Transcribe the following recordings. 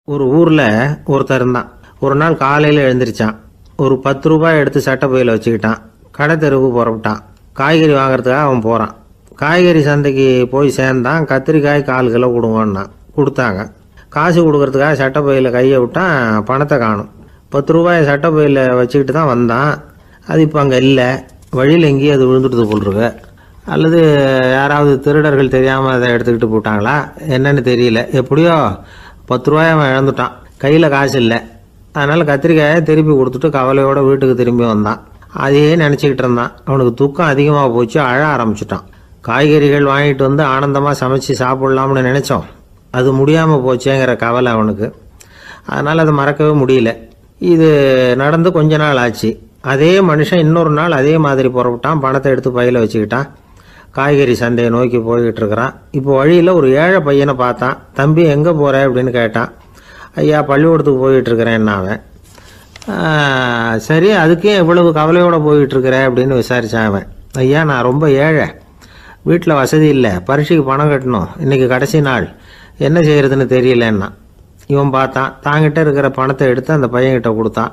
ஒரு ஊரில் ஒருத்தர் இருந்தான். ஒரு நாள் காலையில் எழுந்திரிச்சான். ஒரு 10 ரூபாய் எடுத்து சட்டை பையில் வச்சுக்கிட்டான். கடை தெருவுக்கு புறப்பட்டான். காய்கறி வாங்குறதுக்காக அவன் போகிறான். காய்கறி சந்தைக்கு போய் சேர்ந்தான். கத்திரிக்காய் 1/4 கிலோ கொடுங்கன்னான். கொடுத்தாங்க. காசு கொடுக்கறதுக்காக சட்டை பையில் கையை விட்டான். பணத்தை காணும். 10 ரூபாயை சட்டை பையில் வச்சுக்கிட்டு தான் வந்தான். அது இப்போ அங்கே இல்லை. வழியில் எங்கேயும் அது விழுந்துட்டு போல்ருக்கு. அல்லது யாராவது திருடர்கள் தெரியாமல் அதை எடுத்துக்கிட்டு போட்டாங்களா என்னன்னு தெரியல. எப்படியோ 10 ரூபாய் அவன் இழந்துட்டான். கையில் காசு இல்லை. அதனால் கத்திரிக்காயை திருப்பி கொடுத்துட்டு கவலையோடு வீட்டுக்கு திரும்பி வந்தான். அதையே நினச்சிக்கிட்டு இருந்தான். அவனுக்கு துக்கம் அதிகமாக போச்சு. அழ ஆரம்பிச்சிட்டான். காய்கறிகள் வாங்கிட்டு வந்து ஆனந்தமாக சமைச்சு சாப்பிட்லாம்னு நினச்சோம். அது முடியாமல் போச்சேங்கிற கவலை அவனுக்கு. அதனால் அதை மறக்கவே முடியல. இது நடந்து கொஞ்ச நாள் ஆச்சு. அதே மனுஷன் இன்னொரு நாள் அதே மாதிரி புறப்பட்டான். பணத்தை எடுத்து பையில் வச்சுக்கிட்டான். காய்கறி சந்தையை நோக்கி போய்கிட்டு இருக்கிறான். இப்போ வழியில் ஒரு ஏழை பையனை பார்த்தான். தம்பி எங்கே போகிற அப்படின்னு கேட்டான். ஐயா பள்ளிக்கூடத்துக்கு போயிட்டுருக்கிறேன்னா அவன். சரி, அதுக்கே இவ்வளவு கவலையோடு போயிட்டுருக்கிற அப்படின்னு விசாரித்தான் அவன். ஐயா நான் ரொம்ப ஏழை, வீட்டில் வசதி இல்லை, பரீட்சைக்கு பணம் கட்டணும், இன்றைக்கி கடைசி நாள், என்ன செய்கிறதுன்னு தெரியலன்னா. இவன் பார்த்தான். தாங்கிட்ட இருக்கிற பணத்தை எடுத்து அந்த பையன்கிட்ட கொடுத்தான்.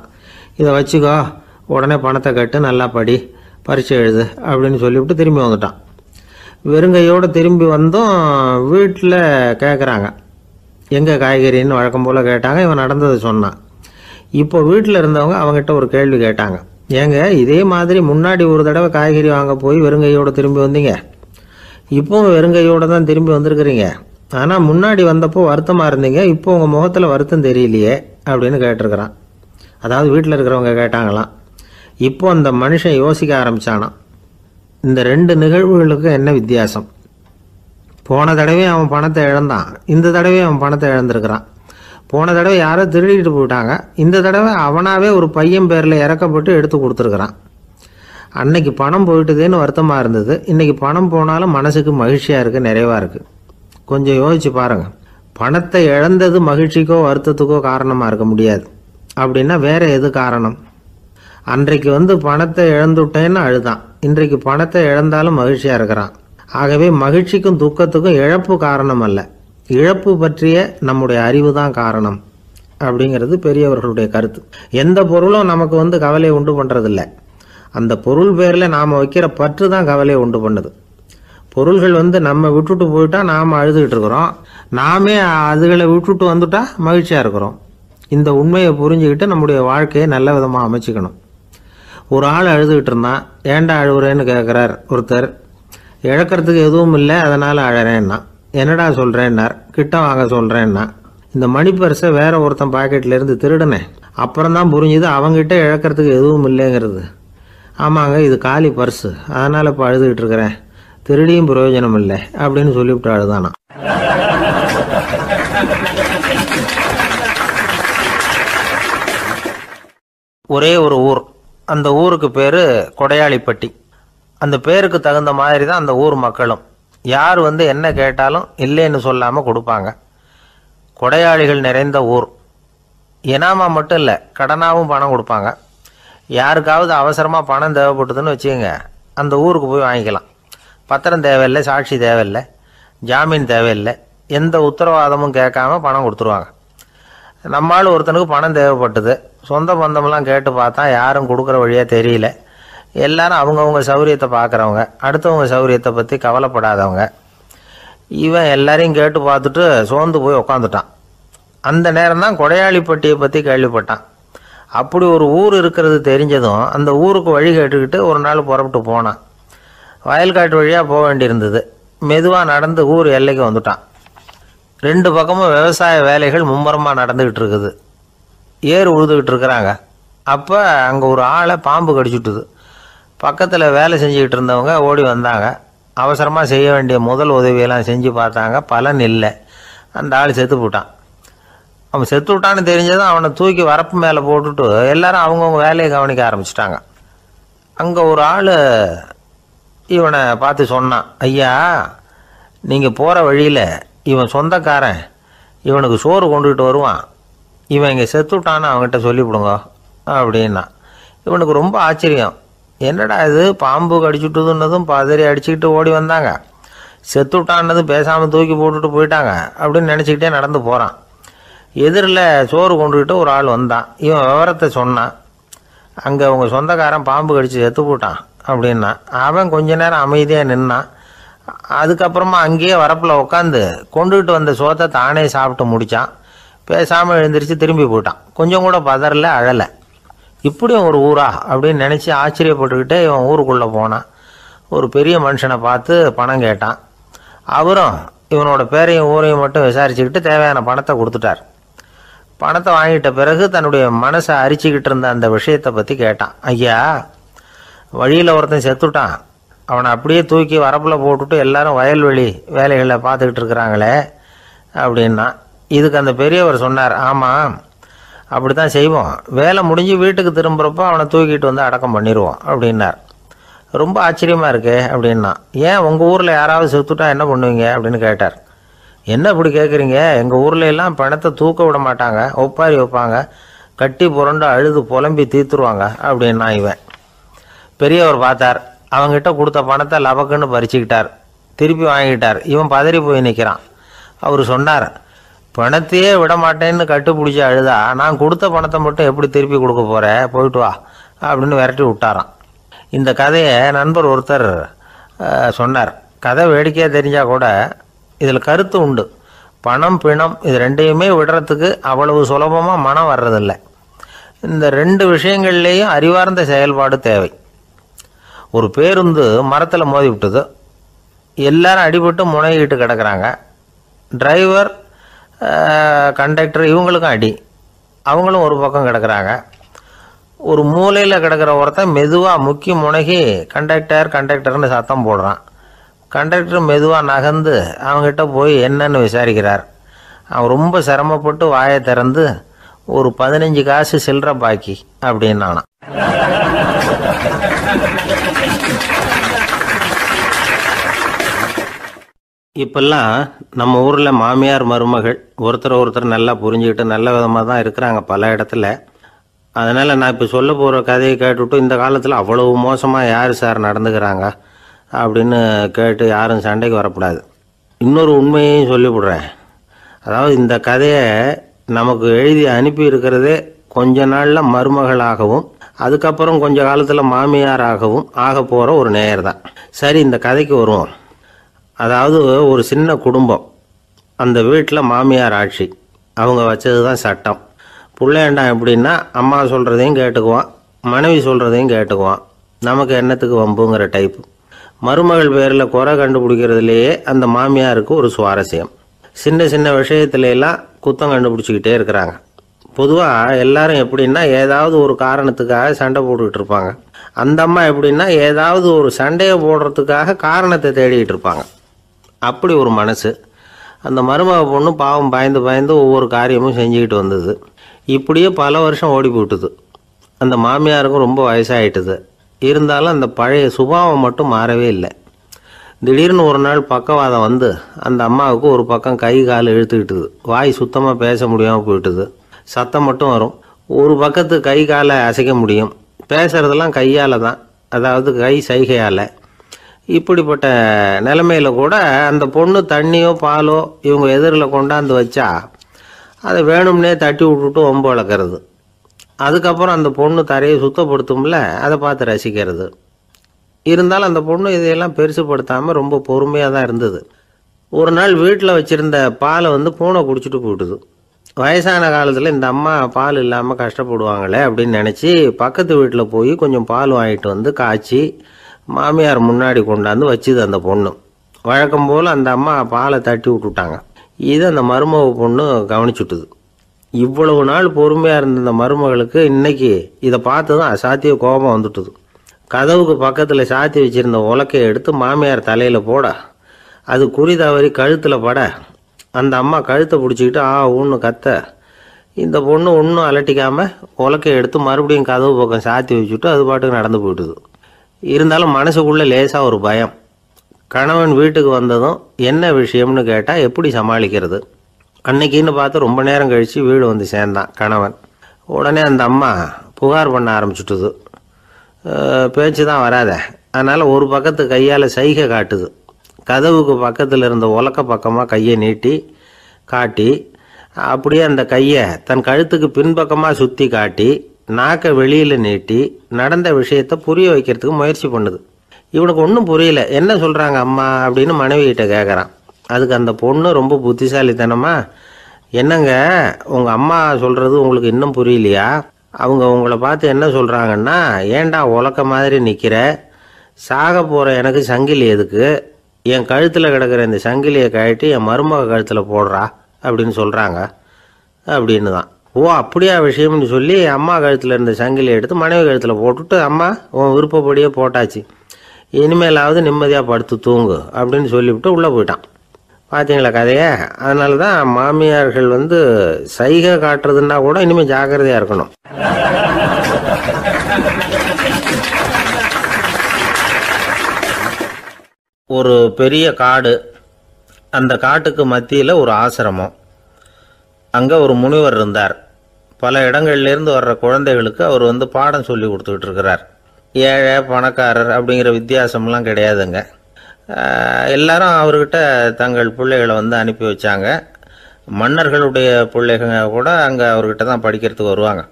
இதை வச்சுக்கோ, உடனே பணத்தை கட்டு, நல்லா படி, பரீட்சை எழுது அப்படின்னு சொல்லிவிட்டு திரும்பி வந்துட்டான். வெறுங்கையோடு திரும்பி வந்தும் வீட்டில் கேட்குறாங்க எங்கே காய்கறின்னு வழக்கம் போல் கேட்டாங்க. இவன் நடந்ததை சொன்னான். இப்போ வீட்டில் இருந்தவங்க அவங்ககிட்ட ஒரு கேள்வி கேட்டாங்க. ஏங்க இதே மாதிரி முன்னாடி ஒரு தடவை காய்கறி வாங்க போய் வெறுங்கையோடு திரும்பி வந்தீங்க, இப்போவும் வெறுங்கையோடு தான் திரும்பி வந்திருக்கிறீங்க. ஆனால் முன்னாடி வந்தப்போ வருத்தமாக இருந்தீங்க, இப்போ உங்கள் முகத்தில் வருத்தம் தெரியலையே அப்படின்னு கேட்டிருக்கிறான். அதாவது வீட்டில் இருக்கிறவங்க கேட்டாங்களாம். இப்போ அந்த மனுஷன் யோசிக்க ஆரம்பித்தானான். இந்த 2 நிகழ்வுகளுக்கு என்ன வித்தியாசம்? போன தடவை அவன் பணத்தை இழந்தான், இந்த தடவை அவன் பணத்தை இழந்திருக்கிறான். போன தடவை யாரோ திருடிட்டு போயிட்டாங்க, இந்த தடவை அவனாவே ஒரு பையன் பேரில் இறக்கப்பட்டு எடுத்து கொடுத்துருக்குறான். அன்னைக்கு பணம் போயிட்டுதேன்னு வருத்தமாக இருந்தது, இன்றைக்கி பணம் போனாலும் மனசுக்கு மகிழ்ச்சியாக இருக்குது, நிறைவாக இருக்குது. கொஞ்சம் யோசிச்சு பாருங்கள். பணத்தை இழந்தது மகிழ்ச்சிக்கோ வருத்தத்துக்கோ காரணமாக இருக்க முடியாது. அப்படின்னா வேற எது காரணம்? அன்றைக்கு பணத்தை இழந்துட்டேன்னு அழுதான், இன்றைக்கு பணத்தை இழந்தாலும் மகிழ்ச்சியாக இருக்கிறான். ஆகவே மகிழ்ச்சிக்கும் துக்கத்துக்கும் இழப்பு காரணம் அல்ல, இழப்பு பற்றிய நம்முடைய அறிவு தான் காரணம் அப்படிங்கிறது பெரியவர்களுடைய கருத்து. எந்த பொருளும் நமக்கு கவலையை உண்டு பண்ணுறதில்ல, அந்த பொருள் பேரில் நாம் வைக்கிற பற்று தான் கவலையை உண்டு பண்ணுது. பொருள்கள் நம்ம விட்டுட்டு போயிட்டா நாம் அழுதுகிட்டு இருக்கிறோம், நாமே அதுகளை விட்டுட்டு வந்துட்டா மகிழ்ச்சியாக இருக்கிறோம். இந்த உண்மையை புரிஞ்சுக்கிட்டு நம்முடைய வாழ்க்கையை நல்ல விதமாக அமைச்சிக்கணும். ஒரு ஆள் அழுதுகிட்டு இருந்தான். ஏண்டா அழுகுறேன்னு கேட்குறார் ஒருத்தர். இழக்கிறதுக்கு எதுவும் இல்லை, அதனால் அழறேன்னா. என்னடா சொல்கிறேன்னார். கிட்ட வாங்க சொல்கிறேன்னா. இந்த மணி பர்ஸை வேற ஒருத்தன் பாக்கெட்லேருந்து திருடினேன், அப்புறம் தான் புரிஞ்சுது அவங்ககிட்ட இழக்கிறதுக்கு எதுவும் இல்லைங்கிறது. ஆமாங்க இது காலி பர்ஸு, அதனால் இப்போ அழுதுகிட்டு இருக்கிறேன், திருடியும் பிரயோஜனம் இல்லை அப்படின்னு சொல்லிவிட்டு அழுதானா. ஒரே ஒரு ஊர், அந்த ஊருக்கு பேர் கொடையாளிப்பட்டி. அந்த பேருக்கு தகுந்த மாதிரி தான் அந்த ஊர் மக்களும். யார் என்ன கேட்டாலும் இல்லைன்னு சொல்லாமல் கொடுப்பாங்க. கொடையாளிகள் நிறைந்த ஊர். இனாமா மட்டும் இல்லை, கடனாகவும் பணம் கொடுப்பாங்க. யாருக்காவது அவசரமாக பணம் தேவைப்பட்டதுன்னு வச்சுக்கோங்க, அந்த ஊருக்கு போய் வாங்கிக்கலாம். பத்திரம் தேவையில்லை, சாட்சி தேவையில்லை, ஜாமீன் தேவையில்லை, எந்த உத்தரவாதமும் கேட்காம பணம் கொடுத்துருவாங்க. நம்மளால் ஒருத்தனுக்கு பணம் தேவைப்பட்டது, சொந்த பந்தமெல்லாம் கேட்டு பார்த்தா யாரும் கொடுக்குற வழியாக தெரியல. எல்லாரும் அவங்கவுங்க சௌரியத்தை பார்க்குறவங்க, அடுத்தவங்க சௌரியத்தை பற்றி கவலைப்படாதவங்க. இவன் எல்லாரையும் கேட்டு பார்த்துட்டு சோர்ந்து போய் உக்காந்துட்டான். அந்த நேரம் தான் கொடையாளிப்பட்டியை பற்றி கேள்விப்பட்டான். அப்படி ஒரு ஊர் இருக்கிறது தெரிஞ்சதும் அந்த ஊருக்கு வழி கேட்டுக்கிட்டு ஒரு நாள் புறப்பட்டு போனான். வயல்காட்டு வழியாக போக வேண்டியிருந்தது. மெதுவாக நடந்து ஊர் எல்லைக்கு வந்துட்டான். 2 பக்கமும் விவசாய வேலைகள் மும்முரமாக நடந்துக்கிட்டு இருக்குது. ஏர் உழுதுகிட்டு இருக்கிறாங்க. அப்போ அங்கே ஒரு ஆளை பாம்பு கடிச்சுட்டுது. பக்கத்தில் வேலை செஞ்சுக்கிட்டு இருந்தவங்க ஓடி வந்தாங்க. அவசரமாக செய்ய வேண்டிய முதல் உதவியெல்லாம் செஞ்சு பார்த்தாங்க, பலன் இல்லை. அந்த ஆள் செத்து போட்டான். அவன் செத்து விட்டான்னு தெரிஞ்சதும் அவனை தூக்கி வரப்பு மேலே போட்டுட்டு எல்லாரும் அவங்கவுங்க வேலையை கவனிக்க ஆரம்பிச்சிட்டாங்க. அங்கே ஒரு ஆள் இவனை பார்த்து சொன்னான், ஐயா நீங்கள் போகிற வழியில் இவன் சொந்தக்காரன், இவனுக்கு சோறு கொண்டுகிட்டு வருவான், இவன் இங்கே செத்துட்டான்னு அவங்ககிட்ட சொல்லிவிடுங்க அப்படின்னா. இவனுக்கு ரொம்ப ஆச்சரியம். என்னடா இது, பாம்பு கடிச்சுட்டுதுன்னதும் பதறி அடிச்சுக்கிட்டு ஓடி வந்தாங்க, செத்துட்டான்னதும் பேசாமல் தூக்கி போட்டுட்டு போயிட்டாங்க அப்படின்னு நினச்சிக்கிட்டே நடந்து போகிறான். எதிரில் சோறு கொண்டுக்கிட்டு ஒரு ஆள் வந்தான். இவன் விவரத்தை சொன்னான். அங்கே உங்கள் சொந்தக்காரன் பாம்பு கடிச்சு செத்து போட்டான் அப்படின்னா. அவன் கொஞ்ச நேரம் அமைதியாக நின்னான். அதுக்கப்புறமா அங்கேயே வரப்பில் உட்காந்து கொண்டுகிட்டு வந்த சோத்தை தானே சாப்பிட்டு முடித்தான். பேசாமல் எழுந்திரிச்சு திரும்பி போயிட்டான். கொஞ்சம் கூட பதறல, அழலை. இப்படியும் ஒரு ஊரா அப்படின்னு நினச்சி ஆச்சரியப்பட்டுக்கிட்டே இவன் ஊருக்குள்ளே போனான். ஒரு பெரிய மனுஷனை பார்த்து பணம் கேட்டான். அவரும் இவனோட பேரையும் ஊரையும் மட்டும் விசாரிச்சுக்கிட்டு தேவையான பணத்தை கொடுத்துட்டார். பணத்தை வாங்கிட்ட பிறகு தன்னுடைய மனசை அரிச்சிக்கிட்டு இருந்த அந்த விஷயத்தை பற்றி கேட்டான். ஐயா, வழியில் ஒருத்தன் செத்துட்டான், அவனை அப்படியே தூக்கி வரப்பில் போட்டுட்டு எல்லாரும் வயல்வெளி வேலைகளை பார்த்துக்கிட்டு இருக்கிறாங்களே அப்படின்னா. இதுக்கு அந்த பெரியவர் சொன்னார், ஆமாம் அப்படி தான் செய்வோம், வேலை முடிஞ்சு வீட்டுக்கு திரும்புகிறப்போ அவனை தூக்கிட்டு வந்து அடக்கம் பண்ணிடுவோம் அப்படின்னார். ரொம்ப ஆச்சரியமாக இருக்கே அப்படின்னா. ஏன் உங்கள் ஊரில் யாராவது செத்துட்டா என்ன பண்ணுவீங்க அப்படின்னு கேட்டார். என்ன இப்படி கேட்குறீங்க, எங்கள் ஊரில் எல்லாம் பணத்தை தூக்க விட மாட்டாங்க, ஒப்பாரி வைப்பாங்க, கட்டி புரண்டு அழுது புலம்பி தீர்த்துருவாங்க அப்படின்னா. இவன் பெரியவர் பார்த்தார். அவங்ககிட்ட கொடுத்த பணத்தை லபக்குன்னு பறிச்சுக்கிட்டார். திருப்பி வாங்கிட்டார். இவன் பதறி போய் நிற்கிறான். அவர் சொன்னார், பணத்தையே விட மாட்டேன்னு கட்டுப்பிடிச்சி அழுதா நான் கொடுத்த பணத்தை மட்டும் எப்படி திருப்பி கொடுக்க போகிறேன், போயிட்டு வா அப்படின்னு விரட்டி விட்டாரான். இந்த கதையை நண்பர் ஒருத்தர் சொன்னார். கதை வேடிக்கையாக தெரிஞ்சால் கூட இதில் கருத்து உண்டு. பணம் பிணம் இது ரெண்டையுமே விடுறதுக்கு அவ்வளவு சுலபமாக மனம் வர்றதில்லை. இந்த ரெண்டு விஷயங்கள்லேயும் அறிவார்ந்த செயல்பாடு தேவை. ஒரு பேருந்து மரத்தில் மோதி விட்டுது. எல்லாரும் அடிபட்டு முனைகிட்டு கிடக்கிறாங்க. டிரைவர், கண்டக்டர் இவங்களுக்கும் அடி. அவங்களும் ஒரு பக்கம் கிடக்கிறாங்க. ஒரு மூலையில் கிடக்கிற ஒருத்தன் மெதுவாக முக்கி முனகி கண்டக்டர்னு சத்தம் போடுறான். கண்டக்டர் மெதுவாக நகர்ந்து அவங்ககிட்ட போய் என்னன்னு விசாரிக்கிறார். அவன் ரொம்ப சிரமப்பட்டு வாயை திறந்து ஒரு 15 காசு சில்லற பாக்கி அப்படின்னானான். இப்பெல்லாம் நம்ம ஊரில் மாமியார் மருமகள் ஒருத்தர் நல்லா புரிஞ்சுக்கிட்டு நல்ல விதமாக தான் இருக்கிறாங்க பல இடத்துல. அதனால் நான் இப்போ சொல்ல போகிற கதையை கேட்டுவிட்டு இந்த காலத்தில் அவ்வளவு மோசமாக யார் சார் நடந்துக்கிறாங்க அப்படின்னு கேட்டு யாரும் சண்டைக்கு வரக்கூடாது. இன்னொரு உண்மையையும் சொல்லிவிடுறேன். அதாவது இந்த கதையை நமக்கு எழுதி அனுப்பி இருக்கிறதே கொஞ்ச நாளில் மருமகளாகவும் அதுக்கப்புறம் கொஞ்ச காலத்தில் மாமியாராகவும் ஆக போகிற ஒரு நேயர் தான். சரி, இந்த கதைக்கு வருவோம். அதாவது ஒரு சின்ன குடும்பம். அந்த வீட்டில் மாமியார் ஆட்சி. அவங்க வச்சது தான் சட்டம். பிள்ளையாண்டான் எப்படின்னா அம்மா சொல்கிறதையும் கேட்டுக்குவான், மனைவி சொல்கிறதையும் கேட்டுக்குவான். நமக்கு என்னத்துக்கு வம்புங்கிற டைப்பு. மருமகள் பேரில் குறை கண்டுபிடிக்கிறதுலேயே அந்த மாமியாருக்கு ஒரு சுவாரஸ்யம். சின்ன சின்ன விஷயத்துலலாம் குத்தம் கண்டுபிடிச்சிக்கிட்டே இருக்கிறாங்க. பொதுவாக எல்லாரும் எப்படின்னா ஏதாவது ஒரு காரணத்துக்காக சண்டை போட்டுக்கிட்டு இருப்பாங்க. அந்த அம்மா எப்படின்னா ஏதாவது ஒரு சண்டையை போடுறதுக்காக காரணத்தை தேடிக்கிட்டு இருப்பாங்க. அப்படி ஒரு மனசு. அந்த மருமக பொண்ணு பாவம் பயந்து ஒவ்வொரு காரியமும் செஞ்சுக்கிட்டு வந்தது. இப்படியே பல வருஷம் ஓடி போட்டுது. அந்த மாமியாருக்கும் ரொம்ப வயசாகிட்டுது. இருந்தாலும் அந்த பழைய சுபாவம் மட்டும் மாறவே இல்லை. திடீர்னு ஒரு நாள் பக்கவாதம் வந்து அந்த அம்மாவுக்கு ஒரு பக்கம் கை கால் இழுத்துக்கிட்டுது. வாய் சுத்தமாக பேச முடியாமல் போயிட்டுது. சத்தம் மட்டும் வரும். ஒரு பக்கத்து கை காலை அசைக்க முடியும். பேசுகிறதெல்லாம் கையால் தான், அதாவது கை சைகையால். இப்படிப்பட்ட நிலைமையில் கூட அந்த பொண்ணு தண்ணியோ பாலோ இவங்க எதிரில் கொண்டாந்து வச்சா அதை வேணும்னே தட்டி விட்டுட்டு ஒம்பு வளர்க்குறது. அதுக்கப்புறம் அந்த பொண்ணு தரையை சுத்தப்படுத்தும்ல, அதை பார்த்து ரசிக்கிறது. இருந்தாலும் அந்த பொண்ணு இதையெல்லாம் பெருசுப்படுத்தாமல் ரொம்ப பொறுமையாக தான் இருந்தது. ஒரு நாள் வீட்டில் வச்சுருந்த பாலை பூனை குடிச்சிட்டு போட்டுது. வயசான காலத்தில் இந்த அம்மா பால் இல்லாமல் கஷ்டப்படுவாங்களே அப்படின்னு நினச்சி பக்கத்து வீட்டில் போய் கொஞ்சம் பால் வாங்கிட்டு காய்ச்சி மாமியார் முன்னாடி கொண்டாந்து வச்சுது அந்த பொண்ணு. வழக்கம் போல் அந்த அம்மா பாலை தட்டி விட்டுட்டாங்க. இதை அந்த மருமக பொண்ணு கவனிச்சுட்டுது. இவ்வளவு நாள் பொறுமையாக இருந்த அந்த மருமகளுக்கு இன்னைக்கு இதை பார்த்து தான் அசாத்திய கோபம் வந்துட்டுது. கதவுக்கு பக்கத்தில் சாத்தி வச்சுருந்த உலக்கையை எடுத்து மாமியார் தலையில் போட அது குறி தவறி கழுத்தில் பட அந்த அம்மா கழுத்தை பிடிச்சிக்கிட்டு ஊன்னு கத்த இந்த பொண்ணு ஒன்றும் அலட்டிக்காமல் உலக்கையை எடுத்து மறுபடியும் கதவு பக்கம் சாத்தி வச்சுட்டு அது பாட்டுக்கு நடந்து போயிட்டுது. இருந்தாலும் மனசுக்குள்ளே லேசாக ஒரு பயம். கணவன் வீட்டுக்கு வந்ததும் என்ன விஷயம்னு கேட்டால் எப்படி சமாளிக்கிறது. அன்னைக்குன்னு பார்த்து ரொம்ப நேரம் கழித்து வீடு வந்து சேர்ந்தான் கணவன். உடனே அந்த அம்மா புகார் பண்ண ஆரம்பிச்சுட்டுது. பேச்சு தான் வராத, அதனால் ஒரு பக்கத்து கையால் சைகை காட்டுது. கதவுக்கு பக்கத்தில் இருந்த உலக்க பக்கமாக கையை நீட்டி காட்டி அப்படியே அந்த கையை தன் கழுத்துக்கு பின்பக்கமாக சுற்றி காட்டி நாக்கை வெளியில் நீட்டி நடந்த விஷயத்த புரிய வைக்கிறதுக்கு முயற்சி பண்ணுது. இவனுக்கு ஒன்றும் புரியல. என்ன சொல்கிறாங்க அம்மா அப்படின்னு மனைவிகிட்ட கேட்குறான். அதுக்கு அந்த பொண்ணு ரொம்ப புத்திசாலித்தனமா, என்னங்க உங்கள் அம்மா சொல்கிறது உங்களுக்கு இன்னும் புரியலையா? அவங்க உங்களை பார்த்து என்ன சொல்கிறாங்கன்னா, ஏன்டா உலக்க மாதிரி நிற்கிற, சாக போகிற எனக்கு சங்கிலி எதுக்கு, என் கழுத்தில் கிடக்கிற இந்த சங்கிலியை கழட்டி என் மருமக கழுத்தில் போடுறா அப்படின்னு சொல்கிறாங்க அப்படின்னு தான். ஓ அப்படியா விஷயம்னு சொல்லி அம்மா கழுத்தில் இருந்த சங்கிலியை எடுத்து மனைவி கழுத்தில் போட்டுட்டு, அம்மா உன் விருப்பப்படியே போட்டாச்சு, இனிமேலாவது நிம்மதியாக படுத்து தூங்கு அப்படின்னு சொல்லிவிட்டு உள்ளே போயிட்டான். பார்த்தீங்களா கதையை? அதனால தான் மாமியார்கள் சைகை காட்டுறதுன்னா கூட இனிமேல் ஜாக்கிரதையாக இருக்கணும். ஒரு பெரிய காடு, அந்த காட்டுக்கு மத்தியில் ஒரு ஆசிரமம். அங்கே ஒரு முனிவர் இருந்தார். பல இடங்கள்லேருந்து வர்ற குழந்தைகளுக்கு அவர் பாடம் சொல்லி கொடுத்துக்கிட்டு இருக்கிறார். ஏழை பணக்காரர் அப்படிங்கிற வித்தியாசம்லாம் கிடையாதுங்க. எல்லாரும் அவர்கிட்ட தங்கள் பிள்ளைகளை அனுப்பி வச்சாங்க. மன்னர்களுடைய பிள்ளைங்க கூட அங்கே அவர்கிட்ட தான் படிக்கிறதுக்கு வருவாங்க.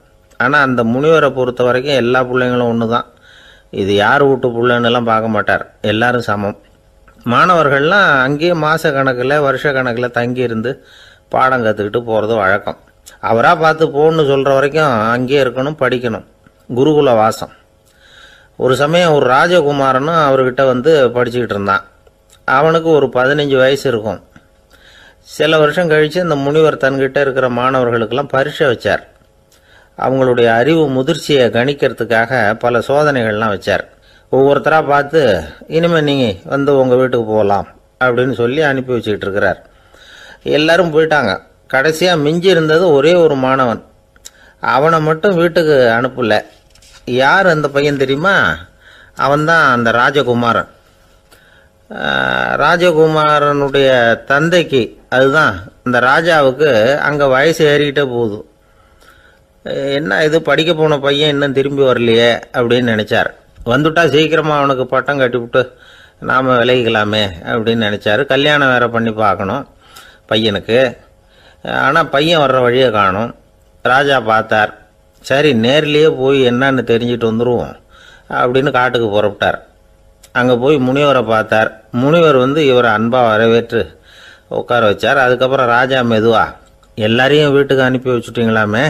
ஆனால் அந்த முனிவரை பொறுத்த வரைக்கும் எல்லா பிள்ளைங்களும் ஒன்று தான். இது யார் வீட்டு பிள்ளைன்னெல்லாம் பார்க்க மாட்டார், எல்லாரும் சமம். மாணவர்கள்லாம் அங்கேயே மாத கணக்கில் வருஷ கணக்கில் தங்கியிருந்து பாடம் கற்றுக்கிட்டு போகிறது வழக்கம். அவராக பார்த்து போன்னு சொல்கிற வரைக்கும் அங்கேயே இருக்கணும், படிக்கணும். குருகுல வாசம். ஒரு சமயம் ஒரு ராஜகுமாரனும் அவர்கிட்ட படிச்சுக்கிட்டு இருந்தான். அவனுக்கு ஒரு 15 வயசு இருக்கும். சில வருஷம் கழித்து இந்த முனிவர் தன்கிட்ட இருக்கிற மாணவர்களுக்கெல்லாம் பரீட்சை வச்சார். அவங்களுடைய அறிவு முதிர்ச்சியை கணிக்கிறதுக்காக பல சோதனைகள்லாம் வச்சார். ஒவ்வொருத்தராக பார்த்து, இனிமேல் நீங்கள் உங்கள் வீட்டுக்கு போகலாம் அப்படின்னு சொல்லி அனுப்பி வச்சுக்கிட்டு இருக்கிறார். எல்லாரும் போயிட்டாங்க. கடைசியாக மிஞ்சி இருந்தது ஒரே ஒரு மாணவன். அவனை மட்டும் வீட்டுக்கு அனுப்பல. யார் அந்த பையன் தெரியுமா? அவன்தான் அந்த ராஜகுமாரன். ராஜகுமாரனுடைய தந்தைக்கு, அதுதான் அந்த ராஜாவுக்கு, அங்கே வயசு ஏறிக்கிட்டே போகுது. என்ன இது படிக்க போன பையன் இன்னும் திரும்பி வரலையே அப்படின்னு நினச்சார். வந்துட்டா சீக்கிரமாக அவனுக்கு பட்டம் கட்டிவிட்டு நாம் விலகிக்கலாமே அப்படின்னு நினச்சாரு. கல்யாணம் வேறு பண்ணி பார்க்கணும் பையனுக்கு. ஆனால் பையன் வர்ற வழியை காணும். ராஜா பார்த்தார். சரி நேர்லேயே போய் என்னன்னு தெரிஞ்சுட்டு வந்துடுவோம் அப்படின்னு காட்டுக்கு புறப்பட்டார். அங்கே போய் முனிவரை பார்த்தார். முனிவர் இவரை அன்பாக வரவேற்று உட்கார வச்சார். அதுக்கப்புறம் ராஜா மெதுவா, எல்லாரையும் வீட்டுக்கு அனுப்பி வச்சுட்டிங்களாமே,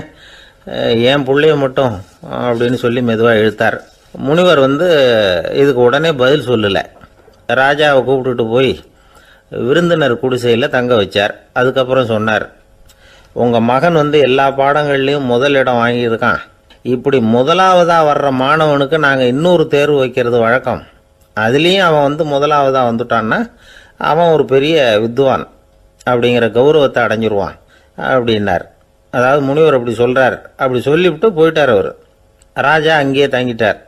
ஏன் பிள்ளைய மட்டும் அப்படின்னு சொல்லி மெதுவாக இழுத்தார். முனிவர் இதுக்கு உடனே பதில் சொல்லலை. ராஜாவை கூப்பிட்டுட்டு போய் விருந்தினர் குடிசையில் தங்க வச்சார். அதுக்கப்புறம் சொன்னார், உங்கள் மகன் எல்லா பாடங்கள்லேயும் முதலிடம் வாங்கியிருக்கான். இப்படி முதலாவதாக வர்ற மாணவனுக்கு நாங்கள் இன்னொரு தேர்வு வைக்கிறது வழக்கம். அதுலேயும் அவன் முதலாவதாக வந்துட்டான்னா அவன் ஒரு பெரிய வித்வான் அப்படிங்கிற கௌரவத்தை அடைஞ்சிருவான் அப்படின்னார். அதாவது முனிவர் அப்படி சொல்கிறார். அப்படி சொல்லிவிட்டு போயிட்டார் அவர். ராஜா அங்கேயே தங்கிட்டார்.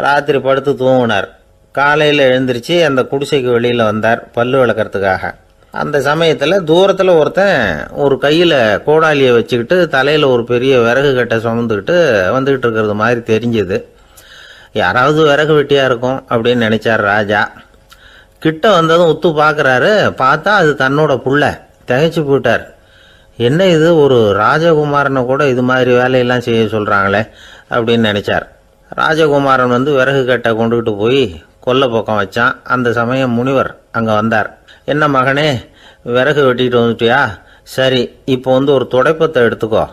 ராத்திரி படுத்து தூங்கினார். காலையில் எழுந்திரிச்சு அந்த குடிசைக்கு வெளியில் வந்தார் பல்லு விளக்கிறதுக்காக. அந்த சமயத்தில் தூரத்தில் ஒருத்தன் ஒரு கையில் கோடாலியை வச்சுக்கிட்டு தலையில் ஒரு பெரிய விறகு கட்டை சுமந்துக்கிட்டு வந்துக்கிட்டு இருக்கிறது மாதிரி தெரிஞ்சது. யாராவது விறகு வெட்டியாக இருக்கும் அப்படின்னு நினச்சார் ராஜா. கிட்ட வந்ததும் உத்து பார்க்குறாரு. பார்த்தா அது தன்னோட புள்ள. திகைச்சு போயிட்டார். என்ன இது, ஒரு ராஜகுமாரனை கூட இது மாதிரி வேலையெல்லாம் செய்ய சொல்கிறாங்களே அப்படின்னு நினச்சார். ராஜகுமாரன் விறகு கட்டை கொண்டுகிட்டு போய் கொல்லை பக்கம் வச்சான். அந்த சமயம் முனிவர் அங்கே வந்தார். என்ன மகனே, விறகு வெட்டிட்டு வந்துட்டியா? சரி, இப்போ ஒரு துடைப்பத்தை எடுத்துக்கோ,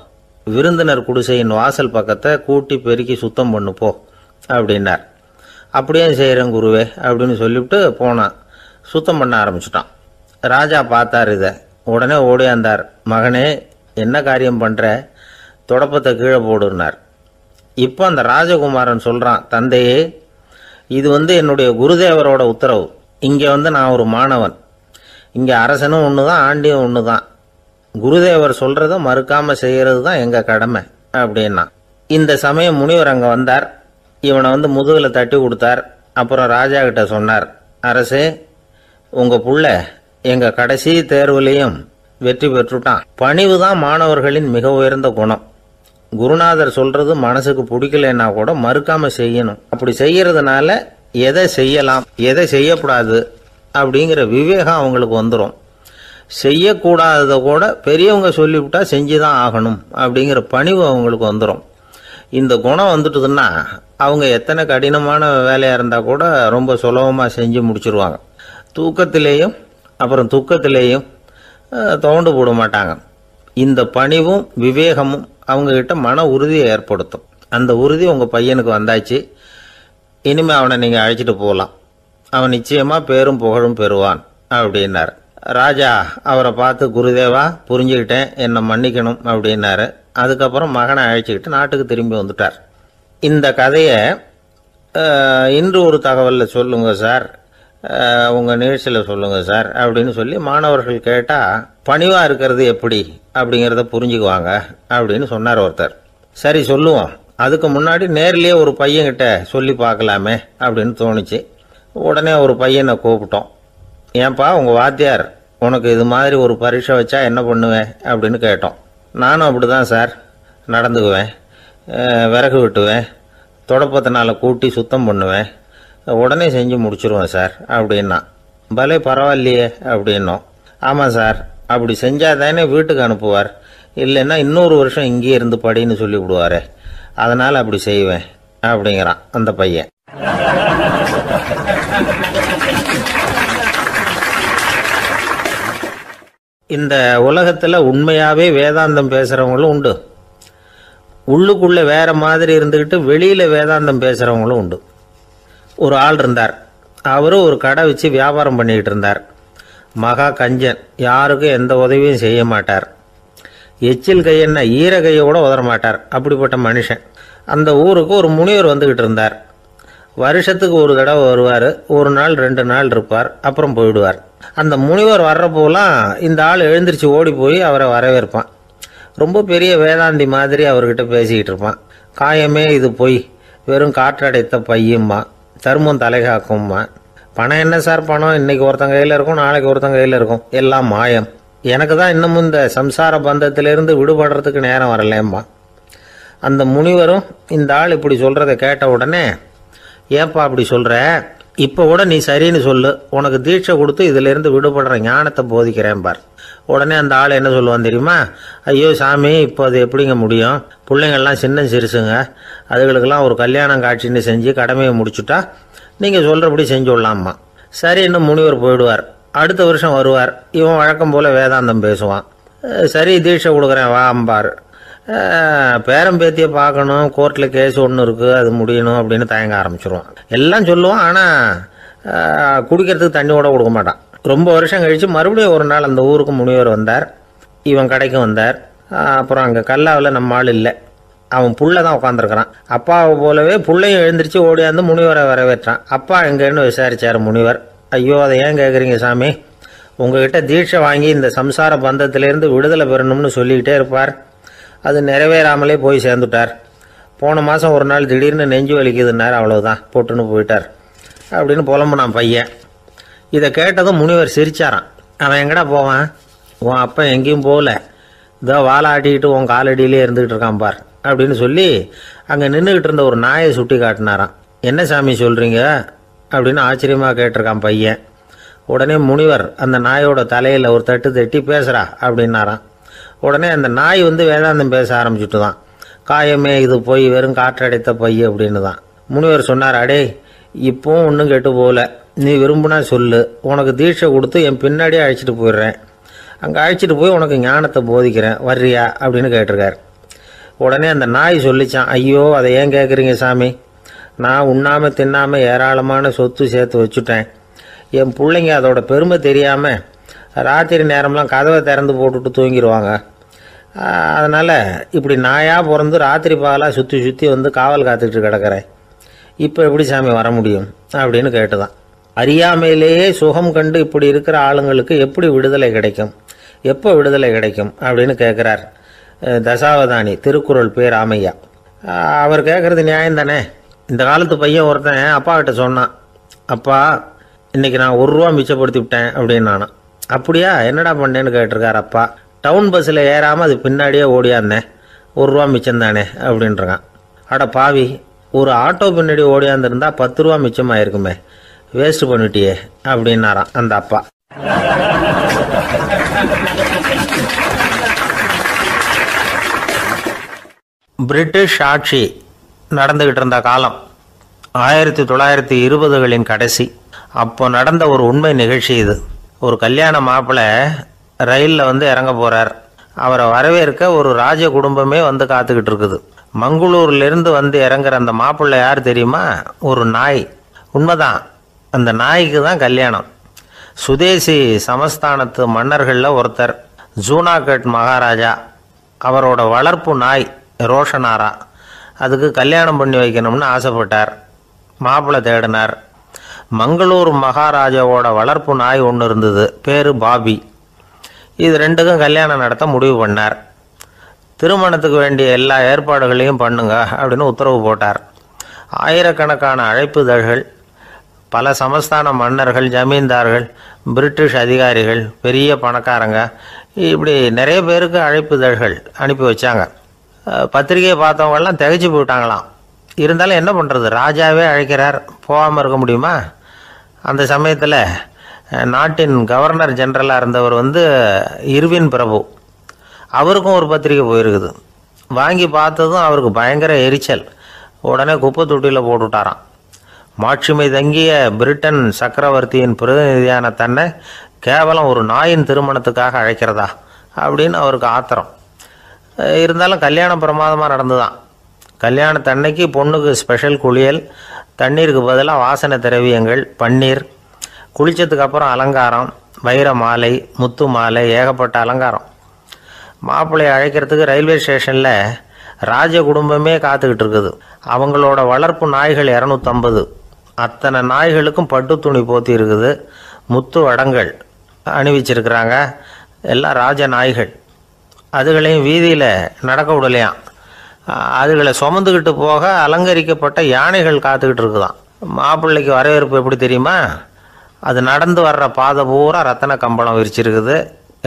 விருந்தினர் குடிசையின் வாசல் பக்கத்தை கூட்டி பெருக்கி சுத்தம் பண்ணு போ அப்படின்னார். அப்படியே செய்கிறேன் குருவே அப்படின்னு சொல்லிவிட்டு போனான். சுத்தம் பண்ண ஆரம்பிச்சிட்டான். ராஜா பார்த்தார் இதை. உடனே ஓடியாந்தார். மகனே, என்ன காரியம் பண்ணுற? துடைப்பத்தை கீழே போடுனார். இப்போ அந்த ராஜகுமாரன் சொல்கிறான், தந்தையே, இது என்னுடைய குருதேவரோட உத்தரவு. இங்கே நான் ஒரு மாணவன். இங்கே அரசனும் ஒன்று தான், ஆண்டியும் ஒன்று தான். குருதேவர் சொல்கிறத மறுக்காமல் செய்கிறது தான் எங்கள் கடமை அப்படின்னா. இந்த சமயம் முனிவர் அங்கே வந்தார். இவனை முதுகில் தட்டி கொடுத்தார். அப்புறம் ராஜா கிட்ட சொன்னார், அரசே, உங்கள் புள்ள எங்கள் கடைசி தேர்வுலையும் வெற்றி பெற்றுட்டான். பணிவு தான் மாணவர்களின் மிக உயர்ந்த குணம். குருநாதர் சொல்றது மனசுக்கு பிடிக்கலன்னா கூட மறுக்காம செய்யணும். அப்படி செய்யறதுனால எதை செய்யலாம் எதை செய்யக்கூடாது அப்படிங்கிற விவேகம் அவங்களுக்கு வந்துடும். செய்யக்கூடாததை கூட பெரியவங்க சொல்லிவிட்டா செஞ்சுதான் ஆகணும் அப்படிங்கிற பணிவு அவங்களுக்கு வந்துடும். இந்த குணம் வந்துட்டுதுன்னா அவங்க எத்தனை கடினமான வேலையாக இருந்தால் கூட ரொம்ப சுலபமாக செஞ்சு முடிச்சிருவாங்க. தூக்கத்திலேயும் அப்புறம் துக்கத்திலேயும் தோண்டு போட மாட்டாங்க. இந்த பணிவும் விவேகமும் அவங்கக்கிட்ட மன உறுதியை ஏற்படுத்தும். அந்த உறுதி உங்கள் பையனுக்கு வந்தாச்சு. இனிமேல் அவனை நீங்கள் அழைச்சிட்டு போகலாம். அவன் நிச்சயமாக பேரும் புகழும் பெறுவான் அப்படின்னார். ராஜா அவரை பார்த்து, குருதேவா, புரிஞ்சுக்கிட்டேன், என்னை மன்னிக்கணும் அப்படின்னாரு. அதுக்கப்புறம் மகனை அழைச்சிக்கிட்டு நாட்டுக்கு திரும்பி வந்துட்டார். இந்த கதையை இன்று ஒரு தகவலில் சொல்லுங்க சார், உங்கள் நிகழ்ச்சியில் சொல்லுங்க சார் அப்படின்னு சொல்லி மாணவர்கள் கேட்டால் பணிவாக இருக்கிறது எப்படி அப்படிங்கிறத புரிஞ்சுக்குவாங்க அப்படின்னு சொன்னார் ஒருத்தர். சரி சொல்லுவோம், அதுக்கு முன்னாடி நேர்லேயே ஒரு பையன்கிட்ட சொல்லி பார்க்கலாமே அப்படின்னு தோணுச்சு. உடனே ஒரு பையனை கூப்பிட்டோம். ஏன்பா, உங்கள் வாத்தியார் உனக்கு இது மாதிரி ஒரு பரீட்சை வச்சா என்ன பண்ணுவேன் அப்படின்னு கேட்டோம். நானும் அப்படி தான் சார் நடந்துக்குவேன், விறகு வெட்டுவேன், தொடப்பத்தினால கூட்டி சுத்தம் பண்ணுவேன், உடனே செஞ்சு முடிச்சிருவேன் சார் அப்படின்னா. பலே பரவாயில்லையே அப்படின்னோம். ஆமாம் சார், அப்படி செஞ்சால் தானே வீட்டுக்கு அனுப்புவார், இல்லைன்னா இன்னொரு வருஷம் இங்கேயே இருந்து படின்னு சொல்லி விடுவார், அதனால் அப்படி செய்வேன் அப்படிங்கிறான் அந்த பையன். இந்த உலகத்தில் உண்மையாகவே வேதாந்தம் பேசுகிறவங்களும் உண்டு. உள்ளுக்குள்ளே வேற மாதிரி இருந்துக்கிட்டு வெளியில் வேதாந்தம் பேசுகிறவங்களும் உண்டு. ஒரு ஆள் இருந்தார். அவரும் ஒரு கடை வச்சு வியாபாரம் பண்ணிக்கிட்டு இருந்தார். மகா கஞ்சன், யாருக்கும் எந்த உதவியும் செய்ய மாட்டார். எச்சில் கையென்ன ஈர கையை கூட உதற மாட்டார். அப்படிப்பட்ட மனுஷன். அந்த ஊருக்கு ஒரு முனிவர் வந்துக்கிட்டு இருந்தார். வருஷத்துக்கு ஒரு தடவை வருவார். ஒரு நாள் 2 நாள் இருப்பார், அப்புறம் போயிடுவார். அந்த முனிவர் வர்றப்போலாம் இந்த ஆள் எழுந்திரிச்சு ஓடி போய் அவரை வரவேற்பான். ரொம்ப பெரிய வேதாந்தி மாதிரி அவர்கிட்ட பேசிக்கிட்டு இருப்பான். காயமே இது பொய், வெறும் காற்றடைத்த பையும்மா, தர்மம் தலைகாக்கும்மா. பணம் என்ன சார் பணம், இன்னைக்கு ஒருத்தன் கையில் இருக்கும், நாளைக்கு ஒருத்தன் கையில் இருக்கும், எல்லாம் மாயம். எனக்கு தான் இன்னமும் இந்த சம்சார பந்தத்திலிருந்து விடுபடுறதுக்கு நேரம் வரலேம்மா. அந்த முனிவரும் இந்த ஆள் இப்படி சொல்கிறத கேட்ட உடனே, ஏப்பா அப்படி சொல்கிற, இப்போ கூட நீ சரின்னு சொல்லு, உனக்கு தீட்சை கொடுத்து இதிலேருந்து விடுபடுற ஞானத்தை போதிக்கிறேன் பார். உடனே அந்த ஆள் என்ன சொல்லுவான் தெரியுமா? ஐயோ சாமி, இப்போ அது எப்படிங்க முடியும், பிள்ளைங்கள்லாம் சின்ன சிறுசுங்க, அதுகளுக்கெல்லாம் ஒரு கல்யாணம் காட்சின்னு செஞ்சு கடமையை முடிச்சுட்டா நீங்கள் சொல்கிறபடி செஞ்சு விடலாமா. சரின்னு முனிவர் போயிடுவார். அடுத்த வருஷம் வருவார். இவன் வழக்கம் போல் வேதாந்தம் பேசுவான். சரி தீட்சை கொடுக்குறேன் வா அம்பார். பேரம்பேத்தியை பார்க்கணும், கோர்ட்டில் கேஸ் ஒன்று இருக்குது, அது முடியணும் அப்படின்னு தயங்க ஆரம்பிச்சிருவான். எல்லாம் சொல்லுவான், ஆனால் குடிக்கிறதுக்கு தண்ணி கூட கொடுக்க மாட்டான். ரொம்ப வருஷம் கழித்து மறுபடியும் ஒரு நாள் அந்த ஊருக்கு முனிவர் வந்தார். இவன் கடைக்கும் வந்தார். அப்புறம் அங்கே கல்லாவில் நம்ம ஆள் இல்லை, அவன் புள்ள தான் உட்காந்துருக்கிறான். அப்பாவை போலவே புள்ளையும் எழுந்திரிச்சு ஓடியாந்து முனிவரை வரவேற்றான். அப்பா எங்கேன்னு விசாரிச்சார் முனிவர். ஐயோ அதை ஏன் கேட்குறீங்க சாமி, உங்ககிட்ட தீட்சை வாங்கி இந்த சம்சார பந்தத்திலேருந்து விடுதலை பெறணும்னு சொல்லிக்கிட்டே இருப்பார், அது நிறைவேறாமலே போய் சேர்ந்துட்டார். போன மாதம் ஒரு நாள் திடீர்னு நெஞ்சு வலிக்குதுன்னார், அவ்வளோதான் போட்டுன்னு போயிட்டார் அப்படின்னு புலம்புனான் பையன். இதை கேட்டதும் முனிவர் சிரிச்சாரான். அவன் எங்கடா போவான், உன் அப்பா எங்கேயும் போகல, இதோ வாழை ஆட்டிக்கிட்டு உன் காலடியிலே இருந்துக்கிட்டு இருக்கான் பார் அப்படின்னு சொல்லி அங்கே நின்றுக்கிட்டு இருந்த ஒரு நாயை சுட்டி காட்டினாரான். என்ன சாமி சொல்கிறீங்க அப்படின்னு ஆச்சரியமாக கேட்டிருக்கான் பையன். உடனே முனிவர் அந்த நாயோட தலையில் ஒரு தட்டு தட்டி பேசுகிறா அப்படின்னாரான். உடனே அந்த நாய் வேதாந்தம் பேச ஆரம்பிச்சுட்டு தான். காயமே இது போய் வெறும் காற்றடைத்த பை அப்படின்னு தான். முனிவர் சொன்னார், அடே இப்போவும் ஒன்றும் கெட்டு போகல, நீ விரும்புனா சொல்லு, உனக்கு தீட்சை கொடுத்து என் பின்னாடியே அழைச்சிட்டு போயிடுறேன், அங்கே அழைச்சிட்டு போய் உனக்கு ஞானத்தை போதிக்கிறேன், வர்றியா அப்படின்னு கேட்டிருக்கார். உடனே அந்த நாய் சொல்லிச்சான், ஐயோ அதை ஏன் கேட்குறீங்க சாமி, நான் உண்ணாமல் தின்னாமல் ஏராளமான சொத்து சேர்த்து வச்சுட்டேன். என் பிள்ளைங்க அதோட பெருமை தெரியாமல் ராத்திரி நேரம்லாம் கதவை திறந்து போட்டுட்டு தூங்கிடுவாங்க. அதனால் இப்படி நாயாக பிறந்து ராத்திரி பகலாக சுற்றி சுற்றி காவல் காத்துக்கிட்டு கிடக்கிறேன். இப்போ எப்படி சாமி வர முடியும் அப்படின்னு கேட்டுதான். அறியாமையிலேயே சுகம் கண்டு இப்படி இருக்கிற ஆளுங்களுக்கு எப்படி விடுதலை கிடைக்கும், எப்போ விடுதலை கிடைக்கும் அப்படின்னு கேட்குறார் தசாவதானி, திருக்குறள் பேர் ராமையா. அவர் கேட்குறது நியாயம் தானே. இந்த காலத்து பையன் ஒருத்தன் அப்பா கிட்ட சொன்னான், அப்பா இன்றைக்கி நான் 1 ரூபா மிச்சப்படுத்தி விட்டேன் அப்படின்னு. நானும் அப்படியா என்னடா பண்ணேன்னு கேட்டிருக்கார் அப்பா. டவுன் பஸ்ஸில் ஏறாமல் அது பின்னாடியே ஓடியாந்தேன், 1 ரூபா மிச்சம் தானே அப்படின்றான். அட பாவி, ஒரு ஆட்டோ பின்னாடி ஓடியாந்துருந்தா 10 ரூபா மிச்சமாயிருக்குமே, வேஸ்ட் பண்ணிட்டியே அப்படின்னாரான் அந்த அப்பா. பிரிட்டிஷ் ஆட்சி நடந்துக்கிட்டு இருந்த காலம் 1920களின் கடைசி. அப்போ நடந்த ஒரு உண்மை நிகழ்ச்சி இது. ஒரு கல்யாண மாப்பிள்ளை ரயிலில் வந்து இறங்க போகிறார். அவரை வரவேற்க ஒரு ராஜ குடும்பமே வந்து காத்துக்கிட்டு இருக்குது. மங்களூர்லேருந்து வந்து இறங்குற அந்த மாப்பிள்ளை யார் தெரியுமா? ஒரு நாய். உண்மைதான், அந்த நாய்க்கு தான் கல்யாணம். சுதேசி சமஸ்தானத்து மன்னர்களில் ஒருத்தர் ஜூனாகட் மகாராஜா. அவரோட வளர்ப்பு நாய் ரோஷனாரா. அதுக்கு கல்யாணம் பண்ணி வைக்கணும்னு ஆசைப்பட்டார். மாப்பிள்ளை தேடினார். மங்களூர் மகாராஜாவோட வளர்ப்பு நாய் ஒன்று இருந்தது, பேர் பாபி. இது ரெண்டுக்கும் கல்யாணம் நடத்த முடிவு பண்ணார். திருமணத்துக்கு வேண்டிய எல்லா ஏற்பாடுகளையும் பண்ணுங்க அப்படின்னு உத்தரவு போட்டார். ஆயிரக்கணக்கான அழைப்புதழ்கள், பல சமஸ்தான மன்னர்கள், ஜமீன்தார்கள், பிரிட்டிஷ் அதிகாரிகள், பெரிய பணக்காரங்க, இப்படி நிறைய பேருக்கு அழைப்புதழ்கள் அனுப்பி வச்சாங்க. பத்திரிகையை பார்த்தவங்கெல்லாம் திகைச்சு போயிட்டாங்களாம். இருந்தாலும் என்ன பண்ணுறது, ராஜாவே அழைக்கிறார், போகாமல் இருக்க முடியுமா? அந்த சமயத்தில் நாட்டின் கவர்னர் ஜெனரலாக இருந்தவர் வந்து இர்வின் பிரபு. அவருக்கும் ஒரு பத்திரிக்கை போயிருக்குது. வாங்கி பார்த்ததும் அவருக்கு பயங்கர எரிச்சல். உடனே குப்பை தொட்டியில் போட்டுவிட்டாராம். மாட்சிமை தங்கிய பிரிட்டன் சக்கரவர்த்தியின் பிரதிநிதியான தன்னை கேவலம் ஒரு நாயின் திருமணத்துக்காக அழைக்கிறதா அப்படின்னு அவருக்கு ஆத்திரம். இருந்தாலும் கல்யாணம் பிரமாதமாக நடந்துதான். கல்யாணத்தன்னைக்கு பொண்ணுக்கு ஸ்பெஷல் குளியல், தண்ணீருக்கு பதிலாக வாசனை திரவியங்கள், பன்னீர், குளித்ததுக்கு அப்புறம் அலங்காரம், வைர மாலை, முத்து மாலை, ஏகப்பட்ட அலங்காரம். மாப்பிள்ளையை அழைக்கிறதுக்கு ரயில்வே ஸ்டேஷனில் ராஜ குடும்பமே காத்துக்கிட்டு இருக்குது. அவங்களோட வளர்ப்பு நாய்கள் 250. அத்தனை நாய்களுக்கும் பட்டு துணி போத்தி இருக்குது. முத்து வடங்கள் அணிவிச்சிருக்கிறாங்க. எல்லாம் ராஜ நாய்கள். அதுகளையும் வீதியில் நடக்க விடலையாம். அதுகளை சுமந்துக்கிட்டு போக அலங்கரிக்கப்பட்ட யானைகள் காத்துக்கிட்டு இருக்குதான். மாப்பிள்ளைக்கு வரவேற்பு எப்படி தெரியுமா? அது நடந்து வர்ற பாதை பூரா ரத்தன கம்பளம் விரிச்சிருக்குது.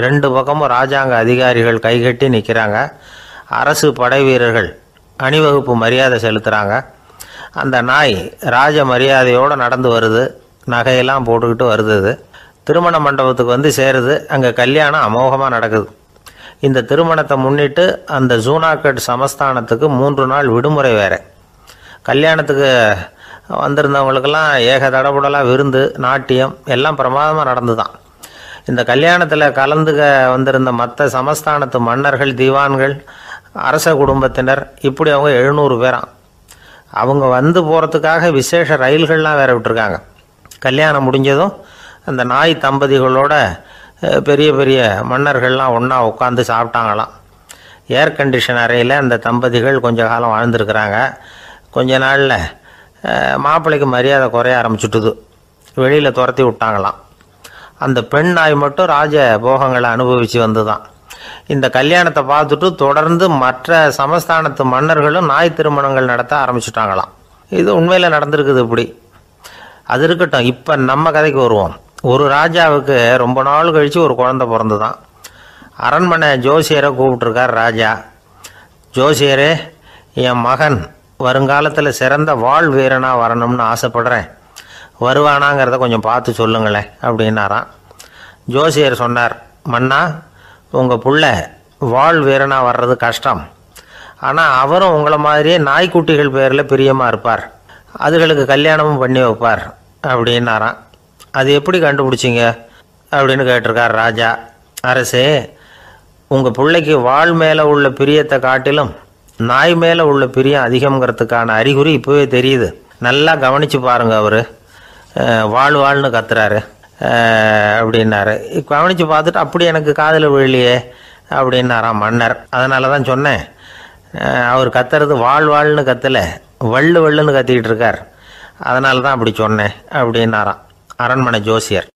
2 பக்கமும் ராஜாங்க அதிகாரிகள் கைகட்டி நிற்கிறாங்க. அரசு படை வீரர்கள் அணிவகுப்பு மரியாதை செலுத்துகிறாங்க. அந்த நாய் ராஜ மரியாதையோடு நடந்து வருது. நகையெல்லாம் போட்டுக்கிட்டு வருது. திருமண மண்டபத்துக்கு வந்து சேருது. அங்கே கல்யாணம் அமோகமாக நடக்குது. இந்த திருமணத்தை முன்னிட்டு அந்த ஜூனாகட் சமஸ்தானத்துக்கு 3 நாள் விடுமுறை வேறு. கல்யாணத்துக்கு வந்திருந்தவங்களுக்கெல்லாம் ஏக தடபுடலாக விருந்து, நாட்டியம் எல்லாம் பிரமாதமாக நடந்து தான். இந்த கல்யாணத்தில் கலந்துக்க வந்திருந்த மற்ற சமஸ்தானத்து மன்னர்கள், திவான்கள், அரச குடும்பத்தினர், இப்படி அவங்க 700 பேராம். அவங்க வந்து போகிறதுக்காக விசேஷ ரயில்கள்லாம் வேற விட்டுருக்காங்க. கல்யாணம் முடிஞ்சதும் அந்த நாய் தம்பதிகளோட பெரிய பெரிய மன்னர்கள்லாம் ஒன்றா உட்காந்து சாப்பிட்டாங்களாம். ஏர் கண்டிஷன் அறையில் அந்த தம்பதிகள் கொஞ்ச காலம் வாழ்ந்துருக்கிறாங்க. கொஞ்ச நாளில் மாப்பிள்ளைக்கு மரியாதை குறைய ஆரம்பிச்சுட்டுது. வெளியில் துரத்தி விட்டாங்களாம். அந்த பெண் நாய் மட்டும் ராஜ போகங்களை அனுபவித்து வந்து தான். இந்த கல்யாணத்தை பார்த்துட்டு தொடர்ந்து மற்ற சமஸ்தானத்து மன்னர்களும் நாய் திருமணங்கள் நடத்த ஆரம்பிச்சுட்டாங்களாம். இது உண்மையில் நடந்திருக்குது. இப்படி அது இருக்கட்டும். இப்போ நம்ம கதைக்கு வருவோம். ஒரு ராஜாவுக்கு ரொம்ப நாள் கழித்து ஒரு குழந்தை பிறந்து தான். அரண்மனை ஜோசியரை கூப்பிட்டுருக்கார் ராஜா. ஜோசியரே, என் மகன் வருங்காலத்தில் சிறந்த வாழ் வீரனாக வரணும்னு ஆசைப்படுறேன். வருவானாங்கிறத கொஞ்சம் பார்த்து சொல்லுங்களேன் அப்படின்னாராம். ஜோசியர் சொன்னார், மன்னா, உங்கள் புள்ள வாழ் வீரனாக வர்றது கஷ்டம். ஆனால் அவரும் உங்களை மாதிரியே நாய்க்குட்டிகள் பேரில் பிரியமாக இருப்பார். அதுகளுக்கு கல்யாணமும் பண்ணி வைப்பார் அப்படின்னாராம். அது எப்படி கண்டுபிடிச்சிங்க அப்படின்னு கேட்டிருக்கார் ராஜா. அரசே, உங்கள் பிள்ளைக்கு வாழ் மேலே உள்ள பிரியத்தை காட்டிலும் நாய் மேலே உள்ள பிரியம் அதிகங்கிறதுக்கான அறிகுறி இப்போவே தெரியுது. நல்லா கவனித்து பாருங்கள். அவர் வாழ்னு கத்துறாரு அப்படின்னாரு. கவனித்து பார்த்துட்டு அப்படி எனக்கு காதில் விழலையே அப்படின்னாராம் மன்னர். அதனால தான் சொன்னேன், அவர் கத்துறது வாழ்னு கத்தலை, வள்ளுன்னு கத்திக்கிட்டு இருக்கார். அதனால தான் அப்படி சொன்னேன் அப்படின்னாராம் அரண்மனை ஜோசியர்.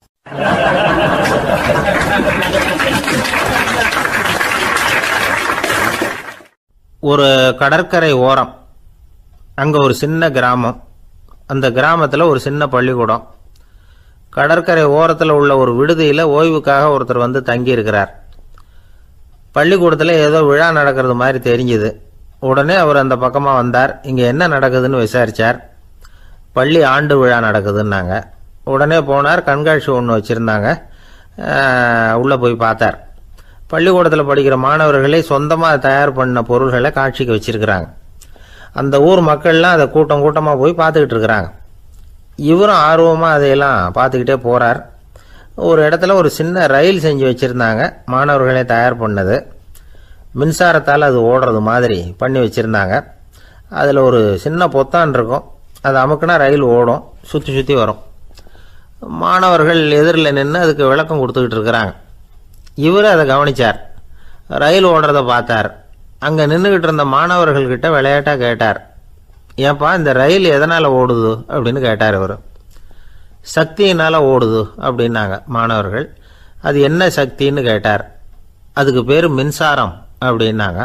ஒரு கடற்கரை ஓரம், அங்கே ஒரு சின்ன கிராமம். அந்த கிராமத்தில் ஒரு சின்ன பள்ளிக்கூடம். கடற்கரை ஓரத்தில் உள்ள ஒரு விடுதியில் ஓய்வுக்காக ஒருத்தர் வந்து தங்கியிருக்கிறார். பள்ளிக்கூடத்தில் ஏதோ விழா நடக்கிறது மாதிரி தெரிஞ்சுது. உடனே அவர் அந்த பக்கமாக வந்தார். இங்கே என்ன நடக்குதுன்னு விசாரித்தார். பள்ளி ஆண்டு விழா நடக்குதுன்னாங்க. உடனே போனார். கண்காட்சி ஒன்று வச்சுருந்தாங்க. உள்ளே போய் பார்த்தார். பள்ளிக்கூடத்தில் படிக்கிற மாணவர்களே சொந்தமாக தயார் பண்ண பொருள்களை காட்சிக்கு வச்சிருக்கிறாங்க. அந்த ஊர் மக்கள்லாம் அதை கூட்டம் கூட்டமாக போய் பார்த்துக்கிட்டு இருக்கிறாங்க. இவரும் ஆர்வமாக அதையெல்லாம் பார்த்துக்கிட்டே போகிறார். ஒரு இடத்துல ஒரு சின்ன ரயில் செஞ்சு வச்சுருந்தாங்க, மாணவர்களே தயார் பண்ணது. மின்சாரத்தால் அது ஓடுறது மாதிரி பண்ணி வச்சுருந்தாங்க. அதில் ஒரு சின்ன பொத்தான் இருக்கும், அது அமுக்குனா ரயில் ஓடும், சுற்றி சுற்றி வரும். மாணவர்கள் எதிரில் நின்று அதுக்கு விளக்கம் கொடுத்துக்கிட்டு இருக்கிறாங்க. இவர் அதை கவனித்தார், ரயில் ஓடுறத பார்த்தார். அங்கே நின்றுக்கிட்டு இருந்த மாணவர்கள்கிட்ட விளையாட்டாக கேட்டார், ஏன்பா இந்த ரயில் எதனால் ஓடுது அப்படின்னு கேட்டார். இவர் சக்தியினால் ஓடுது அப்படின்னாங்க மாணவர்கள். அது என்ன சக்தின்னு கேட்டார். அதுக்கு பேர் மின்சாரம் அப்படின்னாங்க.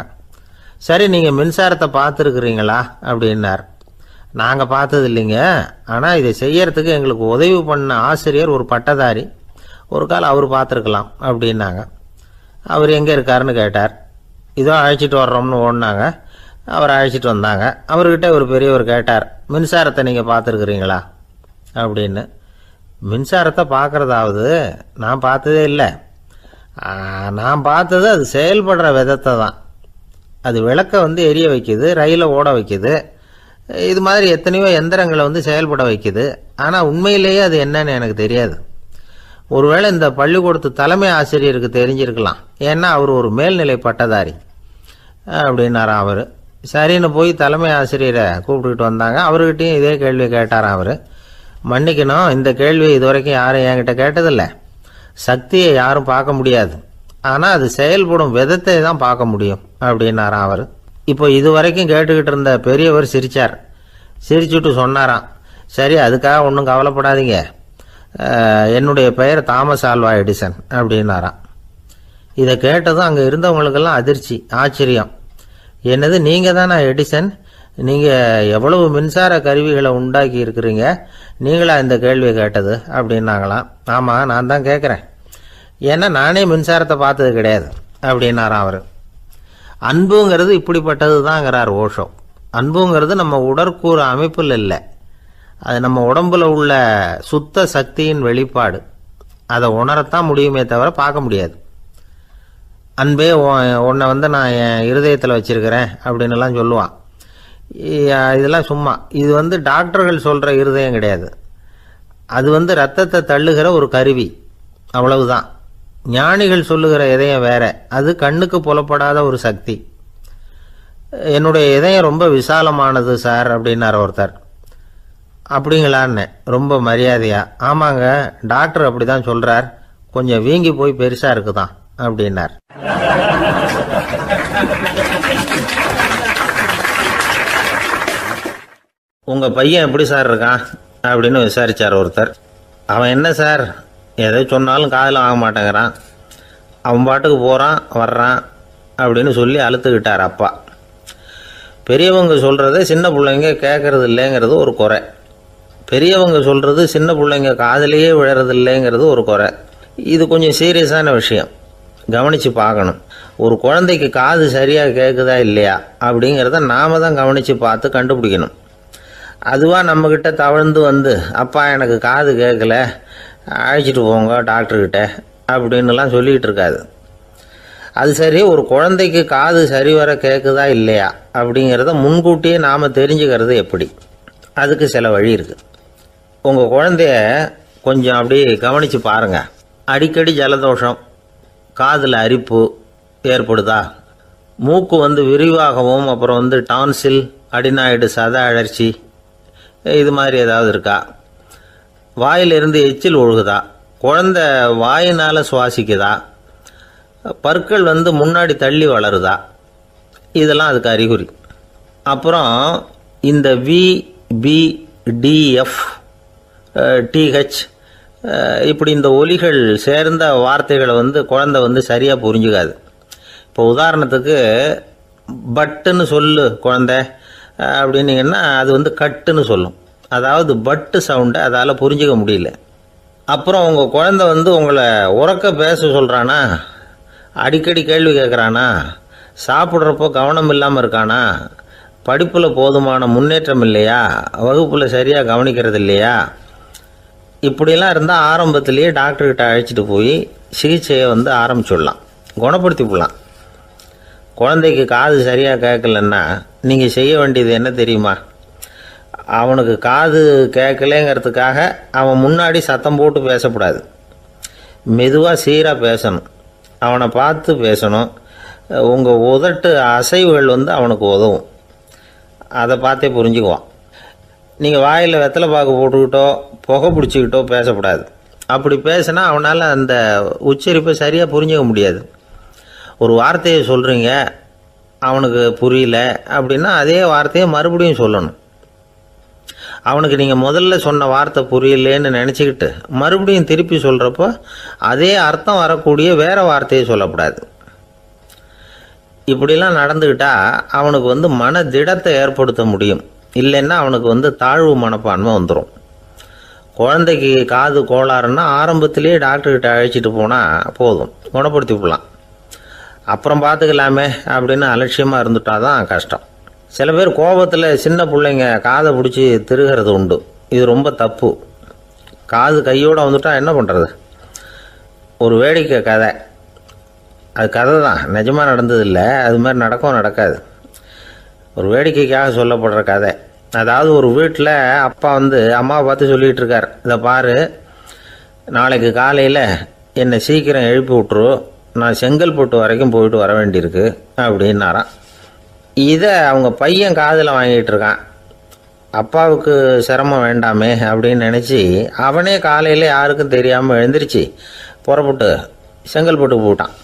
சரி, நீங்கள் மின்சாரத்தை பார்த்துருக்குறீங்களா அப்படின்னார். நாங்கள் பார்த்தது இல்லைங்க, ஆனால் இதை செய்யறதுக்கு எங்களுக்கு உதவி பண்ண ஆசிரியர் ஒரு பட்டதாரி, ஒரு கால் அவர் பார்த்துருக்கலாம் அப்படின்னாங்க. அவர் எங்கே இருக்காருன்னு கேட்டார். இதோ அழைச்சிட்டு வர்றோம்னு ஓடினாங்க. அவர் அழைச்சிட்டு வந்தாங்க. அவர்கிட்ட ஒரு பெரியவர் கேட்டார், மின்சாரத்தை நீங்கள் பார்த்துருக்குறீங்களா அப்படின்னு. மின்சாரத்தை பார்க்குறதாவது நான் பார்த்ததே இல்லை. நான் பார்த்தது அது செயல்படுற விதத்தை தான். அது விளக்கை எரிய வைக்குது, ரயிலை ஓட வைக்குது, இது மாதிரி எத்தனையோ எந்திரங்களை செயல்பட வைக்குது. ஆனால் உண்மையிலேயே அது என்னன்னு எனக்கு தெரியாது. ஒருவேளை இந்த பள்ளிக்கூடத்து தலைமை ஆசிரியருக்கு தெரிஞ்சிருக்கலாம், ஏன்னா அவர் ஒரு மேல்நிலை பட்டதாரி அப்படின்னாராம் அவர். சரின்னு போய் தலைமை ஆசிரியரை கூப்பிட்டுக்கிட்டு வந்தாங்க. அவர்கிட்டையும் இதே கேள்வியை கேட்டாராம் அவர். மன்னிக்கணும், இந்த கேள்வியை இதுவரைக்கும் யாரும் என்கிட்ட கேட்டதில்லை. சக்தியை யாரும் பார்க்க முடியாது, ஆனால் அது செயல்படும் விதத்தை தான் பார்க்க முடியும் அப்படின்னாராம் அவர். இப்போ இதுவரைக்கும் கேட்டுக்கிட்டு இருந்த பெரியவர் சிரித்தார். சிரிச்சுட்டு சொன்னாராம், சரி அதுக்காக ஒன்றும் கவலைப்படாதீங்க, என்னுடைய பெயர் தாமஸ் ஆல்வா எடிசன் அப்படின்னாராம். இதை கேட்டதும் அங்கே இருந்தவங்களுக்கெல்லாம் அதிர்ச்சி, ஆச்சரியம். என்னது, நீங்கள் தானே எடிசன்? நீங்கள் எவ்வளவு மின்சார கருவிகளை உண்டாக்கி இருக்கிறீங்க, நீங்களா இந்த கேள்வியை கேட்டது அப்படின்னாங்களாம். ஆமாம், நான் தான் கேட்குறேன், ஏன்னா நானே மின்சாரத்தை பார்த்தது கிடையாது அப்படின்னாராம் அவர். அன்புங்கிறது இப்படிப்பட்டது தாங்கிறார் ஓஷோ. அன்புங்கிறது நம்ம உடற்கூறு அமைப்பில் இல்லை, அது நம்ம உடம்புல உள்ள சுத்த சக்தியின் வெளிப்பாடு. அதை உணரத்தான் முடியுமே தவிர பார்க்க முடியாது. அன்பே உன்னை நான் என் இருதயத்தில் வச்சிருக்கிறேன் அப்படின்னுலாம் சொல்லுவான். இதெல்லாம் சும்மா. இது டாக்டர்கள் சொல்கிற இருதயம் கிடையாது. அது ரத்தத்தை தள்ளுகிற ஒரு கருவி, அவ்வளவுதான். ஞானிகள் சொல்லுகிற இதயம் வேற, அது கண்ணுக்கு புலப்படாத ஒரு சக்தி. என்னுடைய இதயம் ரொம்ப விசாலமானது சார் அப்படின்னார் ஒருத்தர். அப்படிங்களான்னு ரொம்ப மரியாதையா, ஆமாங்க டாக்டர் அப்படி தான் சொல்கிறார், கொஞ்சம் வீங்கி போய் பெருசாக இருக்குதான் அப்படின்னார். உங்கள் பையன் எப்படி சார் இருக்கான் அப்படின்னு விசாரித்தார் ஒருத்தர். அவன் என்ன சார், எதை சொன்னாலும் காதில் வாங்க மாட்டேங்கிறான், அவன் பாட்டுக்கு போகிறான் வர்றான் அப்படின்னு சொல்லி அழுத்துக்கிட்டார் அப்பா. பெரியவங்க சொல்கிறத சின்ன பிள்ளைங்க கேட்கறது இல்லைங்கிறது ஒரு குறை. பெரியவங்க சொல்கிறது சின்ன பிள்ளைங்க காதிலேயே விழறது இல்லைங்கிறது ஒரு குறை. இது கொஞ்சம் சீரியஸான விஷயம், கவனித்து பார்க்கணும். ஒரு குழந்தைக்கு காது சரியாக கேட்குதா இல்லையா அப்படிங்கிறத நாம் தான் கவனித்து பார்த்து கண்டுபிடிக்கணும். அதுவாக நம்மக்கிட்ட தவழ்ந்து அப்பா எனக்கு காது கேட்கல, அழைச்சிட்டு போங்க டாக்டர்கிட்ட அப்படின்னுலாம் சொல்லிக்கிட்டு இருக்காது. அது சரி, ஒரு குழந்தைக்கு காது சரிவர கேட்குதா இல்லையா அப்படிங்கிறத முன்கூட்டியே நாம் தெரிஞ்சுக்கிறது எப்படி? அதுக்கு சில வழி இருக்குது. உங்கள் குழந்தைய கொஞ்சம் அப்படி கவனித்து பாருங்கள். அடிக்கடி ஜலதோஷம், காதில் அரிப்பு ஏற்படுதா, மூக்கு விரிவாகவும், அப்புறம் டான்சில், அடினாய்டு, சத அழற்சி, இது மாதிரி ஏதாவது இருக்கா, வாயிலிருந்து எச்சில் ஒழுகுதா, குழந்தை வாயினால் சுவாசிக்குதா, பற்கள் முன்னாடி தள்ளி வளருதா, இதெல்லாம் அதுக்கு அறிகுறி. அப்புறம் இந்த VBDF TH இப்படி இந்த ஒலிகள் சேர்ந்த வார்த்தைகளை குழந்தை சரியாக புரிஞ்சுக்காது. இப்போ உதாரணத்துக்கு பட்டுன்னு சொல்லு குழந்தை அப்படின்னீங்கன்னா அது கட்டுன்னு சொல்லும். அதாவது பட்டு சவுண்டை அதால் புரிஞ்சுக்க முடியல. அப்புறம் உங்கள் குழந்தை உங்களை உறக்க பேச சொல்கிறானா, அடிக்கடி கேள்வி கேட்குறானா, சாப்பிட்றப்போ கவனம் இல்லாமல் இருக்கானா, படிப்பில் போதுமான முன்னேற்றம் இல்லையா, வகுப்பில் சரியாக கவனிக்கிறது இல்லையா, இப்படிலாம் இருந்தால் ஆரம்பத்திலேயே டாக்டர்கிட்ட அழைச்சிட்டு போய் சிகிச்சையை ஆரம்பிச்சுடலாம். குணப்படுத்திவிடலாம். குழந்தைக்கு காது சரியாக கேட்கலன்னா நீங்கள் செய்ய வேண்டியது என்ன தெரியுமா? அவனுக்கு காது கேட்கலேங்கிறதுக்காக அவன் முன்னாடி சத்தம் போட்டு பேசக்கூடாது. மெதுவாக சீராக பேசணும். அவனை பார்த்து பேசணும். உங்கள் உதட்டு அசைவுகள் அவனுக்கு உதவும். அதை பார்த்தே புரிஞ்சுக்குவான். நீங்கள் வாயில் வெத்தலை பாக்கு போட்டுக்கிட்டோ புகை பிடிச்சிக்கிட்டோ பேசக்கூடாது. அப்படி பேசினா அவனால் அந்த உச்சரிப்பை சரியாக புரிஞ்சிக்க முடியாது. ஒரு வார்த்தையை சொல்கிறீங்க, அவனுக்கு புரியல அப்படின்னா அதே வார்த்தையை மறுபடியும் சொல்லணும். அவனுக்கு நீங்கள் முதல்ல சொன்ன வார்த்தை புரியலேன்னு நினச்சிக்கிட்டு மறுபடியும் திருப்பி சொல்கிறப்போ அதே அர்த்தம் வரக்கூடிய வேறு வார்த்தையை சொல்லக்கூடாது. இப்படிலாம் நடந்துக்கிட்டால் அவனுக்கு மன திடத்தை ஏற்படுத்த முடியும். இல்லைன்னா அவனுக்கு தாழ்வு மனப்பான்மை வந்துடும். குழந்தைக்கு காது கோளாறுன்னா ஆரம்பத்திலேயே டாக்டர்கிட்ட அழைச்சிட்டு போனால் போதும், குணப்படுத்தி விடலாம். அப்புறம் பார்த்துக்கலாமே அப்படின்னு அலட்சியமாக இருந்துட்டால் தான் கஷ்டம். சில பேர் கோபத்தில் சின்ன பிள்ளைங்க காதை பிடிச்சி திருகிறது உண்டு. இது ரொம்ப தப்பு. காது கையோடு வந்துட்டால் என்ன பண்ணுறது? ஒரு வேடிக்கை கதை. அது கதை தான், நிஜமாக நடந்ததில்லை. அது மாதிரி நடக்காது. ஒரு வேடிக்கைக்காக சொல்லப்படுற கதை. அதாவது ஒரு வீட்டில் அப்பா அம்மாவை பார்த்து சொல்லிகிட்டு இருக்கார், இதை பாரு, நாளைக்கு காலையில் என்னை சீக்கிரம் எழுப்பி விட்ரு, நான் செங்கல்பட்டு வரைக்கும் போயிட்டு வர வேண்டியிருக்கு அப்படின்னாராம். இதை அவங்க பையன் காதில் வாங்கிட்டு இருக்கான். அப்பாவுக்கு சிரமம் வேண்டாமே அப்படின்னு நினச்சி அவனே காலையில் யாருக்கும் தெரியாமல் எழுந்திரிச்சு புறப்பட்டு செங்கல்பட்டுக்கு போட்டான்.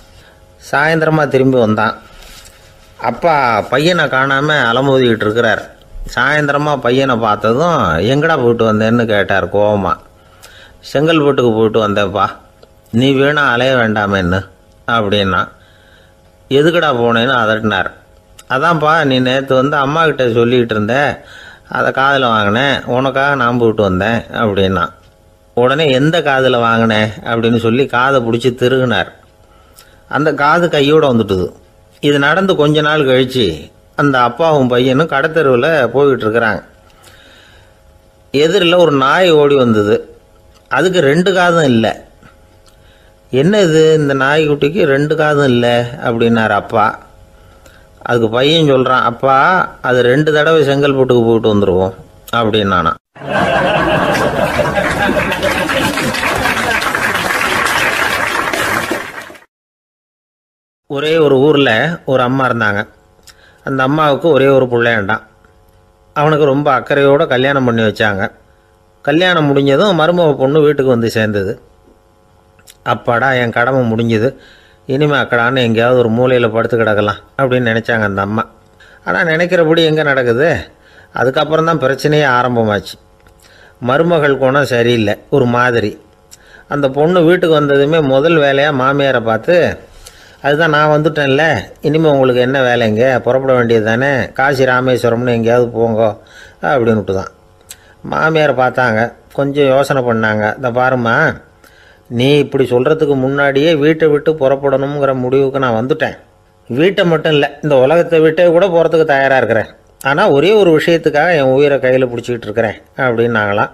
சாயந்தரமாக திரும்பி வந்தான். அப்பா பையனை காணாமல் அலமோதிக்கிட்டு இருக்கிறார். சாயந்தரமாக பையனை பார்த்ததும் எங்கடா போயிட்டு வந்தேன்னு கேட்டார் கோவமாக. செங்கல்பட்டுக்கு போயிட்டு வந்தேன்ப்பா, நீ வீணா அலைய வேண்டாமேன்னு அப்படின்னா. எதுக்கடா போனேன்னு அதட்டினார். அதான்ப்பா, நீ நேற்று அம்மா கிட்ட சொல்லிக்கிட்டு இருந்த, அதை காதில் வாங்கினேன், உனக்காக நான் போயிட்டு வந்தேன் அப்படின்னா. உடனே எந்த காதில் வாங்கினேன் அப்படின்னு சொல்லி காதை பிடிச்சி திருகினார். அந்த காது கையோடு வந்துட்டுது. இது நடந்து கொஞ்ச நாள் கழித்து அந்த அப்பாவும் பையனும் கடத்தெருவில் போய்கிட்டு இருக்கிறாங்க. எதிரில் ஒரு நாய் ஓடி வந்தது. அதுக்கு 2 காதும் இல்லை. என்ன இது, இந்த நாய்க்குட்டிக்கு 2 காதும் இல்லை அப்படின்னார் அப்பா. அதுக்கு பையன் சொல்கிறான், அப்பா அது 2 தடவை செங்கல்பட்டுக்கு போயிட்டு வந்துடுவோம் அப்படின்னானா. ஒரே ஒரு ஊரில் ஒரு அம்மா இருந்தாங்க. அந்த அம்மாவுக்கு ஒரே ஒரு பிள்ளையாண்டான். அவனுக்கு ரொம்ப அக்கறையோடு கல்யாணம் பண்ணி வச்சாங்க. கல்யாணம் முடிஞ்சதும் மருமக பொண்ணு வீட்டுக்கு சேர்ந்தது. அப்பாடா, என் கடமை முடிஞ்சது, இனிமேல் அக்கடான்னு எங்கேயாவது ஒரு மூலையில் படுத்து கிடக்கலாம் அப்படின்னு நினச்சாங்க அந்த அம்மா. ஆனால் நினைக்கிறபடி எங்கே நடக்குது? அதுக்கப்புறம் தான் பிரச்சனையே ஆரம்பமாச்சு. மருமகள் குணம் சரியில்லை, ஒரு மாதிரி. அந்த பொண்ணு வீட்டுக்கு வந்ததுமே முதல் வேலையாக மாமியாரை பார்த்து, அதுதான் நான் வந்துட்டேன்ல, இனிமேல் உங்களுக்கு என்ன வேலைங்க, புறப்பட வேண்டியது தானே, காசி ராமேஸ்வரம்னு எங்கேயாவது போங்கோ அப்படின்னுட்டு தான். மாமியாரை பார்த்தாங்க, கொஞ்சம் யோசனை பண்ணாங்க. இந்த பாருமா, நீ இப்படி சொல்கிறதுக்கு முன்னாடியே வீட்டை விட்டு புறப்படணுங்கிற முடிவுக்கு நான் வந்துட்டேன். வீட்டை மட்டும் இல்லை, இந்த உலகத்தை விட்டே கூட போகிறதுக்கு தயாராக இருக்கிறேன். ஆனால் ஒரே ஒரு விஷயத்துக்காக என் உயிரை கையில் பிடிச்சிக்கிட்டு இருக்கிறேன் அப்படின்னாங்களாம்.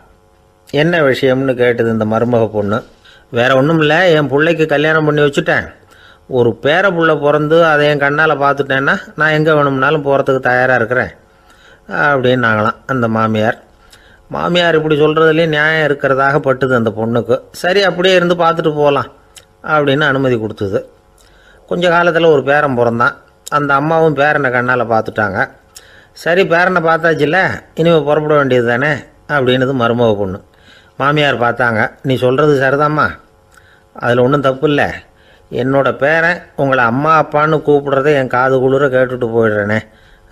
என்ன விஷயம்னு கேட்டது இந்த மருமக பொண்ணு. வேறு ஒன்றும் இல்லை, என் பிள்ளைக்கு கல்யாணம் பண்ணி வச்சுட்டேன். ஒரு பேர புள்ள பிறந்து அதை என் கண்ணால் பார்த்துட்டேன்னா நான் எங்கே வேணும்னாலும் போகிறதுக்கு தயாராக இருக்கிறேன் அப்படின்னாங்களாம் அந்த மாமியார். மாமியார் இப்படி சொல்கிறதுலேயும் நியாயம் இருக்கிறதாக பட்டுது அந்த பொண்ணுக்கு. சரி, அப்படியே இருந்து பார்த்துட்டு போகலாம் அப்படின்னு அனுமதி கொடுத்தது. கொஞ்ச காலத்தில் ஒரு பேரன் பிறந்தான். அந்த அம்மாவும் பேரனை கண்ணால் பார்த்துட்டாங்க. சரி, பேரனை பார்த்தாச்சுல்ல, இனிமேல் புறப்பட வேண்டியது தானே அப்படின்னது மருமக பொண்ணு. மாமியார் பார்த்தாங்க, நீ சொல்கிறது சரிதாம்மா, அதில் ஒன்றும் தப்பு இல்லை. என்னோட பேரன் உங்களை அம்மா அப்பான்னு கூப்பிடுறதை என் காது குளிர கேட்டுட்டு போயிடுறேனே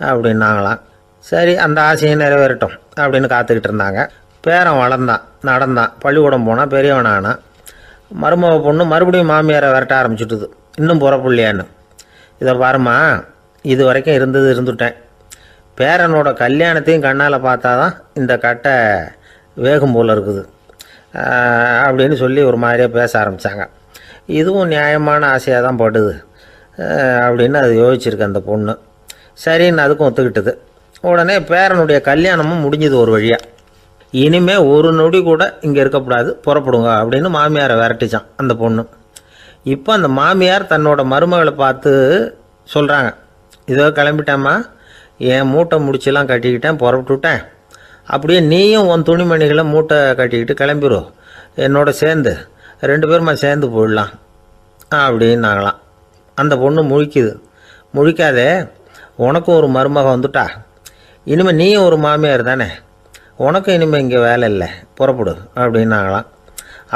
அப்படின்னாங்களாம். சரி, அந்த ஆசையை நிறைவேறட்டும் அப்படின்னு காத்துக்கிட்டு இருந்தாங்க. பேரன் வளர்ந்தான், நடந்தான், பள்ளிக்கூடம் போனால், பெரியவனானா. மருமக பொண்ணு மறுபடியும் மாமியாரை விரட்ட ஆரம்பிச்சுட்டுது, இன்னும் புறப்புள்ளையான்னு. இதை பாருமா, இது வரைக்கும் இருந்துட்டேன். பேரனோட கல்யாணத்தையும் கண்ணால் பார்த்தா தான் இந்த கட்டை வேகும் போல் இருக்குது அப்படின்னு சொல்லி ஒரு மாதிரியாக பேச ஆரம்பித்தாங்க. இதுவும் நியாயமான ஆசையாக தான் படுது அப்படின்னு அது யோசிச்சிருக்கு அந்த பொண்ணு. சரின்னு அதுக்கும் ஒத்துக்கிட்டது. உடனே பேரனுடைய கல்யாணமும் முடிஞ்சது ஒரு வழியாக. இனிமேல் ஒரு நொடி கூட இங்கே இருக்கக்கூடாது, புறப்படுங்க அப்படின்னு மாமியாரை விரட்டிச்சான் அந்த பொண்ணு. இப்போ அந்த மாமியார் தன்னோட மருமகளை பார்த்து சொல்கிறாங்க, இதோ கிளம்பிட்டேம்மா, என் மூட்டை முடிச்செல்லாம் கட்டிக்கிட்டேன், புறப்பட்டுவிட்டேன். அப்படியே நீயும் உன் துணிமணிகளை மூட்டை கட்டிக்கிட்டு கிளம்பிடும் என்னோட சேர்ந்து, 2 பேருமா சேர்ந்து போயிடலாம் அப்படின்னாங்களாம். அந்த பொண்ணு முழிக்குது. முழிக்காதே, உனக்கும் ஒரு மருமக வந்துட்டா, இனிமேல் நீயும் ஒரு மாமியார் தானே, உனக்கும் இனிமேல் இங்கே வேலை இல்லை, புறப்படு அப்படின்னாங்களாம்.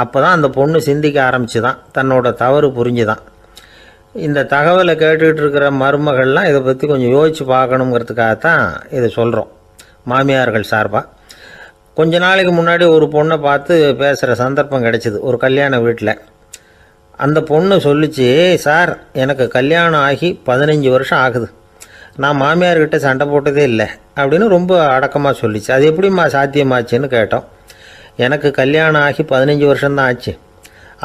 அப்போ தான் அந்த பொண்ணு சிந்திக்க ஆரம்பிச்சுதான், தன்னோட தவறு புரிஞ்சுதான். இந்த தகவலை கேட்டுக்கிட்டு இருக்கிற மருமகள்லாம் இதை பற்றி கொஞ்சம் யோசித்து பார்க்கணுங்கிறதுக்காகத்தான் இதை சொல்கிறோம் மாமியார்கள் சார்பாக. கொஞ்ச நாளைக்கு முன்னாடி ஒரு பொண்ணை பார்த்து பேசுகிற சந்தர்ப்பம் கிடைச்சிது ஒரு கல்யாண வீட்டில். அந்த பொண்ணு சொல்லிச்சு, சார் எனக்கு கல்யாணம் ஆகி 15 வருஷம் ஆகுது, நான் மாமியார்கிட்ட சண்டை போட்டதே இல்லை அப்படின்னு ரொம்ப அடக்கமாக சொல்லிச்சு. அது எப்படிம்மா சாத்தியமாச்சுன்னு கேட்டோம். எனக்கு கல்யாணம் ஆகி 15 வருஷம்தான் ஆச்சு,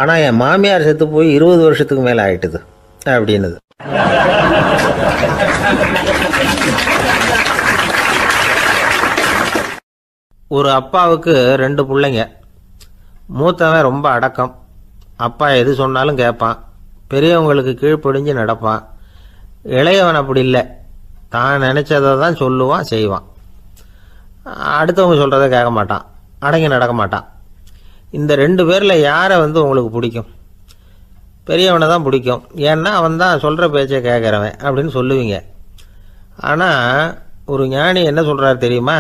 ஆனால் என் மாமியார் செத்து போய் 20 வருஷத்துக்கு மேலே ஆயிட்டுது அப்படின்னுது. ஒரு அப்பாவுக்கு 2 பிள்ளைங்க. மூத்தவன் ரொம்ப அடக்கம், அப்பா எது சொன்னாலும் கேட்பான், பெரியவங்களுக்கு கீழ்ப்படிஞ்சு நடப்பான். இளையவன் அப்படி இல்லை, தான் நினச்சதை தான் சொல்லுவான், செய்வான். அடுத்தவங்க சொல்கிறத கேட்க மாட்டான், அடங்கி நடக்க மாட்டான். இந்த 2 பேரில் யாரை உங்களுக்கு பிடிக்கும்? பெரியவனை தான் பிடிக்கும், ஏன்னா அவன் தான் சொல்கிற பேச்சை கேட்குறவன் அப்படின்னு சொல்லுவீங்க. ஆனால் ஒரு ஞானி என்ன சொல்கிறார் தெரியுமா?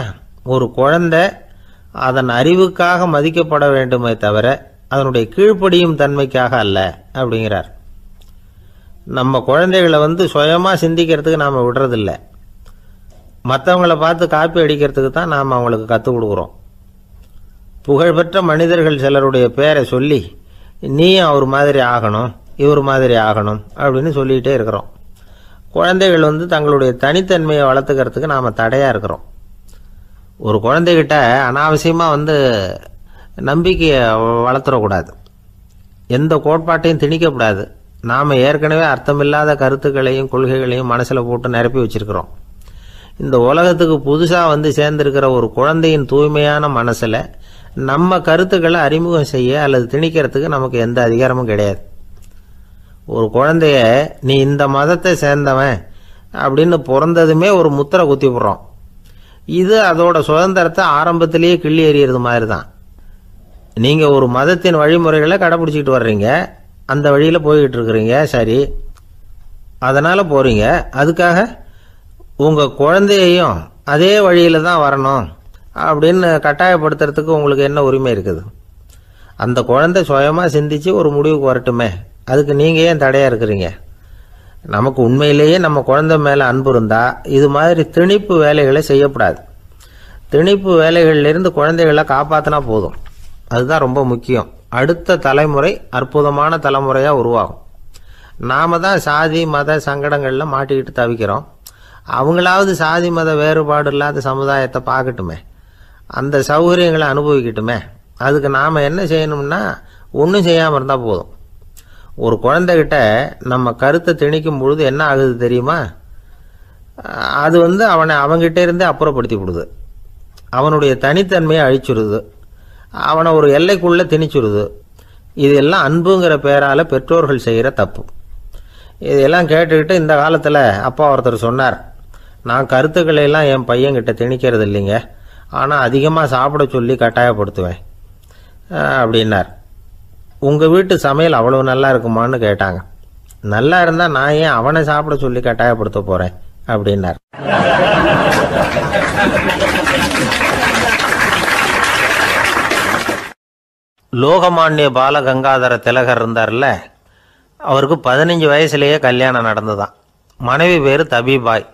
ஒரு குழந்தை அதன் அறிவுக்காக மதிக்கப்பட வேண்டுமே தவிர அதனுடைய கீழ்ப்படியும் தன்மைக்காக அல்ல அப்படிங்கிறார். நம்ம குழந்தைகளை சுயமாக சிந்திக்கிறதுக்கு நாம் விடுறதில்ல, மற்றவங்களை பார்த்து காப்பி அடிக்கிறதுக்கு தான் நாம் அவங்களுக்கு கற்றுக் கொடுக்குறோம். புகழ்பெற்ற மனிதர்கள் சிலருடைய பேரை சொல்லி நீயும் அவர் மாதிரி ஆகணும், இவர் மாதிரி ஆகணும் அப்படின்னு சொல்லிகிட்டே இருக்கிறோம். குழந்தைகள் தங்களுடைய தனித்தன்மையை வளர்த்துக்கிறதுக்கு நாம் தடையாக இருக்கிறோம். ஒரு குழந்தைகிட்ட அனாவசியமாக நம்பிக்கையை வளர்த்துடக்கூடாது, எந்த கோட்பாட்டையும் திணிக்கக்கூடாது. நாம் ஏற்கனவே அர்த்தமில்லாத கருத்துக்களையும் கொள்கைகளையும் மனசில் போட்டு நிரப்பி வச்சுருக்கிறோம். இந்த உலகத்துக்கு புதுசாக சேர்ந்திருக்கிற ஒரு குழந்தையின் தூய்மையான மனசில் நம்ம கருத்துக்களை அறிமுகம் செய்ய அல்லது திணிக்கிறதுக்கு நமக்கு எந்த அதிகாரமும் கிடையாது. ஒரு குழந்தைய நீ இந்த மதத்தை சேர்ந்தவன் அப்படின்னு பிறந்ததுமே ஒரு முத்திரை குத்தி விடுறோம். இது அதோட சுதந்திரத்தை ஆரம்பத்திலேயே கிள்ளி எறிகிறது மாதிரி தான். நீங்கள் ஒரு மதத்தின் வழிமுறைகளை கடைப்பிடிச்சிக்கிட்டு வர்றீங்க, அந்த வழியில் போய்கிட்டு இருக்கிறீங்க, சரி, அதனால் போகிறீங்க. அதுக்காக உங்கள் குழந்தையையும் அதே வழியில் தான் வரணும் அப்படின்னு கட்டாயப்படுத்துறதுக்கு உங்களுக்கு என்ன உரிமை இருக்குது? அந்த குழந்தை சுயமாக சிந்திச்சு ஒரு முடிவுக்கு வரட்டுமே, அதுக்கு நீங்கள் ஏன் தடையாக இருக்கிறீங்க? நமக்கு உண்மையிலேயே நம்ம குழந்தை மேலே அன்பு இருந்தால் இது மாதிரி திணிப்பு வேலைகளை செய்யக்கூடாது. திணிப்பு வேலைகளிலிருந்து குழந்தைகளை காப்பாற்றினா போதும், அதுதான் ரொம்ப முக்கியம். அடுத்த தலைமுறை அற்புதமான தலைமுறையாக உருவாகும். நாம் தான் சாதி மத சங்கடங்களில் மாட்டிக்கிட்டு தவிக்கிறோம். அவங்களாவது சாதி மத வேறுபாடு இல்லாத சமுதாயத்தை பார்க்கட்டுமே, அந்த சௌகரியங்களை அனுபவிக்கட்டுமே. அதுக்கு நாம் என்ன செய்யணும்னா ஒன்றும் செய்யாமல் இருந்தால் போதும். ஒரு குழந்தைகிட்ட நம்ம கருத்தை திணிக்கும் பொழுது என்ன ஆகுது தெரியுமா? அது அவனை அவங்கிட்ட இருந்தே அப்புறப்படுத்தி விடுது, அவனுடைய தனித்தன்மையை அழிச்சுடுது, அவனை ஒரு எல்லைக்குள்ளே திணிச்சுடுது. இதெல்லாம் அன்புங்கிற பேரால் பெற்றோர்கள் செய்கிற தப்பு. இதெல்லாம் கேட்டுக்கிட்டு இந்த காலத்தில் அப்பா ஒருத்தர் சொன்னார், நான் கருத்துக்களை எல்லாம் என் பையன்கிட்ட திணிக்கிறது இல்லைங்க, ஆனால் அதிகமாக சாப்பிட சொல்லி கட்டாயப்படுத்துவேன் அப்படின்னார். உங்கள் வீட்டு சமையல் அவ்வளோ நல்லா இருக்குமான்னு கேட்டாங்க. நல்லா இருந்தால் நான் ஏன் அவனை சாப்பிட சொல்லி கட்டாயப்படுத்த போகிறேன் அப்படின்னார். லோகமானிய பாலகங்காதர திலகர் இருந்தார்ல, அவருக்கு 15 வயசுலேயே கல்யாணம் நடந்துதான். மனைவி பேர் தபிபாய்,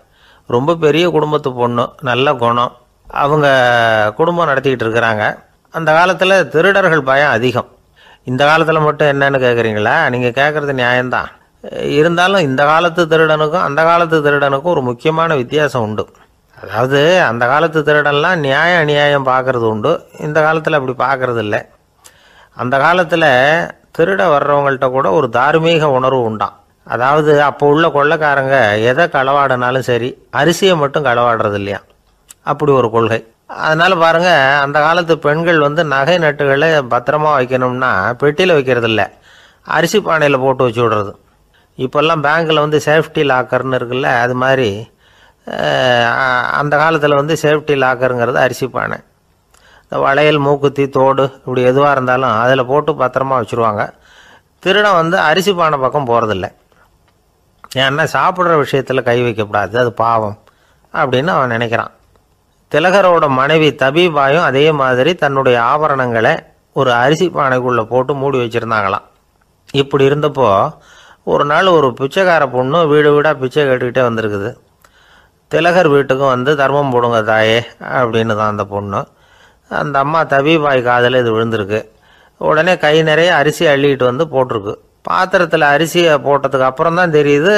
ரொம்ப பெரிய குடும்பத்து பொண்ணு, நல்ல குணம். அவங்க குடும்பம் நடத்திக்கிட்டு இருக்கிறாங்க. அந்த காலத்தில் திருடர்கள் பயம் அதிகம். இந்த காலத்தில் மட்டும் என்னன்னு கேட்குறீங்களா? நீங்கள் கேட்குறது நியாயம்தான். இருந்தாலும் இந்த காலத்து திருடனுக்கும் அந்த காலத்து திருடனுக்கும் ஒரு முக்கியமான வித்தியாசம் உண்டு. அதாவது அந்த காலத்து திருடன்லாம் நியாயம் அநியாயம் பார்க்குறது உண்டு, இந்த காலத்தில் அப்படி பார்க்குறது இல்லை. அந்த காலத்தில் திருட வர்றவங்கள்ட்ட கூட ஒரு தார்மீக உணர்வு உண்டாம். அதாவது அப்போ உள்ள கொள்ளைக்காரங்க எதை களவாடினாலும் சரி, அரிசியை மட்டும் களவாடுறது இல்லையா, அப்படி ஒரு கொள்கை. அதனால் பாருங்கள், அந்த காலத்து பெண்கள் நகை நட்டுகளை பத்திரமா வைக்கணும்னா பெட்டியில் வைக்கிறது இல்லை, அரிசி பானையில் போட்டு வச்சு விடுறது. இப்போல்லாம் பேங்க்கில் வந்து சேஃப்டி லாக்கர்னு இருக்குல்ல, அது மாதிரி அந்த காலத்தில் வந்து சேஃப்டி லாக்கருங்கிறது அரிசி பானை. இந்த வளையல், மூக்குத்தி, தோடு இப்படி எதுவாக இருந்தாலும் அதில் போட்டு பத்திரமா வச்சுருவாங்க. திருடன் வந்து அரிசி பானை பக்கம் போகிறதில்ல. ஏன்னா சாப்பிட்ற விஷயத்தில் கை வைக்கக்கூடாது, அது பாவம் அப்படின்னு அவன் நினைக்கிறான். திலகரோட மனைவி தபீபாயும் அதே மாதிரி தன்னுடைய ஆபரணங்களை ஒரு அரிசி பானைக்குள்ளே போட்டு மூடி வச்சுருந்தாங்களாம். இப்படி இருந்தப்போ ஒரு நாள் ஒரு பிச்சைக்கார பொண்ணு வீடு வீடாக பிச்சை கேட்டுக்கிட்டே வந்திருக்குது. திலகர் வீட்டுக்கும் வந்து தர்மம் போடுங்க தாயே அப்படின்னு தான் அந்த பொண்ணு. அந்த அம்மா தபீபாய் காதில் இது விழுந்திருக்கு. உடனே கை நிறைய அரிசி அள்ளிக்கிட்டு வந்து போட்டிருக்கு. பாத்திரத்தில் அரிசியை போட்டதுக்கு அப்புறம் தான் தெரியுது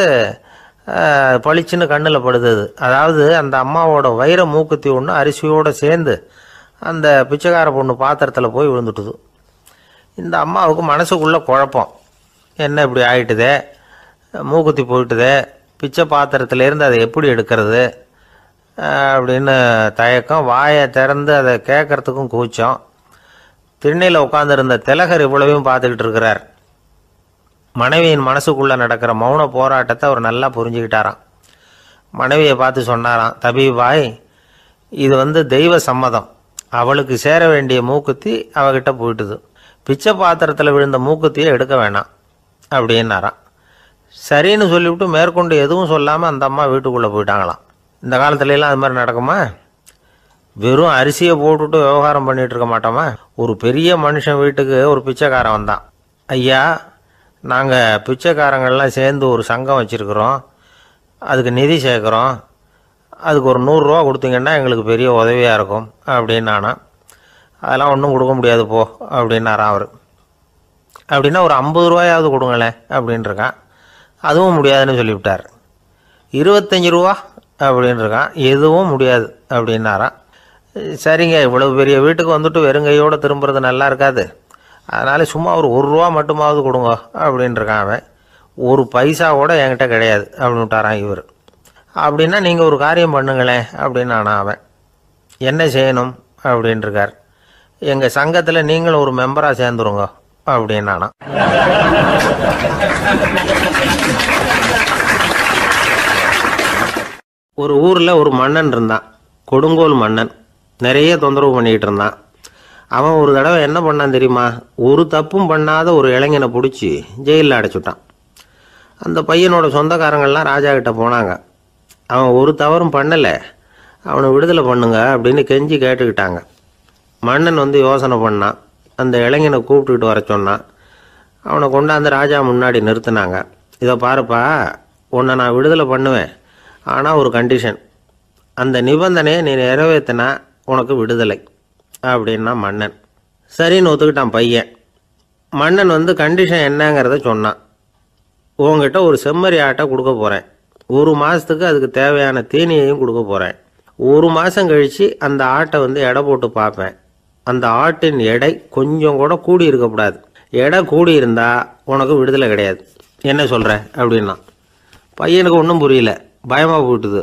பளிச்சுன்னு கண்ணில் படுது. அதாவது அந்த அம்மாவோட வைர மூக்குத்தி ஒன்று அரிசியோடு சேர்ந்து அந்த பிச்சைக்கார பொண்ணு பாத்திரத்தில் போய் விழுந்துட்டுது. இந்த அம்மாவுக்கு மனசுக்குள்ளே குழப்பம், என்ன இப்படி ஆகிட்டுதே, மூக்குத்தி போயிட்டுதே, பிச்சை பாத்திரத்துலேருந்து அதை எப்படி எடுக்கிறது அப்படின்னு தயக்கம். வாயை திறந்து அதை கேட்கறதுக்கும் கூச்சம். திண்ணையில் உட்காந்துருந்த திலகர் இவ்வளவையும் பார்த்துக்கிட்டு இருக்கிறார். மனைவியின் மனசுக்குள்ளே நடக்கிற மௌன போராட்டத்தை அவர் நல்லா புரிஞ்சுக்கிட்டாராம். மனைவியை பார்த்து சொன்னாராம், தபீபாய், இது வந்து தெய்வ சம்மதம். அவளுக்கு சேர வேண்டிய மூக்குத்தி அவகிட்ட போயிட்டுது. பிச்சை பாத்திரத்தில் விழுந்த மூக்குத்தியை எடுக்க வேணாம் அப்படின்னாராம். சரின்னு சொல்லிவிட்டு மேற்கொண்டு எதுவும் சொல்லாமல் அந்த அம்மா வீட்டுக்குள்ளே போயிட்டாங்களாம். இந்த காலத்துலலாம் அது மாதிரி நடக்குமா? வெறும் அரிசியை போட்டுவிட்டு விவகாரம் பண்ணிகிட்டு இருக்க மாட்டோமா? ஒரு பெரிய மனுஷன் வீட்டுக்கு ஒரு பிச்சைக்காரன் வந்தான். ஐயா, நாங்கள் பிச்சைக்காரங்கள்லாம் சேர்ந்து ஒரு சங்கம் வச்சுருக்குறோம், அதுக்கு நிதி சேர்க்குறோம், அதுக்கு ஒரு 100 ரூபா கொடுத்தீங்கன்னா எங்களுக்கு பெரிய உதவியாக இருக்கும் அப்படின்னானா. அதெல்லாம் ஒன்றும் கொடுக்க முடியாது போ அப்படின்னாரான் அவர். அப்படின்னா ஒரு 50 ரூபாயாவது கொடுங்களேன் அப்படின்ட்டுருக்கான். அதுவும் முடியாதுன்னு சொல்லிவிட்டார். 25 ரூபா அப்படின்ட்டுருக்கான். எதுவும் முடியாது அப்படின்னாரான். சரிங்க, இவ்வளவு பெரிய வீட்டுக்கு வந்துட்டு வெறுங்கையோடு திரும்புறது நல்லா இருக்காது, அதனால் சும்மா ஒரு 1 ரூபா மட்டுமாவது கொடுங்க அப்படின்ட்டுருக்கான் அவன். ஒரு பைசா கூட என்கிட்ட கிடையாது அப்படின்னு விட்டாரான் இவர். அப்படின்னா நீங்கள் ஒரு காரியம் பண்ணுங்களேன் அப்படின்னானா அவன். என்ன செய்யணும் அப்படின்ட்டுருக்கார். எங்கள் சங்கத்தில் நீங்களும் ஒரு மெம்பராக சேர்ந்துருங்க அப்படின்னானா. ஒரு ஊரில் ஒரு மன்னன் இருந்தான், கொடுங்கோல் மன்னன். நிறைய தொந்தரவு பண்ணிக்கிட்டு இருந்தான். அவன் ஒரு தடவை என்ன பண்ணான் தெரியுமா? ஒரு தப்பும் பண்ணாத ஒரு இளைஞனை பிடிச்சி ஜெயிலில் அடைச்சுட்டான். அந்த பையனோட சொந்தக்காரங்கள்லாம் ராஜா கிட்ட போனாங்க. அவன் ஒரு தவறும் பண்ணலை, அவனை விடுதலை பண்ணுங்க அப்படின்னு கெஞ்சி கேட்டுக்கிட்டாங்க. மன்னன் வந்து யோசனை பண்ணான். அந்த இளைஞனை கூப்பிட்டுக்கிட்டு வர சொன்னான். அவனை கொண்டாந்து ராஜா முன்னாடி நிறுத்தினாங்க. இதை பாருப்பா, உன்னை நான் விடுதலை பண்ணுவேன், ஆனால் ஒரு கண்டிஷன். அந்த நிபந்தனையை நீ நிறைவேற்றினா உனக்கு விடுதலை அப்படின்னா மன்னன். சரின்னு ஒத்துக்கிட்டான் பையன். மன்னன் வந்து கண்டிஷன் என்னங்கிறத சொன்னான். உங்ககிட்ட ஒரு செம்மறி ஆட்டை கொடுக்க போகிறேன், 1 மாதத்துக்கு அதுக்கு தேவையான தீனியையும் கொடுக்க போகிறேன். 1 மாதம் கழித்து அந்த ஆட்டை வந்து எடை போட்டு பார்ப்பேன். அந்த ஆட்டின் எடை கொஞ்சம் கூட கூடி இருக்கக்கூடாது. எடை கூடி இருந்தால் உனக்கு விடுதலை கிடையாது. என்ன சொல்கிற அப்படின்னா. பையனுக்கு ஒன்றும் புரியல, பயமாக போயிட்டுது.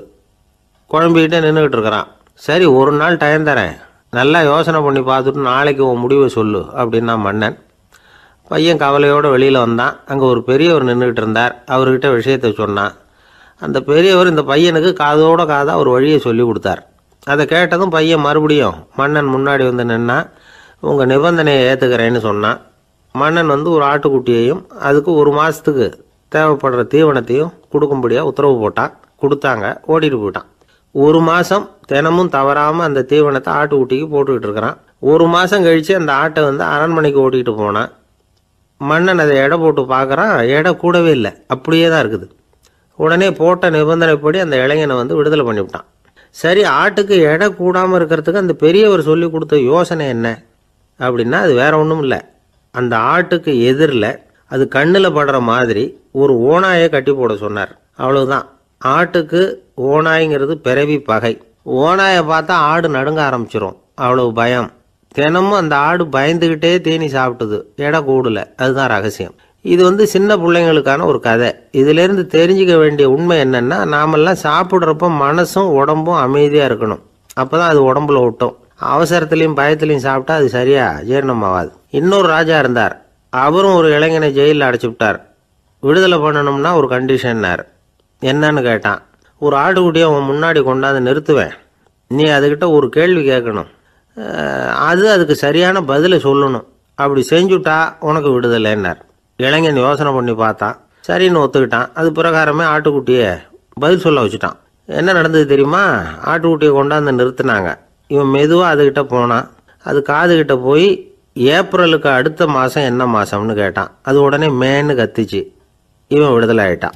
குழம்பிக்கிட்டே நின்றுக்கிட்டு இருக்கிறான். சரி, ஒரு நாள் டைம் தரேன், நல்லா யோசனை பண்ணி பார்த்துட்டு நாளைக்கு உன் முடிவை சொல்லு அப்படின்னா மன்னன். பையன் கவலையோடு வெளியில் வந்தான். அங்கே ஒரு பெரியவர் நின்றுக்கிட்டு இருந்தார். அவர்கிட்ட விஷயத்தை சொன்னான். அந்த பெரியவர் இந்த பையனுக்கு காதோட காதாக ஒரு வழியை சொல்லி கொடுத்தார். அதை கேட்டதும் பையன் மறுபடியும் மன்னன் முன்னாடி வந்து நின்னா. உங்கள் நிபந்தனையை ஏற்றுக்கிறேன்னு சொன்னான். மன்னன் வந்து ஒரு ஆட்டுக்குட்டியையும் அதுக்கு 1 மாதத்துக்கு தேவைப்படுற தீவனத்தையும் கொடுக்கும்படியாக உத்தரவு போட்டான். கொடுத்தாங்க, ஓடிட்டு போயிட்டான். 1 மாதம் தினமும் தவறாமல் அந்த தீவனத்தை ஆட்டுக்குட்டிக்கு போட்டுக்கிட்டு இருக்கிறான். 1 மாதம் கழித்து அந்த ஆட்டை வந்து அரண்மனைக்கு ஓட்டிகிட்டு போனான். மன்னன் அதை எடை போட்டு பார்க்குறான், எடை கூடவே இல்லை, அப்படியே தான் இருக்குது. உடனே போட்ட நிபந்தனைப்படி அந்த இளைஞனை வந்து விடுதலை பண்ணிவிட்டான். சரி, ஆட்டுக்கு எடை கூடாமல் இருக்கிறதுக்கு அந்த பெரியவர் சொல்லி கொடுத்த யோசனை என்ன அப்படின்னா, அது வேற ஒன்றும் இல்லை. அந்த ஆட்டுக்கு எதிரில் அது கண்ணில் படுற மாதிரி ஒரு ஓநாயை கட்டி போட சொன்னார். அவ்வளவுதான். ஆட்டுக்கு ஓநாய்ங்கிறது பிறவி பகை. ஓநாயை பார்த்தா ஆடு நடுங்க ஆரம்பிச்சிரும், அவ்வளவு பயம். தினமும் அந்த ஆடு பயந்துக்கிட்டே தீனி சாப்பிட்டுது, எடை கூடல. அதுதான் ரகசியம். இது வந்து சின்ன பிள்ளைங்களுக்கான ஒரு கதை. இதிலேருந்து தெரிஞ்சிக்க வேண்டிய உண்மை என்னென்னா, நாமெல்லாம் சாப்பிட்றப்ப மனசும் உடம்பும் அமைதியாக இருக்கணும். அப்போ தான் அது உடம்புல ஒட்டும். அவசரத்துலேயும் பயத்துலையும் சாப்பிட்டா அது சரியாக ஜீரணமாகாது. இன்னொரு ராஜா இருந்தார். அவரும் ஒரு இளைஞனை ஜெயிலில் அடைச்சி விட்டார். விடுதலை பண்ணணும்னா ஒரு கண்டிஷன்னார். என்னன்னு கேட்டான். ஒரு ஆட்டுக்குட்டியை அவன் முன்னாடி கொண்டாந்து நிறுத்துவேன், நீ அதுக்கிட்ட ஒரு கேள்வி கேட்கணும், அதுக்கு சரியான பதிலை சொல்லணும், அப்படி செஞ்சுட்டா உனக்கு விடுதலைன்னார். இளைஞன் யோசனை பண்ணி பார்த்தான், சரின்னு ஒத்துக்கிட்டான். அது பிரகாரமே ஆட்டுக்குட்டியை பதில் சொல்ல வச்சுட்டான். என்ன நடந்தது தெரியுமா? ஆட்டுக்குட்டியை கொண்டாந்து நிறுத்தினாங்க. இவன் மெதுவாக அதுக்கிட்ட போனான். அது காதுகிட்ட போய் ஏப்ரலுக்கு அடுத்த மாதம் என்ன மாதம்னு கேட்டான். அது உடனே மேன்னு கத்திச்சு. இவன் விடுதலை ஆயிட்டான்.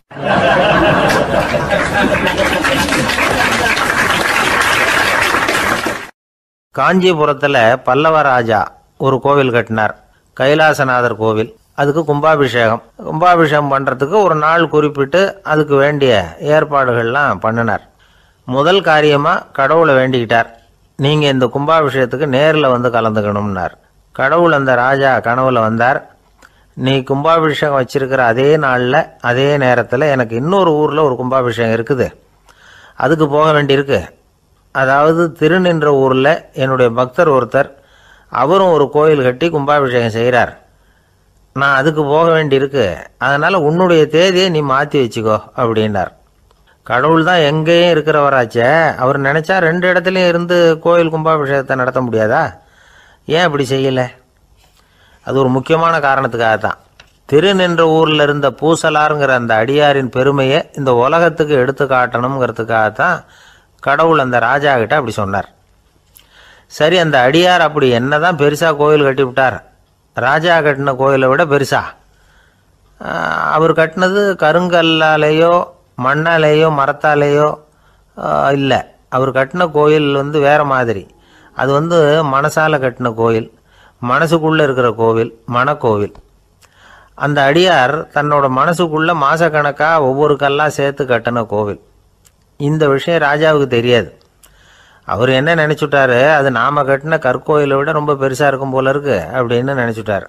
காஞ்சிபுரத்தில் பல்லவ ராஜா ஒரு கோவில் கட்டினார், கைலாசநாதர் கோவில். அதுக்கு கும்பாபிஷேகம் பண்ணுறதுக்கு ஒரு நாள் குறிப்பிட்டு அதுக்கு வேண்டிய ஏற்பாடுகள்லாம் பண்ணினார். முதல் காரியமாக கடவுளை வேண்டிக்கிட்டார், நீங்கள் இந்த கும்பாபிஷேகத்துக்கு நேரில் வந்து கலந்துக்கணும்னார். கடவுள் அந்த ராஜா கனவுல வந்தார். நீ கும்பாபிஷேகம் வச்சிருக்கிற அதே நாளில் அதே நேரத்தில் எனக்கு இன்னொரு ஊரில் ஒரு கும்பாபிஷேகம் இருக்குது, அதுக்கு போக வேண்டியிருக்கு. அதாவது திருநின்ற ஊரில் என்னுடைய பக்தர் ஒருத்தர், அவரும் ஒரு கோயில் கட்டி கும்பாபிஷேகம் செய்கிறார், நான் அதுக்கு போக வேண்டியிருக்கு, அதனால் உன்னுடைய தேதியை நீ மாற்றி வச்சுக்கோ அப்படின்னார். கடவுள் தான் எங்கேயும் இருக்கிறவராச்சே, அவர் நினச்சா 2 இடத்துலையும் இருந்து கோயில் கும்பாபிஷேகத்தை நடத்த முடியாதா? ஏன் அப்படி செய்யலை? அது ஒரு முக்கியமான காரணத்துக்காகத்தான். திருநின்ற ஊரில் இருந்த பூசலாருங்கிற அந்த அடியாரின் பெருமையை இந்த உலகத்துக்கு எடுத்து காட்டணுங்கிறதுக்காகத்தான் கடவுள் அந்த ராஜா கிட்ட அப்படி சொன்னார். சரி, அந்த அடியார் அப்படி என்னதான் பெருசாக கோயில் கட்டி விட்டார்? ராஜா கட்டின கோயிலை விட பெருசா? அவர் கட்டினது கருங்கல்லாலேயோ மண்ணாலேயோ மரத்தாலேயோ இல்லை. அவர் கட்டின கோயில் வேற மாதிரி. அது மனசால கட்டின கோயில், மனசுக்குள்ளே இருக்கிற கோவில், மனக்கோவில். அந்த அடியார் தன்னோட மனசுக்குள்ளே மாசக்கணக்காக ஒவ்வொரு கல்லாக சேர்த்து கட்டின கோவில். இந்த விஷயம் ராஜாவுக்கு தெரியாது. அவர் என்ன நினச்சுட்டாரு, அது நாம் கட்டின கற்கோயிலை விட ரொம்ப பெருசாக இருக்கும் போல இருக்கு அப்படின்னு நினச்சிட்டார்.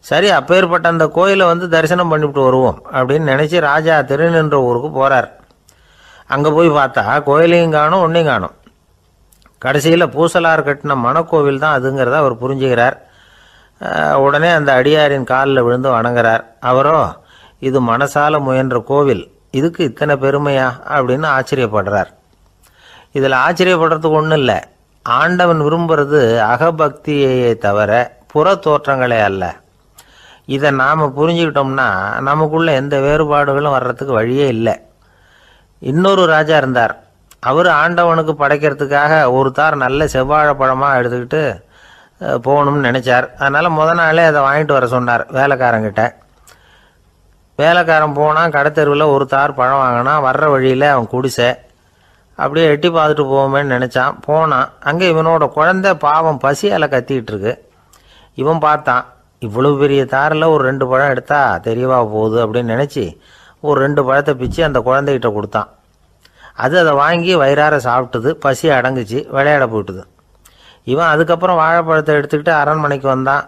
சரி, அப்பேற்பட்ட அந்த கோயிலை தரிசனம் பண்ணிவிட்டு வருவோம் அப்படின்னு நினச்சி ராஜா திருநின்ற ஊருக்கு போகிறார். அங்கே போய் பார்த்தா கோயிலையும் காணும், ஒன்றையும் காணும். கடைசியில் பூசலார் கட்டின மனக்கோவில் தான் அதுங்கிறத அவர் புரிஞ்சுக்கிறார். உடனே அந்த அடியாரின் காலில் விழுந்து வணங்குறார். அவரோ, இது மனசால முயன்ற கோவில், இதுக்கு இத்தனை பெருமையா அப்படின்னு ஆச்சரியப்படுறார். இதில் ஆச்சரியப்படுறதுக்கு ஒன்றும் இல்லை. ஆண்டவன் விரும்புறது அகபக்தியையே தவிர புற தோற்றங்களே அல்ல. இதை நாம் புரிஞ்சுக்கிட்டோம்னா நமக்குள்ள எந்த வேறுபாடுகளும் வர்றதுக்கு வழியே இல்லை. இன்னொரு ராஜா இருந்தார். அவர் ஆண்டவனுக்கு படைக்கிறதுக்காக ஒரு தார் நல்ல செவ்வாழைப்பழமாக எடுத்துக்கிட்டு போகணும்னு நினச்சார். அதனால் முத நாளே அதை வாங்கிட்டு வர சொன்னார் வேலைக்காரங்கிட்ட. வேலைக்காரன் போனால் கடைத்தெருவில் ஒரு தார் பழம் வாங்கினான். வர்ற வழியில் அவன் குடிசை. அப்படியே எட்டி பார்த்துட்டு போவோமேன்னு நினச்சான். போனான். அங்கே இவனோட குழந்தை பாவம் பசியால் கத்திக்கிட்டு இருக்கு. இவன் பார்த்தான், இவ்வளவு பெரிய தாரில் ஒரு 2 பழம் எடுத்தா தெரியவா போகுது அப்படின்னு நினச்சி ஒரு 2 பழத்தை பிச்சு அந்த குழந்தைகிட்ட கொடுத்தான். அது அதை வாங்கி வயிறார சாப்பிட்டுது. பசி அடங்குச்சு, விளையாட போயிட்டுது. இவன் அதுக்கப்புறம் வாழைப்பழத்தை எடுத்துக்கிட்டு அரண்மனைக்கு வந்தான்.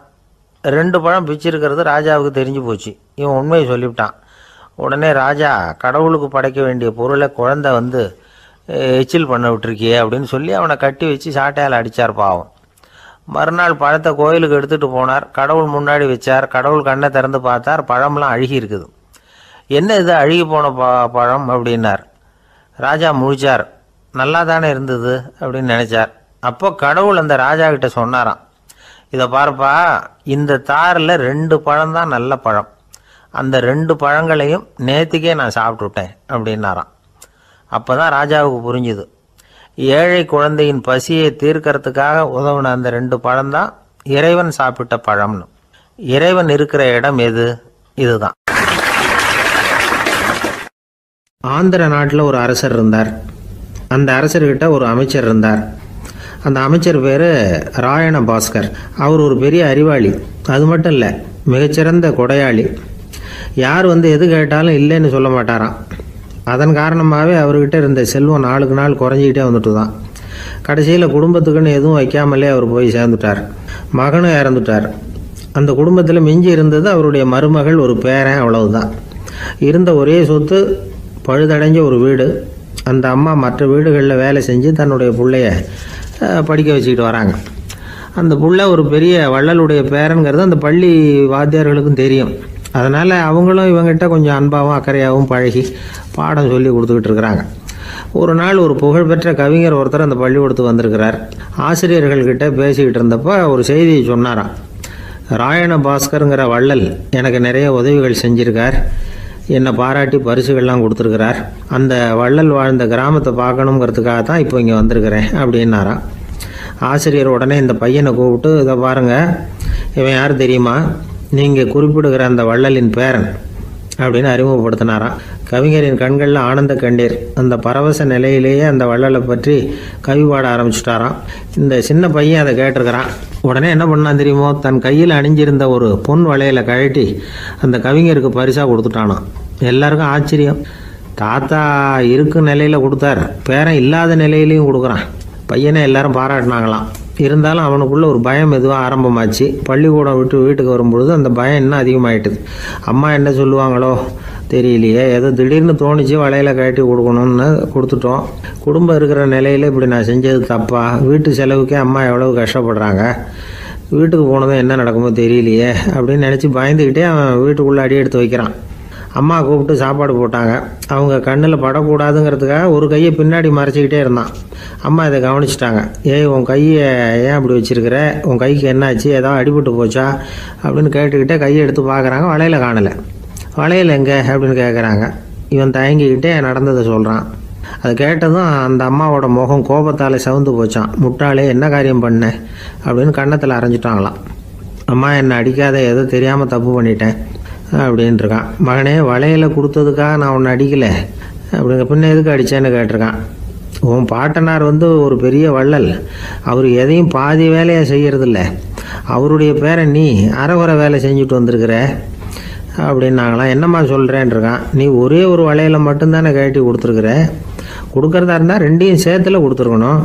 2 பழம் பிச்சிருக்கிறது ராஜாவுக்கு தெரிஞ்சு போச்சு. இவன் உண்மையை சொல்லிவிட்டான். உடனே ராஜா, கடவுளுக்கு படைக்க வேண்டிய பொருளை குழந்தை எச்சில் பண்ண விட்டுருக்கியே அப்படின்னு சொல்லி அவனை கட்டி வச்சு சாட்டையால் அடித்தார் பாவம். மறுநாள் பழத்தை கோயிலுக்கு எடுத்துகிட்டு போனார். கடவுள் முன்னாடி வச்சார். கடவுள் கண்ணை திறந்து பார்த்தார், பழம்லாம் அழுகி இருக்குது. என்ன இது அழுகி போன பழம் அப்படின்னார். ராஜா முழிச்சார். நல்லா தானே இருந்தது அப்படின்னு நினச்சார். அப்போ கடவுள் அந்த ராஜா கிட்ட சொன்னாராம், இதை பாருப்பா, இந்த தாரில் 2 பழம் தான் நல்ல பழம், அந்த 2 பழங்களையும் நேற்றுக்கே நான் சாப்பிட்டுட்டேன் அப்படின்னாராம். அப்போ தான் ராஜாவுக்கு புரிஞ்சுது, ஏழை குழந்தையின் பசியை தீர்க்கறதுக்காக உதவுன அந்த 2 பழம்தான் இறைவன் சாப்பிட்ட பழம்னு. இறைவன் இருக்கிற இடம் எது? இதுதான். ஆந்திர நாட்டில் ஒரு அரசர் இருந்தார். அந்த அரசர்கிட்ட ஒரு அமைச்சர் இருந்தார். அந்த அமைச்சர் பேர் ராயண பாஸ்கர். அவர் ஒரு பெரிய அறிவாளி. அது மட்டும் இல்லை, மிகச்சிறந்த கொடையாளி. யார் எது கேட்டாலும் இல்லைன்னு சொல்ல மாட்டாராம். அதன் காரணமாகவே அவர்கிட்ட இருந்த செல்வம் நாளுக்கு நாள் குறைஞ்சிக்கிட்டே வந்துட்டு தான். கடைசியில் குடும்பத்துக்குன்னு எதுவும் வைக்காமலே அவர் போய் சேர்ந்துட்டார். மகனும் இறந்துட்டார். அந்த குடும்பத்தில் மிஞ்சி இருந்தது அவருடைய மருமகள், ஒரு பேரன், அவ்வளவுதான். இருந்த ஒரே சொத்து பழுதடைஞ்ச ஒரு வீடு. அந்த அம்மா மற்ற வீடுகளில் வேலை செஞ்சு தன்னுடைய பிள்ளைய படிக்க வச்சுக்கிட்டு வராங்க. அந்த புள்ள ஒரு பெரிய வள்ளலுடைய பேரன்கிறது அந்த பள்ளி வாத்தியார்களுக்கும் தெரியும். அதனால் அவங்களும் இவங்ககிட்ட கொஞ்சம் அன்பாகவும் அக்கறையாகவும் பழகி பாடம் சொல்லி கொடுத்துக்கிட்டு இருக்கிறாங்க. ஒரு நாள் ஒரு புகழ்பெற்ற கவிஞர் ஒருத்தர் அந்த பள்ளிக்கூடத்துக்கு வந்திருக்கிறார். ஆசிரியர்கள்கிட்ட பேசிக்கிட்டு இருந்தப்போ ஒரு செய்தியை சொன்னாராம். ராயண பாஸ்கருங்கிற வள்ளல் எனக்கு நிறைய உதவிகள் செஞ்சிருக்கார், என்னை பாராட்டி பரிசுகள்லாம் கொடுத்துருக்கிறார். அந்த வள்ளல் வாழ்ந்த கிராமத்தை பார்க்கணுங்கிறதுக்காக தான் இப்போ இங்கே வந்திருக்கிறேன் அப்படின்னாராம். ஆசிரியர் உடனே இந்த பையனை கூப்பிட்டு, இதை பாருங்கள், இவன் யார் தெரியுமா, நீங்கள் குறிப்பிடுகிற அந்த வள்ளலின் பேரன் அப்படின்னு அறிமுகப்படுத்தினாராம். கவிஞரின் கண்களில் ஆனந்த கண்ணீர். அந்த பரவச நிலையிலேயே அந்த வள்ளலை பற்றி கவி பாட ஆரம்பிச்சுட்டாராம். இந்த சின்ன பையன் அதை கேட்டிருக்கிறான். உடனே என்ன பண்ணான் தெரியுமோ, தன் கையில் அணிஞ்சிருந்த ஒரு பொன் வளையலை கழட்டி அந்த கவிஞருக்கு பரிசாக கொடுத்துட்டானான். எல்லாருக்கும் ஆச்சரியம். தாத்தா இருக்கும் நிலையில் கொடுத்தார், பேரன் இல்லாத நிலையிலையும் கொடுக்குறான். பையனை எல்லாரும் பாராட்டினாங்களாம். இருந்தாலும் அவனுக்குள்ள ஒரு பயம் எதுவாக ஆரம்பமாச்சு. பள்ளிக்கூடம் விட்டு வீட்டுக்கு வரும்பொழுது அந்த பயம் இன்னும் அதிகமாயிட்டுது. அம்மா என்ன சொல்லுவாங்களோ தெரியலையே, ஏதோ திடீர்னு தோணிச்சு வளையல கட்டி கொடுக்கணும்னு கொடுத்துட்டோம். குடும்பம் இருக்கிற நிலையில் இப்படி நான் செஞ்சது தப்பா, வீட்டு செலவுக்கே அம்மா எவ்வளவு கஷ்டப்படுறாங்க, வீட்டுக்கு போனதும் என்ன நடக்குமோ தெரியலையே அப்படின்னு நினச்சி பயந்துக்கிட்டே அவன் வீட்டுக்குள்ளே அடி எடுத்து வைக்கிறான். அம்மா கூப்பிட்டு சாப்பாடு போட்டாங்க. அவங்க கண்ணில் படக்கூடாதுங்கிறதுக்காக ஒரு கையை பின்னாடி மறைச்சிக்கிட்டே இருந்தான். அம்மா இதை கவனிச்சிட்டாங்க. ஏய், உன் கையை ஏன் அப்படி வச்சிருக்கிற, உன் கைக்கு என்னாச்சு, ஏதாவது அடிபட்டு போச்சா அப்படின்னு கேட்டுக்கிட்டே கையை எடுத்து பார்க்குறாங்க. வளையல காணலை. வளையல் எங்கே அப்படின்னு கேட்குறாங்க. இவன் தயங்கிக்கிட்டே நடந்ததை சொல்கிறான். அதை கேட்டதும் அந்த அம்மாவோட முகம் கோபத்தால் சவுந்து போச்சான். முட்டாளே, என்ன காரியம் பண்ண அப்படின்னு கன்னத்தில் அரைஞ்சிட்டாங்களாம். அம்மா, என்னை அடிக்காத, ஏதோ தெரியாமல் தப்பு பண்ணிட்டேன் அப்படின்ட்டுருக்கான். மகனே, வளையலை கொடுத்ததுக்காக நான் உன்னை அடிக்கலை அப்படிங்க, பின்ன எதுக்கு அடித்தேன்னு கேட்டிருக்கான். உன் பாட்டனார் ஒரு பெரிய வள்ளல், அவர் எதையும் பாதி வேலையை செய்யறதில்ல, அவருடைய பேரை நீ அரைகுறை வேலை செஞ்சுட்டு வந்திருக்கிற அப்படின்னாங்களாம். என்னம்மா சொல்கிறேன்ருக்கான். நீ ஒரே ஒரு வளையலை மட்டும்தானே கட்டி கொடுத்துருக்குற, கொடுக்குறதா இருந்தால் ரெண்டையும் சேர்த்துல கொடுத்துருக்கணும்,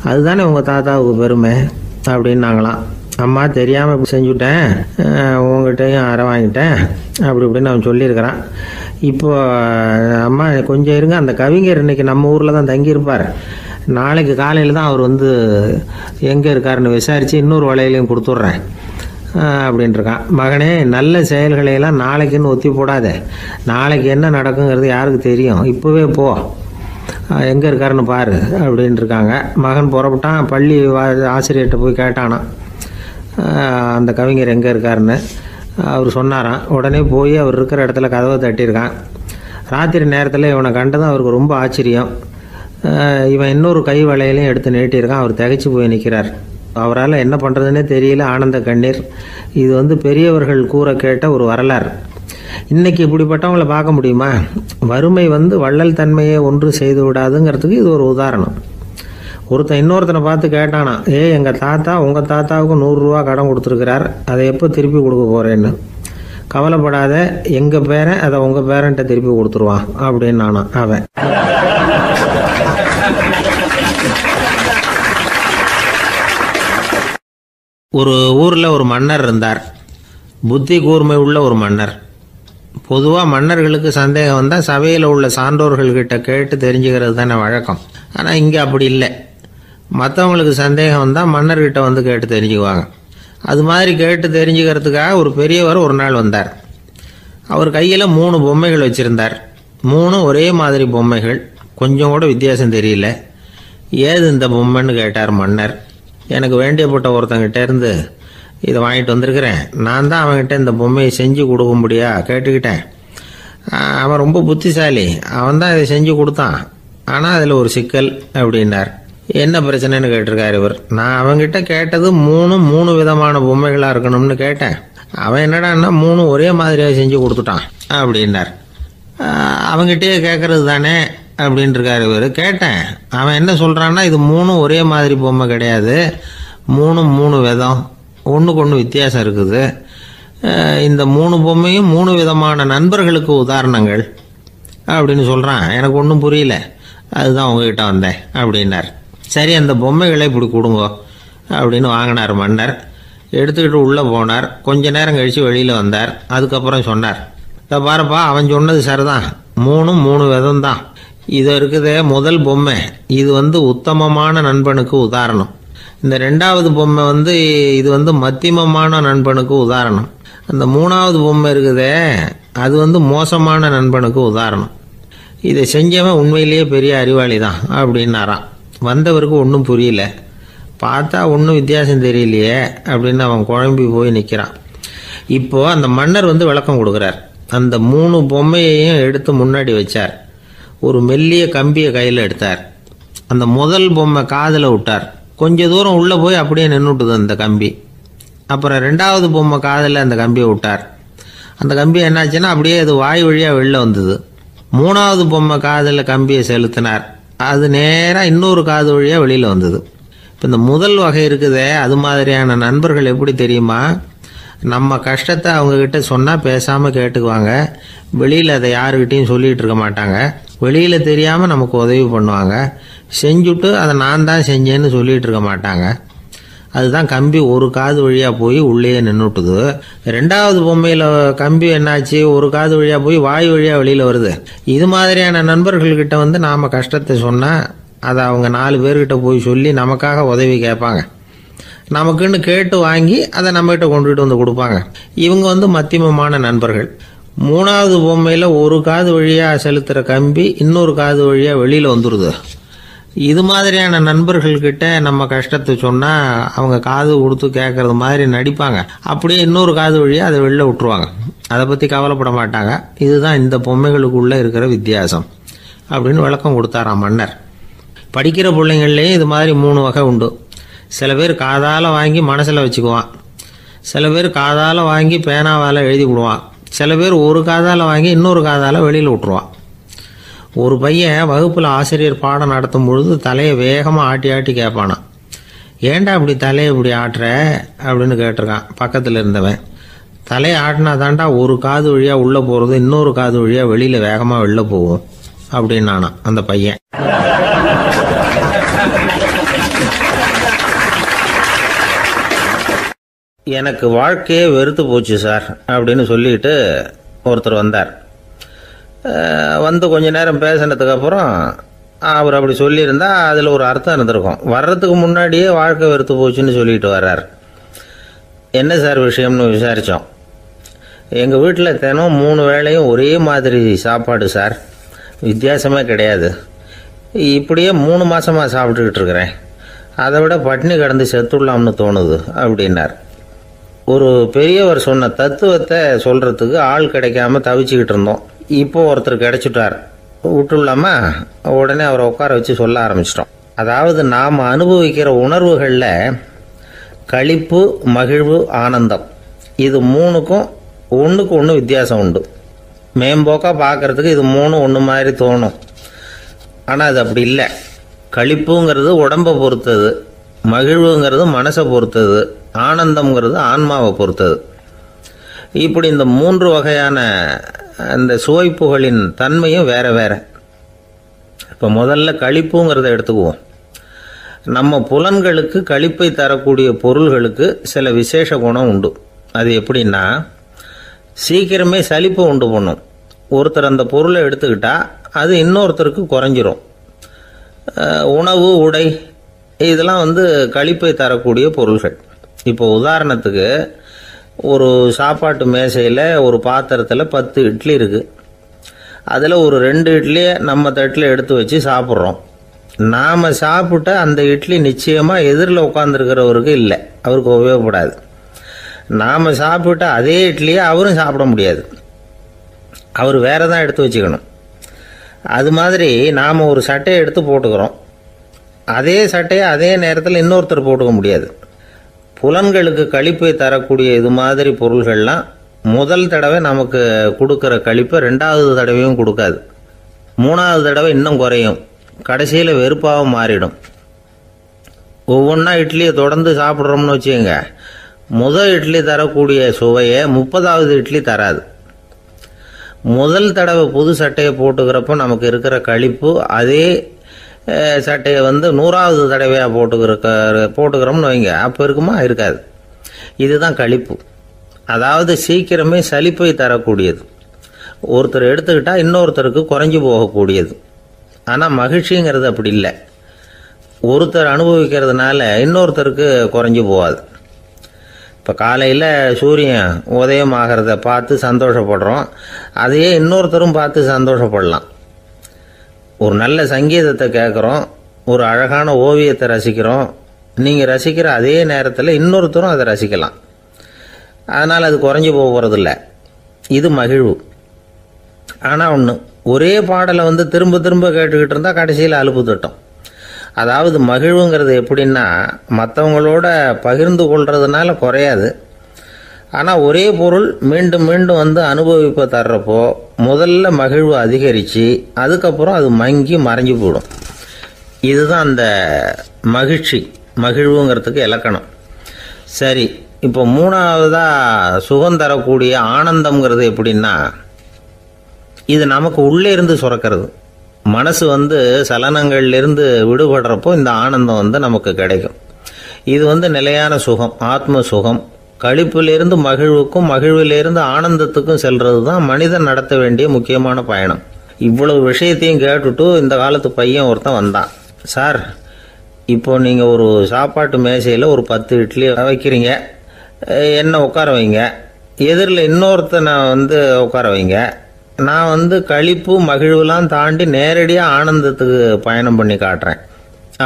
அதுதானே உங்கள் தாத்தாவுக்கு பெருமை அப்படின்னாங்களாம். அம்மா, தெரியாமல் இப்படி செஞ்சுட்டேன், உங்கள்கிட்டையும் அரை வாங்கிட்டேன் அப்படி இப்படின்னு அவன் சொல்லியிருக்கிறான். இப்போ அம்மா கொஞ்சம் இருங்க, அந்த கவிஞர் இன்னைக்கு நம்ம ஊரில் தான் தங்கியிருப்பார், நாளைக்கு காலையில் தான் அவர் எங்கே இருக்காருன்னு விசாரித்து இன்னொரு வளையலையும் கொடுத்துட்றேன் அப்படின்ட்டுருக்கான். மகனே, நல்ல செயல்களையெல்லாம் நாளைக்குன்னு ஒத்தி போடாத, நாளைக்கு என்ன நடக்குங்கிறது யாருக்கு தெரியும், இப்போவே போ, எங்கே இருக்காருன்னு பாரு அப்படின்ட்டுருக்காங்க. மகன் புறப்பட்டான். பள்ளி ஆசிரியர்கிட்ட போய் கேட்டானா அந்த கவிஞர் எங்கே இருக்காருன்னு. அவர் சொன்னாராம். உடனே போய் அவர் இருக்கிற இடத்துல கதவை தட்டியிருக்கான். ராத்திரி நேரத்தில் இவனை கண்டதும் அவருக்கு ரொம்ப ஆச்சரியம். இவன் இன்னொரு கை வளையலையும் எடுத்து நீட்டியிருக்கான். அவர் திகைச்சு போய் நிற்கிறார். அவரால் என்ன பண்ணுறதுன்னே தெரியல. ஆனந்த கண்ணீர். இது பெரியவர்கள் கூற கேட்ட ஒரு வரலாறு. இன்னைக்கு இப்படிப்பட்டவங்களை பார்க்க முடியுமா? வறுமை வள்ளல் தன்மையை ஒன்று செய்து விடாதுங்கிறதுக்கு இது ஒரு உதாரணம். ஒருத்தன் இன்னொருத்தனை பார்த்து கேட்டானா, எங்கள் தாத்தா உங்கள் தாத்தாவுக்கு 100 ரூபா கடன் கொடுத்துருக்கிறார், அதை எப்போ திருப்பி கொடுக்க போகிறேன்னு. கவலைப்படாத, எங்கள் பேரன் அதை உங்கள் பேரன்ட்ட திருப்பி கொடுத்துருவான் அப்படின்னு நானா அவன். ஒரு ஊரில் ஒரு மன்னர் இருந்தார். புத்தி கூர்மை உள்ள ஒரு மன்னர். பொதுவாக மன்னர்களுக்கு சந்தேகம் வந்தால் சபையில் உள்ள சான்றோர்கள்கிட்ட கேட்டு தெரிஞ்சுக்கிறது தானே வழக்கம். ஆனால் இங்கே அப்படி இல்லை. மற்றவங்களுக்கு சந்தேகம் வந்தால் மன்னர்கிட்ட கேட்டு தெரிஞ்சுக்குவாங்க. அது மாதிரி கேட்டு தெரிஞ்சுக்கிறதுக்காக ஒரு பெரியவர் ஒரு நாள் வந்தார். அவர் கையில் 3 பொம்மைகள் வச்சுருந்தார். 3 ஒரே மாதிரி பொம்மைகள், கொஞ்சம் கூட வித்தியாசம் தெரியல. ஏது இந்த பொம்மைன்னு கேட்டார் மன்னர். எனக்கு வேண்டியப்பட்ட ஒருத்தங்கிட்ட இருந்து இதை வாங்கிட்டு வந்திருக்கிறேன், நான் தான் அவன்கிட்ட இந்த பொம்மையை செஞ்சு கொடுக்க முடியா கேட்டுக்கிட்டேன். அவன் ரொம்ப புத்திசாலி, அவன் தான் இதை செஞ்சு கொடுத்தான், ஆனால் அதில் ஒரு சிக்கல் அப்படின்னார். என்ன பிரச்சனைன்னு கேட்டிருக்காரு இவர். நான் அவன்கிட்ட கேட்டது 3 விதமான பொம்மைகளாக இருக்கணும்னு கேட்டேன், அவன் என்னடான்னா 3 ஒரே மாதிரியாக செஞ்சு கொடுத்துட்டான் அப்படின்னார். அவன்கிட்டயே கேட்கறது தானே அப்படின்ட்டுருக்காரு இவர். கேட்டேன், அவன் என்ன சொல்கிறான்னா இது 3 ஒரே மாதிரி பொம்மை கிடையாது, 3 விதம், ஒன்றுக்கு ஒன்று வித்தியாசம் இருக்குது. இந்த 3 பொம்மையும் 3 விதமான நண்பர்களுக்கு உதாரணங்கள் அப்படின்னு சொல்கிறான். எனக்கு ஒன்றும் புரியல, அதுதான் உங்ககிட்ட வந்தேன் அப்படின்னார். சரி, அந்த பொம்மைகளை இப்படி கொடுங்க அப்படின்னு வாங்கினார் மன்னர். எடுத்துக்கிட்டு உள்ளே போனார். கொஞ்ச நேரம் கழித்து வெளியில் வந்தார். அதுக்கப்புறம் சொன்னார், இதை பாருப்பா, அவன் சொன்னது சரிதான், 3 விதம் தான். இது இருக்குதே முதல் பொம்மை, இது உத்தமமான நண்பனுக்கு உதாரணம். இந்த ரெண்டாவது பொம்மை இது மத்தியமமான நண்பனுக்கு உதாரணம். அந்த மூணாவது பொம்மை இருக்குதே அது மோசமான நண்பனுக்கு உதாரணம். இதை செஞ்சவன் உண்மையிலேயே பெரிய அறிவாளி தான் அப்படின்னாராம். வந்தவருக்கு ஒன்றும் புரியல. பார்த்தா ஒன்றும் வித்தியாசம் தெரியலையே அப்படின்னு அவன் குழம்பி போய் நிற்கிறான். இப்போ அந்த மன்னர் விளக்கம் கொடுக்குறார். அந்த 3 பொம்மையையும் எடுத்து முன்னாடி வச்சார். ஒரு மெல்லிய கம்பியை கையில் எடுத்தார். அந்த முதல் பொம்மை காதில் விட்டார். கொஞ்ச தூரம் உள்ளே போய் அப்படியே நின்றுட்டுது அந்த கம்பி. அப்புறம் ரெண்டாவது பொம்மை காதில் அந்த கம்பியை விட்டார். அந்த கம்பி என்னாச்சுன்னா அப்படியே அது வாய் வழியாக வெளில வந்தது. மூணாவது பொம்மை காதில் கம்பியை செலுத்தினார். அது நேராக இன்னொரு காது வழியாக வெளியில் வந்தது. இப்போ இந்த முதல் வகை இருக்குதே அது மாதிரியான நண்பர்கள் எப்படி தெரியுமா? நம்ம கஷ்டத்தை அவங்கக்கிட்ட சொன்னால் பேசாமல் கேட்டுக்குவாங்க. வெளியில் அதை யாருக்கிட்டையும் சொல்லிகிட்டு இருக்க மாட்டாங்க. வெளியில் தெரியாமல் நமக்கு உதவி பண்ணுவாங்க. செஞ்சுட்டு அதை நான் தான் செஞ்சேன்னு சொல்லிகிட்டு இருக்க மாட்டாங்க. அதுதான் கம்பி ஒரு காது வழியாக போய் உள்ளே நின்றுட்டுது. ரெண்டாவது பொம்மையில் கம்பி என்னாச்சு, ஒரு காது வழியாக போய் வாய் வழியாக வெளியில் வருது. இது மாதிரியான நண்பர்கள்கிட்ட நாம் கஷ்டத்தை சொன்னால் அதை அவங்க 4 பேர்கிட்ட போய் சொல்லி நமக்காக உதவி கேட்பாங்க. நமக்குன்னு கேட்டு வாங்கி அதை நம்மகிட்ட கொண்டுகிட்டு கொடுப்பாங்க. இவங்க மத்தியமமான நண்பர்கள். மூணாவது பொம்மையில் ஒரு காது வழியாக செலுத்துகிற கம்பி இன்னொரு காது வழியாக வெளியில் வந்துடுது. இது மாதிரியான நண்பர்கள்கிட்ட நம்ம கஷ்டத்தை சொன்னால் அவங்க காது கொடுத்து கேட்கறது மாதிரி நடிப்பாங்க. அப்படியே இன்னொரு காது வழியாக அதை வெளில விட்டுருவாங்க. அதை பற்றி கவலைப்பட மாட்டாங்க. இதுதான் இந்த பொம்மைகளுக்குள்ளே இருக்கிற வித்தியாசம் அப்படின்னு விளக்கம் கொடுத்தாராம் மன்னர். படிக்கிற பிள்ளைங்கள்லேயும் இது மாதிரி 3 வகை உண்டு. சில பேர் காதால் வாங்கி மனசில் வச்சுக்குவான். சில பேர் காதால் வாங்கி பேனாவால் எழுதி விடுவான். சில பேர் ஒரு காதால் வாங்கி இன்னொரு காதால் வெளியில் விட்டுருவான். ஒரு பையன் வகுப்பில் ஆசிரியர் பாடம் நடத்தும் பொழுது தலையை வேகமாக ஆட்டி ஆட்டி கேட்பானான். ஏன்டா இப்படி தலையை இப்படி ஆட்டுற அப்படின்னு கேட்டிருக்கான் பக்கத்தில் இருந்தவன். தலையை ஆட்டினா தாண்டா ஒரு காது வழியாக உள்ளே போகிறது இன்னொரு காது வழியாக வெளியில் வேகமாக வெளில போகும் அப்படின்னானா அந்த பையன். எனக்கு வாழ்க்கையே வெறுத்து போச்சு சார் அப்படின்னு சொல்லிட்டு ஒருத்தர் வந்தார். கொஞ்ச நேரம் பேசினதுக்கப்புறம் அவர் அப்படி சொல்லியிருந்தா அதில் ஒரு அர்த்தம் இருந்திருக்கும். வர்றதுக்கு முன்னாடியே வாழ்க்கை வெறுத்து போச்சுன்னு சொல்லிட்டு வர்றார். என்ன சார் விஷயம்னு விசாரித்தோம். எங்கள் வீட்டில் தினம் 3 வேளையும் ஒரே மாதிரி சாப்பாடு சார், வித்தியாசமே கிடையாது. இப்படியே 3 மாதமாக சாப்பிட்டுக்கிட்டு இருக்கிறேன். அதை விட பட்டினி கிடந்து செத்துடலாம்னு தோணுது அப்படின்னார். ஒரு பெரியவர் சொன்ன தத்துவத்தை சொல்கிறதுக்கு ஆள் கிடைக்காம தவிச்சுக்கிட்டு இருந்தோம். இப்போ ஒருத்தர் கிடைச்சிட்டார். விட்டுலாமா? உடனே அவரை உட்கார வச்சு சொல்ல ஆரம்பிச்சிட்டோம். அதாவது நாம் அனுபவிக்கிற உணர்வுகளில் களிப்பு, மகிழ்வு, ஆனந்தம் இது 3க்கும் ஒன்றுக்கு ஒன்று வித்தியாசம் உண்டு. மேம்போக்காக பார்க்குறதுக்கு இது 3 ஒன்று மாதிரி தோணும். ஆனால் அது அப்படி இல்லை. களிப்புங்கிறது உடம்பை பொறுத்தது, மகிழ்வுங்கிறது மனசை பொறுத்தது, ஆனந்தம்ங்கிறது ஆன்மாவை பொறுத்தது. இப்படி இந்த 3 வகையான அந்த சுவைப்புகளின் தன்மையும் வேற வேற. இப்போ முதல்ல களிப்புங்கிறத எடுத்துக்குவோம். நம்ம புலன்களுக்கு களிப்பை தரக்கூடிய பொருள்களுக்கு சில விசேஷ குணம் உண்டு. அது எப்படின்னா, சீக்கிரமே சலிப்பை உண்டு பண்ணும். ஒருத்தர் அந்த பொருளை எடுத்துக்கிட்டா அது இன்னொருத்தருக்கு குறைஞ்சிரும். உணவு, உடை இதெல்லாம் களிப்பை தரக்கூடிய பொருள்கள். இப்போ உதாரணத்துக்கு ஒரு சாப்பாட்டு மேசையில் ஒரு பாத்திரத்தில் 10 இட்லி இருக்குது. அதில் ஒரு 2 இட்லியை நம்ம தட்டில் எடுத்து வச்சு சாப்பிட்றோம். நாம் சாப்பிட்ட அந்த இட்லி நிச்சயமாக எதிரில் உட்காந்துருக்கிறவருக்கு இல்லை, அவருக்கு உபயோகப்படாது. நாம் சாப்பிட்ட அதே இட்லியை அவரும் சாப்பிட முடியாது, அவர் வேற தான் எடுத்து வச்சுக்கணும். அது மாதிரி நாம் ஒரு சட்டையை எடுத்து போட்டுக்கிறோம். அதே சட்டையை அதே நேரத்தில் இன்னொருத்தர் போட்டுக்க முடியாது. புலன்களுக்கு களிப்பை தரக்கூடிய இது மாதிரி பொருள்கள்லாம் முதல் தடவை நமக்கு கொடுக்குற களிப்பை 2வது தடவையும் கொடுக்காது. 3வது தடவை இன்னும் குறையும். கடைசியில் வெறுப்பாக மாறிடும். ஒவ்வொன்றா இட்லியை தொடர்ந்து சாப்பிட்றோம்னு வச்சுக்கோங்க, முதல் இட்லி தரக்கூடிய சுவையை 30வது இட்லி தராது. முதல் தடவை புது சட்டையை போட்டுக்கிறப்போ நமக்கு இருக்கிற களிப்பு அதே சட்டையை 100வது தடவையாக போட்டுக்கிறோம்னு வைங்க, அப்போ இருக்குமா? இருக்காது. இதுதான் களிப்பு. அதாவது சீக்கிரமே சலிப்பை தரக்கூடியது. ஒருத்தர் எடுத்துக்கிட்டால் இன்னொருத்தருக்கு குறைஞ்சி போகக்கூடியது. ஆனால் மகிழ்ச்சிங்கிறது அப்படி இல்லை. ஒருத்தர் அனுபவிக்கிறதுனால இன்னொருத்தருக்கு குறைஞ்சி போகாது. இப்போ காலையில் சூரியன் உதயம் ஆகிறத பார்த்து சந்தோஷப்படுறோம், அதையே இன்னொருத்தரும் பார்த்து சந்தோஷப்படலாம். ஒரு நல்ல சங்கீதத்தை கேட்குறோம், ஒரு அழகான ஓவியத்தை ரசிக்கிறோம், நீங்கள் ரசிக்கிற அதே நேரத்தில் இன்னொருத்தரும் அதை ரசிக்கலாம். அதனால் அது குறைஞ்சி போகிறதில்ல. இது மகிழ்வு. ஆனால் ஒன்று, ஒரே பாடலை திரும்ப திரும்ப கேட்டுக்கிட்டு இருந்தால் கடைசியில் அலுப்பு தட்டும். அதாவது மகிழ்வுங்கிறது எப்படின்னா, மற்றவங்களோட பகிர்ந்து கொள்றதுனால குறையாது. ஆனால் ஒரே பொருள் மீண்டும் மீண்டும் அனுபவிப்ப தர்றப்போ முதல்ல மகிழ்வு அதிகரித்து அதுக்கப்புறம் அது மங்கி மறைஞ்சு போயிடும். இதுதான் அந்த மகிழ்வுங்கிறதுக்கு இலக்கணம். சரி, இப்போ மூணாவதாக சுகம் தரக்கூடிய ஆனந்தம்ங்கிறது எப்படின்னா, இது நமக்கு உள்ளே இருந்து சுரக்கிறது. மனசு சலனங்கள்லேருந்து விடுபடுறப்போ இந்த ஆனந்தம் நமக்கு கிடைக்கும். இது நிலையான சுகம், ஆத்ம சுகம். களிப்பிலிருந்து மகிழ்வுக்கும் மகிழ்விலிருந்து ஆனந்தத்துக்கும் செல்றது தான் மனிதன் நடத்த வேண்டிய முக்கியமான பயணம். இவ்வளவு விஷயத்தையும் கேட்டுட்டு இந்த காலத்து பையன் ஒருத்தன் வந்தான். சார், இப்போ நீங்கள் ஒரு சாப்பாட்டு மேசையில் ஒரு 10 இட்லி வைக்கிறீங்க, என்ன உட்கார வைங்க, எதிரில் இன்னொருத்தனை உட்கார வைங்க, நான் களிப்பு மகிழ்வுலாம் தாண்டி நேரடியாக ஆனந்தத்துக்கு பயணம் பண்ணி காட்டுறேன்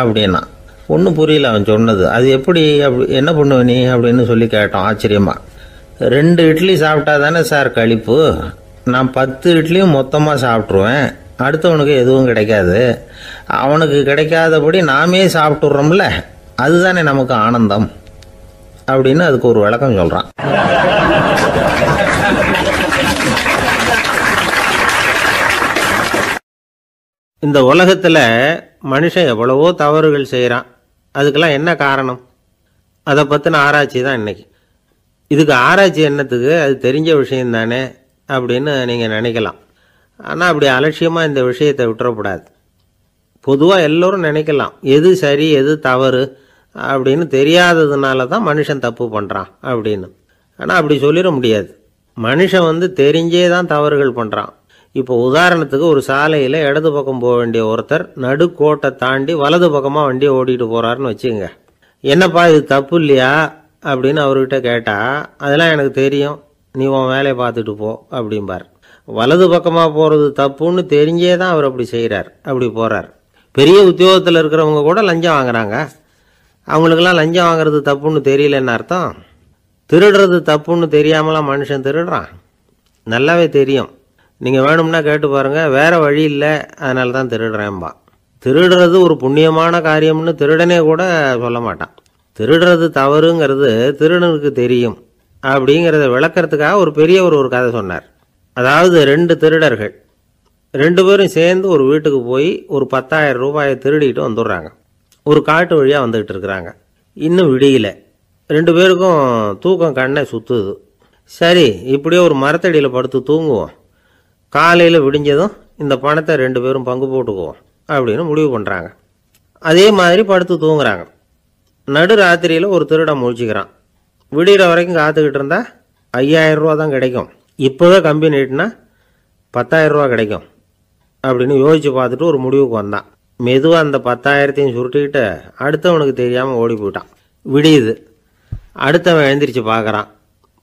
அப்படின்னா. ஒன்றும் புரியல அவன் சொன்னது. அது எப்படி, என்ன பண்ணுவ நீ அப்படின்னு சொல்லி கேட்டோம் ஆச்சரியமாக. 2 இட்லி சாப்பிட்டா தானே சார் களிப்பு, நான் 10 இட்லியும் மொத்தமாக சாப்பிட்ருவேன், அடுத்தவனுக்கு எதுவும் கிடைக்காது, அவனுக்கு கிடைக்காதபடி நாமே சாப்பிட்டுடுறோம்ல, அதுதானே நமக்கு ஆனந்தம் அப்படின்னு அதுக்கு ஒரு விளக்கம் சொல்கிறான். இந்த உலகத்தில் மனுஷன் எவ்வளவோ தவறுகள் செய்கிறான். அதுக்கெல்லாம் என்ன காரணம்? அதை பற்றின ஆராய்ச்சி தான் இன்னைக்கு. இதுக்கு ஆராய்ச்சி என்னத்துக்கு, அது தெரிஞ்ச விஷயம் தானே அப்படின்னு நீங்கள் நினைக்கலாம். ஆனால் அப்படி அலட்சியமாக இந்த விஷயத்தை விட்டுறக்கூடாது. பொதுவாக எல்லோரும் நினைக்கலாம் எது சரி எது தவறு அப்படின்னு தெரியாததுனால தான் மனுஷன் தப்பு பண்ணுறான் அப்படின்னு. ஆனால் அப்படி சொல்லிட முடியாது. மனுஷன் தெரிஞ்சே தான் தவறுகள் பண்ணுறான். இப்போ உதாரணத்துக்கு ஒரு சாலையில் இடது பக்கம் போக வேண்டிய ஒருத்தர் நடுக்கோட்டை தாண்டி வலது பக்கமாக வண்டியை ஓட்டிகிட்டு போகிறாருன்னு வச்சுங்க. என்னப்பா இது தப்பு இல்லையா அப்படின்னு அவர்கிட்ட கேட்டால், அதெல்லாம் எனக்கு தெரியும், நீ உன் வேலையை பார்த்துட்டு போ அப்படிம்பார். வலது பக்கமாக போகிறது தப்புன்னு தெரிஞ்சே தான் அவர் அப்படி செய்கிறார், அப்படி போகிறார். பெரிய உத்தியோகத்தில் இருக்கிறவங்க கூட லஞ்சம் வாங்குறாங்க. அவங்களுக்கெல்லாம் லஞ்சம் வாங்குறது தப்புன்னு தெரியலன்னு அர்த்தம். திருடுறது தப்புன்னு தெரியாமலாம் மனுஷன் திருடுறான், நல்லாவே தெரியும். நீங்கள் வேணும்னா கேட்டு பாருங்கள், வேறு வழி இல்லை அதனால தான் திருடுறேன்பா. திருடுறது ஒரு புண்ணியமான காரியம்னு திருடனே கூட சொல்ல மாட்டான். திருடுறது தவறுங்கிறது திருடனுக்கு தெரியும் அப்படிங்கிறத விளக்கிறதுக்காக ஒரு பெரியவர் ஒரு கதை சொன்னார். அதாவது 2 திருடர்கள் 2 பேரும் சேர்ந்து ஒரு வீட்டுக்கு போய் ஒரு 10,000 ரூபாயை திருடிட்டு வந்துடுறாங்க. ஒரு காட்டு வழியாக வந்துக்கிட்டு இருக்கிறாங்க. இன்னும் விடியல. 2 பேருக்கும் தூக்கம் கண்ணை சுற்றுது. சரி, இப்படியே ஒரு மரத்தடியில் படுத்து தூங்குவோம், காலையில் விடிஞ்சதும் இந்த பணத்தை 2 பேரும் பங்கு போட்டுக்குவோம் அப்படின்னு முடிவு பண்ணுறாங்க. அதே மாதிரி படுத்து தூங்குறாங்க. நடு ராத்திரியில் ஒரு திருடன் முழிச்சிக்கிறான். விடிகிற வரைக்கும் காத்துக்கிட்டு இருந்தால் 5,000 ரூபா தான் கிடைக்கும், இப்போவே கம்பி நீட்டினா 10,000 ரூபா கிடைக்கும் அப்படின்னு யோசித்து பார்த்துட்டு ஒரு முடிவுக்கு வந்தான். மெதுவாக அந்த 10,000த்தையும் சுருட்டிக்கிட்டு அடுத்தவனுக்கு தெரியாமல் ஓடி போயிட்டான். விடியுது. அடுத்தவன் எழுந்திரிச்சு பார்க்குறான்.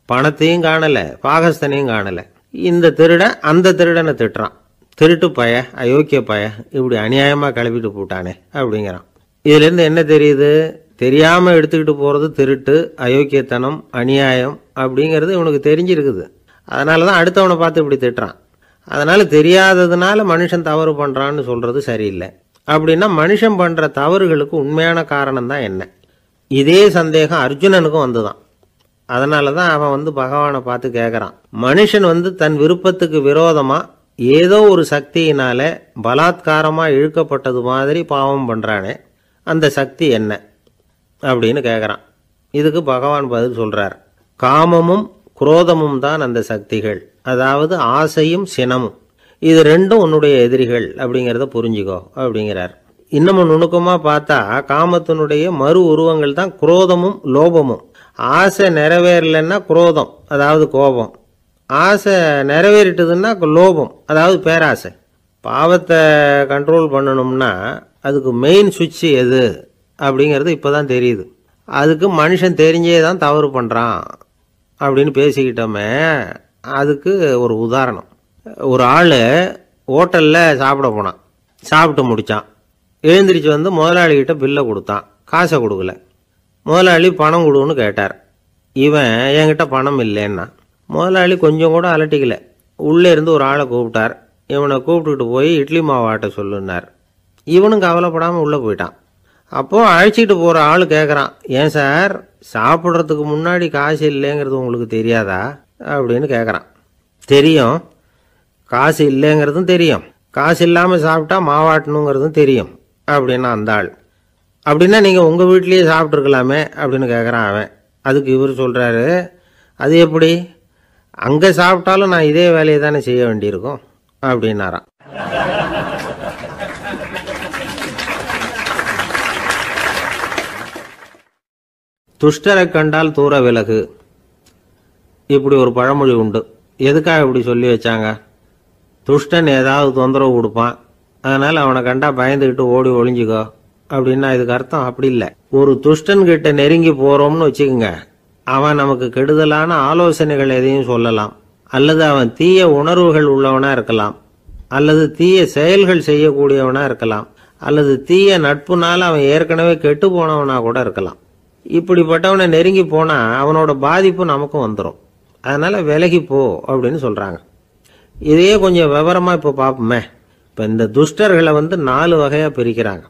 பணத்தையும் காணலை, பாகஸ்தனையும் காணலை. இந்த திருடன் அந்த திருடனை திட்டுறான். திருட்டு பய, அயோக்கிய பய, இப்படி அநியாயமாக கிளப்பிட்டு போட்டானே அப்படிங்கிறான். இதுலேருந்து என்ன தெரியுது? தெரியாமல் எடுத்துக்கிட்டு போகிறது திருட்டு, அயோக்கியத்தனம், அநியாயம் அப்படிங்கிறது இவனுக்கு தெரிஞ்சிருக்குது. அதனால தான் அடுத்தவனை பார்த்து இப்படி திட்டுறான். அதனால் தெரியாததுனால மனுஷன் தவறு பண்ணுறான்னு சொல்கிறது சரியில்லை. அப்படின்னா மனுஷன் பண்ணுற தவறுகளுக்கு உண்மையான காரணம் தான் என்ன? இதே சந்தேகம் அர்ஜுனனுக்கும் வந்துதான். அதனால தான் அவன் பகவானை பார்த்து கேட்குறான். மனுஷன் தன் விருப்பத்துக்கு விரோதமாக ஏதோ ஒரு சக்தியினால பலாத்காரமாக இழுக்கப்பட்டது மாதிரி பாவம் பண்ணுறானே, அந்த சக்தி என்ன அப்படின்னு கேட்குறான். இதுக்கு பகவான் பதில் சொல்கிறார். காமமும் குரோதமும் தான் அந்த சக்திகள், அதாவது ஆசையும் சினமும். இது 2ம் உன்னுடைய எதிரிகள் அப்படிங்கிறத புரிஞ்சுக்கோ அப்படிங்கிறார். இன்னமும் நுணுக்கமாக பார்த்தா காமத்தினுடைய மறு உருவங்கள் தான் குரோதமும் லோபமும். ஆசை நிறைவேறலைன்னா குரோதம், அதாவது கோபம். ஆசை நிறைவேறிட்டதுன்னா லோபம், அதாவது பேராசை. பாவத்தை கண்ட்ரோல் பண்ணணும்னா அதுக்கு மெயின் சுவிட்ச் எது அப்படிங்கிறது இப்போ தான் தெரியுது. அதுக்கு மனுஷன் தெரிஞ்சே தான் தவறு பண்ணுறான் அப்படின்னு பேசிக்கிட்டோமே. அதுக்கு ஒரு உதாரணம். ஒரு ஆள் ஹோட்டலில் சாப்பிட போனான். சாப்பிட்டு முடித்தான். எழுந்திரிச்சு வந்து முதலாளிகிட்ட பில்லை கொடுத்தான். காசை கொடுக்கல. முதலாளி பணம் கொடுன்னு கேட்டார். இவன் என்கிட்ட பணம் இல்லைன்னா. முதலாளி கொஞ்சம் கூட அலட்டிக்கல. உள்ளே இருந்து ஒரு ஆளை கூப்பிட்டார். இவனை கூப்பிட்டுக்கிட்டு போய் இட்லி மாவு ஆட்ட சொல்லுன்னார். இவனும் கவலைப்படாமல் உள்ளே போயிட்டான். அப்போது அழைச்சிட்டு போகிற ஆள் கேட்குறான், ஏன் சார் சாப்பிட்றதுக்கு முன்னாடி காசு இல்லைங்கிறது உங்களுக்கு தெரியாதா அப்படின்னு கேட்குறான். தெரியும், காசு இல்லைங்கிறதும் தெரியும், காசு இல்லாமல் சாப்பிட்டா மாவாட்டணுங்கிறதும் தெரியும் அப்படின்னா அந்த ஆள். அப்படின்னா நீங்கள் உங்கள் வீட்லேயே சாப்பிட்ருக்கலாமே அப்படின்னு கேட்குறான் அவன். அதுக்கு இவர் சொல்கிறாரு, அது எப்படி, அங்கே சாப்பிட்டாலும் நான் இதே வேலையை தானே செய்ய வேண்டியிருக்கும் அப்படின்னாராம். துஷ்டரை கண்டால் தூர விலகு, இப்படி ஒரு பழமொழி உண்டு. எதுக்காக இப்படி சொல்லி வச்சாங்க? துஷ்டன் ஏதாவது தொந்தரவு கொடுப்பான், அதனால் அவனை கண்டா பயந்துக்கிட்டு ஓடி ஒளிஞ்சிக்கோ அப்படின்னா இதுக்கு அர்த்தம் அப்படி இல்லை. ஒரு துஷ்டன் கிட்ட நெருங்கி போகிறோம்னு வச்சுக்கோங்க, அவன் நமக்கு கெடுதலான ஆலோசனைகள் எதையும் சொல்லலாம், அல்லது அவன் தீய உணர்வுகள் உள்ளவனாக இருக்கலாம், அல்லது தீய செயல்கள் செய்யக்கூடியவனாக இருக்கலாம், அல்லது தீய நட்புனால அவன் ஏற்கனவே கெட்டு போனவனா கூட இருக்கலாம். இப்படிப்பட்டவனை நெருங்கி போனால் அவனோட பாதிப்பு நமக்கும் வந்துடும். அதனால் விலகி போ அப்படின்னு சொல்கிறாங்க. இதையே கொஞ்சம் விவரமாக இப்போ பார்ப்போமே. இப்போ இந்த துஷ்டர்களை 4 வகையாக பிரிக்கிறாங்க.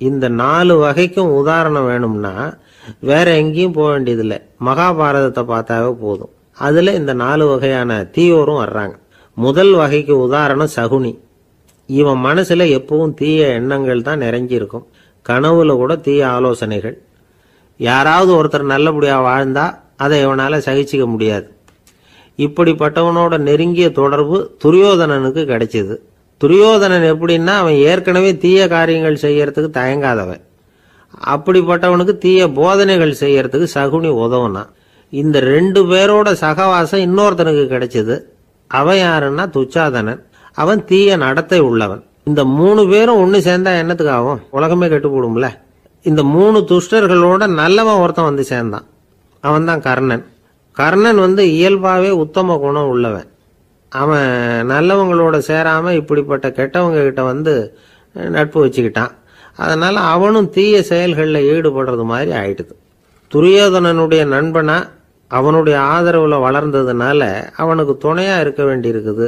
இந்த 4 வகைக்கும் உதாரணம் வேணும்னா வேற எங்கேயும் போக வேண்டியதில்லை, மகாபாரதத்தை பார்த்தாவே போதும். அதில் இந்த 4 வகையான தீயோரும் வர்றாங்க. முதல் வகைக்கு உதாரணம் சகுனி. இவன் மனசில் எப்பவும் தீய எண்ணங்கள் தான் நிறைஞ்சிருக்கும். கனவுல கூட தீய ஆலோசனைகள். யாராவது ஒருத்தர் நல்லபடியாக வாழ்ந்தா அதை இவனால் சகிச்சிக்க முடியாது. இப்படிப்பட்டவனோட நெருங்கிய தொடர்பு துரியோதனனுக்கு கிடைச்சிது. துரியோதனன் எப்படின்னா அவன் ஏற்கனவே தீய காரியங்கள் செய்யறதுக்கு தயங்காதவன். அப்படிப்பட்டவனுக்கு தீய போதனைகள் செய்யறதுக்கு சகுனி உதவுனான். இந்த 2 பேரோட சகவாசம் இன்னொருத்தனுக்கு கிடைச்சது. அவன் யாருன்னா துச்சாதனன். அவன் தீய நடத்தை உள்ளவன். இந்த 3 பேரும் ஒன்று சேர்ந்தா என்னத்துக்கு ஆகும்? உலகமே கெட்டு போடும்ல. இந்த 3 துஷ்டர்களோட நல்லவன் ஒருத்தன் சேர்ந்தான். அவன் தான் கர்ணன். கர்ணன் இயல்பாகவே உத்தம குணம் உள்ளவன். அவன் நல்லவங்களோட சேராமல் இப்படிப்பட்ட கெட்டவங்க கிட்ட நட்பு வச்சுக்கிட்டான். அதனால் அவனும் தீய செயல்களில் ஈடுபடுறது மாதிரி ஆயிடுது. துரியோதனனுடைய நண்பனா அவனுடைய ஆதரவில் வளர்ந்ததுனால அவனுக்கு துணையாக இருக்க வேண்டியிருக்குது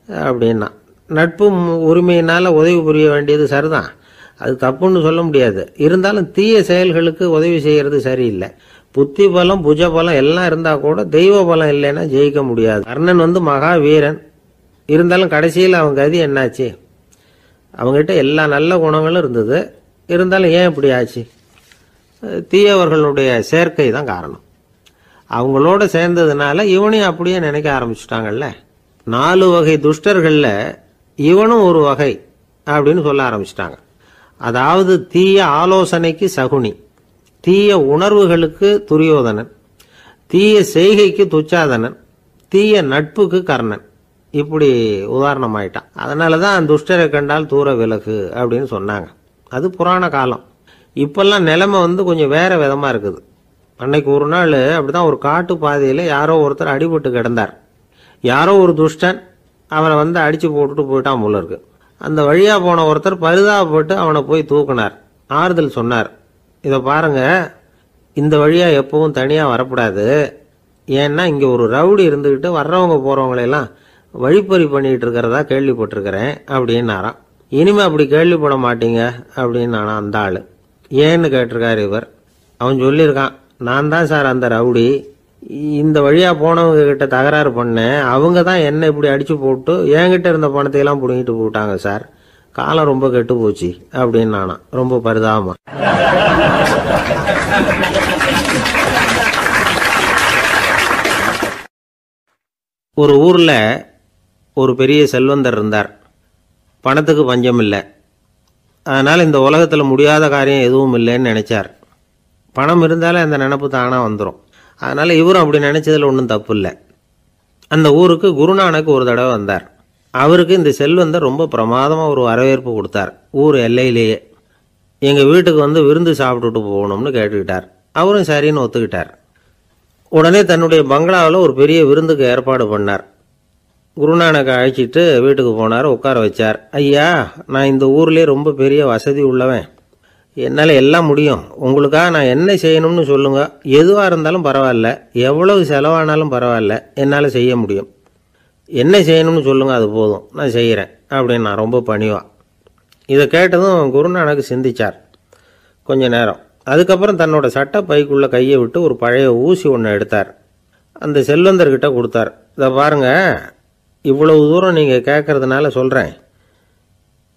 அப்படின்னா. நட்பு உரிமையினால் உதவி புரிய வேண்டியது சரிதான், அது தப்புன்னு சொல்ல முடியாது. இருந்தாலும் தீய செயல்களுக்கு உதவி செய்கிறது சரியில்லை. புத்தி பலம் புஜ பலம் எல்லாம் இருந்தால் கூட தெய்வ பலம் இல்லைன்னா ஜெயிக்க முடியாது. கர்ணன் மகா வீரன். இருந்தாலும் கடைசியில் அவன் கதி என்னாச்சு? அவங்ககிட்ட எல்லா நல்ல குணங்களும் இருந்தது. இருந்தாலும் ஏன் இப்படி ஆச்சு? தீயவர்களுடைய சேர்க்கை தான் காரணம். அவங்களோட சேர்ந்ததுனால இவனையும் அப்படியே நினைக்க ஆரம்பிச்சுட்டாங்கல்ல. 4 வகை துஷ்டர்களில் இவனும் ஒரு வகை அப்படின்னு சொல்ல ஆரம்பிச்சிட்டாங்க. அதாவது தீய ஆலோசனைக்கு சகுனி, தீய உணர்வுகளுக்கு துரியோதனன், தீய செய்கைக்கு துச்சாதனன், தீய நட்புக்கு கர்ணன். இப்படி உதாரணமாயிட்டான். அதனால தான் துஷ்டரை கண்டால் தூர விலகு அப்படின்னு சொன்னாங்க. அது புராண காலம். இப்பெல்லாம் நிலைமை கொஞ்சம் வேற விதமாக இருக்குது. அன்னைக்கு ஒரு நாள் அப்படிதான் ஒரு காட்டு பாதையில் யாரோ ஒருத்தர் அடிபட்டு கிடந்தார். யாரோ ஒரு துஷ்டன் அவனை அடித்து போட்டுட்டு போயிட்டான் போல இருக்கு. அந்த வழியாக போன ஒருத்தர் பரிதாபப்பட்டு அவனை போய் தூக்குனார். ஆறுதல் சொன்னார், இதை பாருங்க, இந்த வழியாக எப்பவும் தனியாக வரக்கூடாது. ஏன்னா இங்கே ஒரு ரவுடி இருந்துக்கிட்டு வர்றவங்க போகிறவங்களெல்லாம் வழிப்பறி பண்ணிகிட்டு இருக்கிறதா கேள்விப்பட்டிருக்கிறேன் அப்படின்னாராம். இனிமேல் அப்படி கேள்விப்பட மாட்டீங்க அப்படின்னு அந்த ஆள். ஏன்னு கேட்டிருக்காரு இவர். அவன் சொல்லியிருக்கான், நான் தான் சார் அந்த ரவுடி. இந்த வழியாக போனவங்க கிட்ட தகராறு பண்ணேன். அவங்க தான் என்ன இப்படி அடித்து போட்டு என்கிட்ட இருந்த பணத்தையெல்லாம் பிடிங்கிட்டு போட்டாங்க சார். காலம் ரொம்ப கெட்டு போச்சு அப்படின்னு நானா ரொம்ப பரிதாபமா. ஒரு ஊரில் ஒரு பெரிய செல்வந்தர் இருந்தார். பணத்துக்கு பஞ்சம் இல்லை. அதனால் இந்த உலகத்தில் முடியாத காரியம் எதுவும் இல்லைன்னு நினைச்சார். பணம் இருந்தாலும் அந்த நினப்பு தானாக வந்துடும். அதனால் இவரும் அப்படி நினச்சதில் ஒன்றும் தப்பு இல்லை. அந்த ஊருக்கு குருநானக் ஒரு தடவை வந்தார். அவருக்கு இந்த செல்வந்தர் ரொம்ப பிரமாதமாக ஒரு வரவேற்பு கொடுத்தார். ஊர் எல்லையிலேயே எங்கள் வீட்டுக்கு வந்து விருந்து சாப்பிட்டுட்டு போகணும்னு கேட்டுக்கிட்டார். அவரும் சரின்னு ஒத்துக்கிட்டார். உடனே தன்னுடைய பங்களாவில் ஒரு பெரிய விருந்துக்கு ஏற்பாடு பண்ணார். குருநானக்கை அழைச்சிட்டு வீட்டுக்கு போனார், உட்கார வச்சார். ஐயா, நான் இந்த ஊர்லேயே ரொம்ப பெரிய வசதி உள்ளவன், என்னால் எல்லாம் முடியும், உங்களுக்காக நான் என்ன செய்யணும்னு சொல்லுங்கள், எதுவாக இருந்தாலும் பரவாயில்ல, எவ்வளவு செலவானாலும் பரவாயில்ல, என்னால் செய்ய முடியும், என்ன செய்யணும்னு சொல்லுங்கள், அது போதும், நான் செய்கிறேன் அப்படின்னு நான் ரொம்ப பணிவா. இதை கேட்டதும் குருநானக் சிந்திச்சார் கொஞ்ச நேரம். அதுக்கப்புறம் தன்னோட சட்டை பைக்குள்ளே கையை விட்டு ஒரு பழைய ஊசி ஒன்று எடுத்தார். அந்த செல்வந்தர்கிட்ட கொடுத்தார். இதை பாருங்கள், இவ்வளவு தூரம் நீங்கள் கேட்கறதுனால சொல்கிறேன்,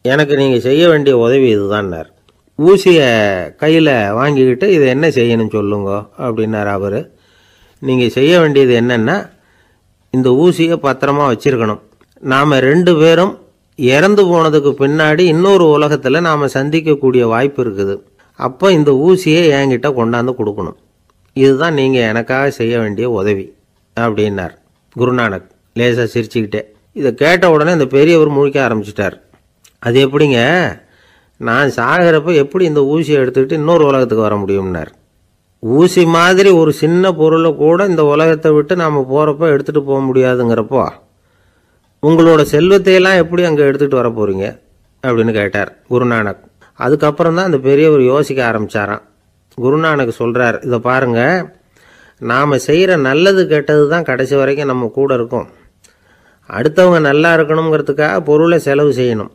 எனக்கு நீங்கள் செய்ய வேண்டிய உதவி இதுதான்னார். ஊசியை கையில் வாங்கிக்கிட்டு இதை என்ன செய்யணும்னு சொல்லுங்க அப்படின்னார் அவர். நீங்கள் செய்ய வேண்டியது என்னென்னா, இந்த ஊசியை பத்திரமா வச்சிருக்கணும். நாம் 2 பேரும் இறந்து போனதுக்கு பின்னாடி இன்னொரு உலகத்தில் நாம் சந்திக்கக்கூடிய வாய்ப்பு இருக்குது. அப்போ இந்த ஊசியை என்கிட்ட கொண்டாந்து கொடுக்கணும். இதுதான் நீங்கள் எனக்காக செய்ய வேண்டிய உதவி அப்படின்னார் குருநானக் லேசாக சிரிச்சுக்கிட்டே. இதை கேட்ட உடனே இந்த பெரியவர் முழிக்க ஆரம்பிச்சிட்டார். அது எப்படிங்க, நான் சாகிறப்ப எப்படி இந்த ஊசியை எடுத்துக்கிட்டு இன்னொரு உலகத்துக்கு வர முடியும்னார். ஊசி மாதிரி ஒரு சின்ன பொருளை கூட இந்த உலகத்தை விட்டு நாம் போகிறப்ப எடுத்துகிட்டு போக முடியாதுங்கிறப்போ உங்களோட செல்வத்தையெல்லாம் எப்படி அங்கே எடுத்துகிட்டு வர போகிறீங்க அப்படின்னு கேட்டார் குருநானக். அதுக்கப்புறம் தான் அந்த பெரியவர் யோசிக்க ஆரம்பித்தாராம். குருநானக் சொல்கிறார், இதை பாருங்கள், நாம் செய்கிற நல்லது கெட்டது தான் கடைசி வரைக்கும் நம்ம கூட இருக்கும். அடுத்தவங்க நல்லா இருக்கணுங்கிறதுக்காக பொருளை செலவு செய்யணும்,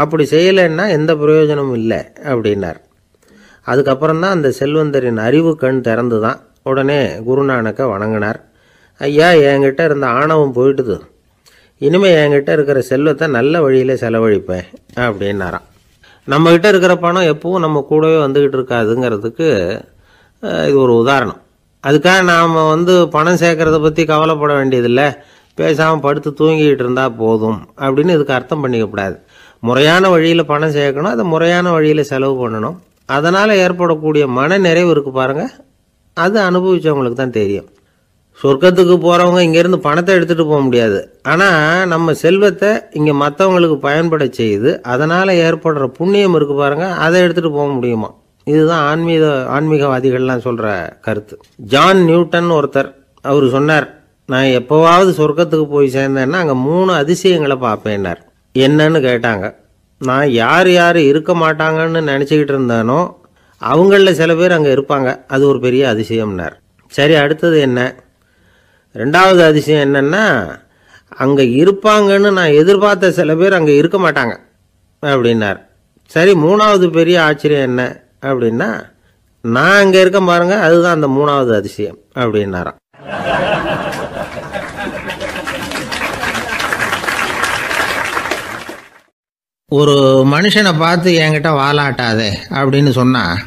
அப்படி செய்யலைன்னா எந்த பிரயோஜனமும் இல்லை அப்படின்னார். அதுக்கப்புறம் தான் அந்த செல்வந்தரின் அறிவு கண் திறந்து தான். உடனே குருநானக்கை வணங்கினார். ஐயா, என்கிட்ட இருந்த ஆணவம் போயிட்டுது, இனிமேல் என்கிட்ட இருக்கிற செல்வத்தை நல்ல வழியில் செலவழிப்பேன் அப்படின்னாராம். நம்மக்கிட்ட இருக்கிற பணம் எப்பவும் நம்ம கூடவே வந்துக்கிட்டு இருக்காதுங்கிறதுக்கு இது ஒரு உதாரணம். அதுக்காக நாம் பணம் சேர்க்கறத பற்றி கவலைப்பட வேண்டியதில்லை, பேசாமல் படுத்து தூங்கிக்கிட்டு இருந்தால் போதும் அப்படின்னு இதுக்கு அர்த்தம் பண்ணிக்கப்படாது. முறையான வழியில் பணம் சேர்க்கணும், அதை முறையான வழியில் செலவு பண்ணணும். அதனால் ஏற்படக்கூடிய மன நிறைவு இருக்குது பாருங்கள், அது அனுபவித்தவங்களுக்கு தான் தெரியும். சொர்க்கத்துக்கு போகிறவங்க இங்கேருந்து பணத்தை எடுத்துகிட்டு போக முடியாது, ஆனால் நம்ம செல்வத்தை இங்கே மற்றவங்களுக்கு பயன்பட செய்து அதனால் ஏற்படுற புண்ணியம் இருக்குது பாருங்கள், அதை எடுத்துகிட்டு போக முடியுமா. இதுதான் ஆன்மீகவாதிகள்லாம் சொல்கிற கருத்து. ஜான் நியூட்டன் ஒருத்தர், அவர் சொன்னார், நான் எப்போவாவது சொர்க்கத்துக்கு போய் சேர்ந்தேன்னா அங்கே 3 அதிசயங்களை பார்ப்பேன்னார். என்னன்னு கேட்டாங்க. நான் யார் யார் இருக்க மாட்டாங்கன்னு நினச்சிக்கிட்டு இருந்தானோ அவங்களில் சில பேர் அங்கே இருப்பாங்க, அது ஒரு பெரிய அதிசயம்னார். சரி, அடுத்தது என்ன? 2வது அதிசயம் என்னன்னா, அங்கே இருப்பாங்கன்னு நான் எதிர்பார்த்த சில பேர் அங்கே இருக்க மாட்டாங்க அப்படின்னார். சரி, 3வது பெரிய ஆச்சரியம் என்ன அப்படின்னா, நான் அங்கே இருக்க பாருங்க, அதுதான் அந்த 3வது அதிசயம் அப்படின்னாராம். ஒரு மனுஷனை பார்த்து என்கிட்ட வாலாட்டாதே அப்படின்னு சொன்னால்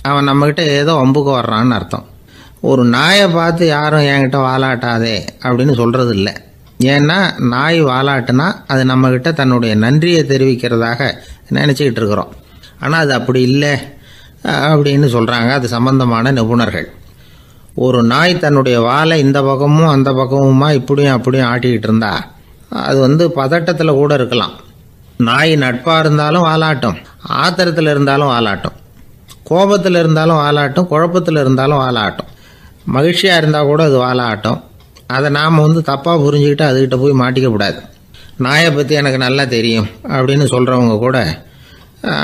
அவன் நம்மக்கிட்ட ஏதோ வம்புக்கு வர்றான்னு அர்த்தம். ஒரு நாயை பார்த்து யாரும் என்கிட்ட வாலாட்டாதே அப்படின்னு சொல்கிறது இல்லை. ஏன்னா நாய் வாலாட்டுனா அது நம்மக்கிட்ட தன்னுடைய நன்றியை தெரிவிக்கிறதாக நினச்சிக்கிட்டு இருக்கிறோம். ஆனால் அது அப்படி இல்லை அப்படின்னு சொல்கிறாங்க அது சம்பந்தமான நிபுணர்கள். ஒரு நாய் தன்னுடைய வாலை இந்த பக்கமும் அந்த பக்கமுமா இப்படியும் அப்படியும் ஆட்டிக்கிட்டு இருந்தா அது பதட்டத்தில் கூட இருக்கலாம். நாய் நட்பாக இருந்தாலும் வாலாட்டும், ஆத்திரத்தில் இருந்தாலும் வாலாட்டும், கோபத்தில் இருந்தாலும் வாலாட்டும், குழப்பத்தில் இருந்தாலும் வாலாட்டும், மகிழ்ச்சியாக இருந்தால் கூட அது வாலாட்டும். அதை நாம் தப்பாக புரிஞ்சுக்கிட்டு அதுக்கிட்ட போய் மாட்டிக்கக்கூடாது. நாயை பற்றி எனக்கு நல்லா தெரியும் அப்படின்னு சொல்கிறவங்க கூட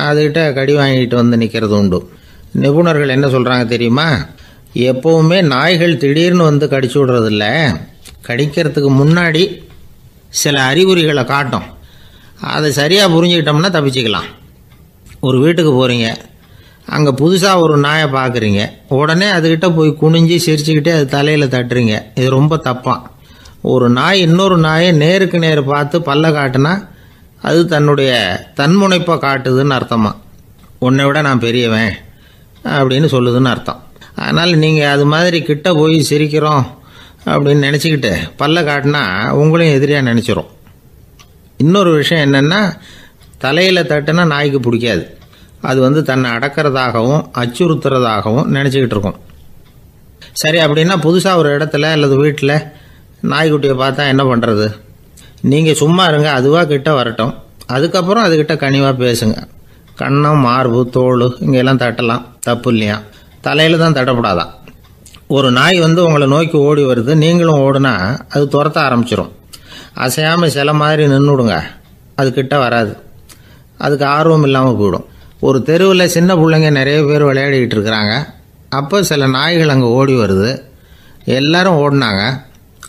அதுக்கிட்ட கடி வாங்கிட்டு நிற்கிறது உண்டு. நிபுணர்கள் என்ன சொல்கிறாங்க தெரியுமா? எப்போவுமே நாய்கள் திடீர்னு கடிச்சு விடுறதில்ல, கடிக்கிறதுக்கு முன்னாடி சில அறிகுறிகளை காட்டும். அதை சரியாக புரிஞ்சுக்கிட்டோம்னா தப்பிச்சிக்கலாம். ஒரு வீட்டுக்கு போகிறீங்க, அங்கே புதுசாக ஒரு நாயை பார்க்குறீங்க, உடனே அதுக்கிட்ட போய் குனிஞ்சு சிரிச்சுக்கிட்டே அது தலையில் தட்டுறீங்க. இது ரொம்ப தப்பான். ஒரு நாய் இன்னொரு நாயை நேருக்கு நேர் பார்த்து பல்ல காட்டுனா அது தன்னுடைய தன்முனைப்பை காட்டுதுன்னு அர்த்தமா. உன்னை விட நான் பெரியவன் அப்படின்னு சொல்லுதுன்னு அர்த்தம். அதனால் நீங்கள் அது மாதிரி கிட்ட போய் சிரிக்கிறோம் அப்படின்னு நினச்சிக்கிட்டு பல்ல காட்டினா உங்களையும் எதிரியாக நினச்சிரும். இன்னொரு விஷயம் என்னென்னா, தலையில் தட்டுனா நாய்க்கு பிடிக்காது. அது தன்னை அடக்கிறதாகவும் அச்சுறுத்துறதாகவும் நினச்சிக்கிட்டு இருக்கும். சரி, அப்படின்னா புதுசாக ஒரு இடத்துல அல்லது வீட்டில் நாய்க்குட்டியை பார்த்தா என்ன பண்ணுறது? நீங்கள் சும்மா இருங்க, அதுவாக கிட்ட வரட்டும். அதுக்கப்புறம் அதுக்கிட்ட கனிவாக பேசுங்க. கன்னம், மார்பு, தோல் இங்கெல்லாம் தட்டலாம், தப்பு இல்லையா? தலையில் தான் தட்டப்படாதான். ஒரு நாய் வந்து உங்களை நோக்கி ஓடி வருது, நீங்களும் ஓடுனா அது துரத்த ஆரம்பிச்சிடும். அசையாமல் சில மாதிரி நின்றுடுங்க, அது கிட்ட வராது. அதுக்கு ஆர்வம் இல்லாமல் போயிடும். ஒரு தெருவில் சின்ன பிள்ளைங்க நிறைய பேர் விளையாடிக்கிட்டு இருக்கிறாங்க. அப்போ சில நாய்கள் அங்கே ஓடி வருது. எல்லாரும் ஓடினாங்க.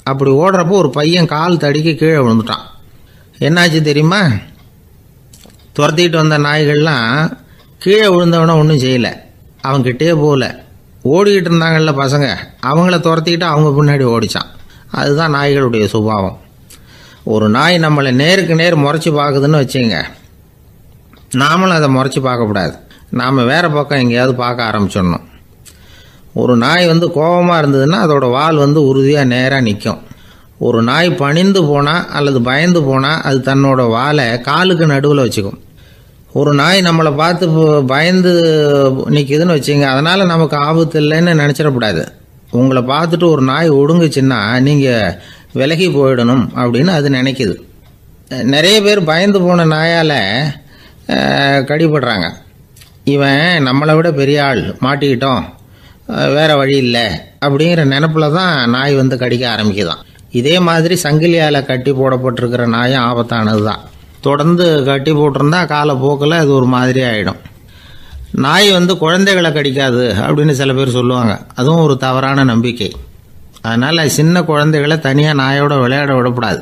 அப்படி ஓடுறப்போ ஒரு பையன் கால் தடிக்க கீழே விழுந்துட்டான். என்னாச்சு தெரியுமா? துரத்திக்கிட்டு வந்த நாய்கள்லாம் கீழே விழுந்தவன ஒன்றும் செய்யலை, அவன்கிட்டே போகல. ஓடிக்கிட்டு இருந்தாங்கல்ல பசங்க, அவங்கள துரத்திக்கிட்டு அவங்க பின்னாடி ஓடிச்சான். அதுதான் நாய்களுடைய சுபாவம். ஒரு நாய் நம்மளை நேருக்கு நேர் முறைச்சி பார்க்குதுன்னு வச்சுங்க, நாமளும் அதை முறைச்சி பார்க்கக்கூடாது. நாம் வேறு பக்கம் எங்கேயாவது பார்க்க ஆரம்பிச்சிடணும். ஒரு நாய் வந்து கோபமாக இருந்ததுன்னா அதோட வால் வந்து உறுதியாக நேராக நிற்கும். ஒரு நாய் பணிந்து போனால் அல்லது பயந்து போனால் அது தன்னோட வாலை காலுக்கு நடுவில் வச்சுக்கும். ஒரு நாய் நம்மளை பார்த்து பயந்து நிற்கிதுன்னு வச்சுங்க, அதனால் நமக்கு ஆபத்து இல்லைன்னு நினச்சிடக்கூடாது. உங்களை பார்த்துட்டு ஒரு நாய் ஒடுங்குச்சுன்னா நீங்கள் விலகி போயிடணும் அப்படின்னு அது நினைக்குது. நிறைய பேர் பயந்து போன நாயால் கடிபடுறாங்க. இவன் நம்மளை விட பெரிய ஆள், மாட்டிக்கிட்டோம், வேறு வழி இல்லை அப்படிங்கிற நினப்பில் தான் நாய் வந்து கடிக்க ஆரம்பிக்குதான். இதே மாதிரி சங்கிலியால் கட்டி போடப்பட்டிருக்கிற நாயும் ஆபத்தானது தான். தொடர்ந்து கட்டி போட்டிருந்தா காலப்போக்கில் அது ஒரு மாதிரி ஆகிடும். நாய் வந்து குழந்தைகளை கடிக்காது அப்படின்னு சில பேர் சொல்லுவாங்க. அதுவும் ஒரு தவறான நம்பிக்கை. அதனால் சின்ன குழந்தைகளை தனியாக நாயோட விளையாட விடக்கூடாது.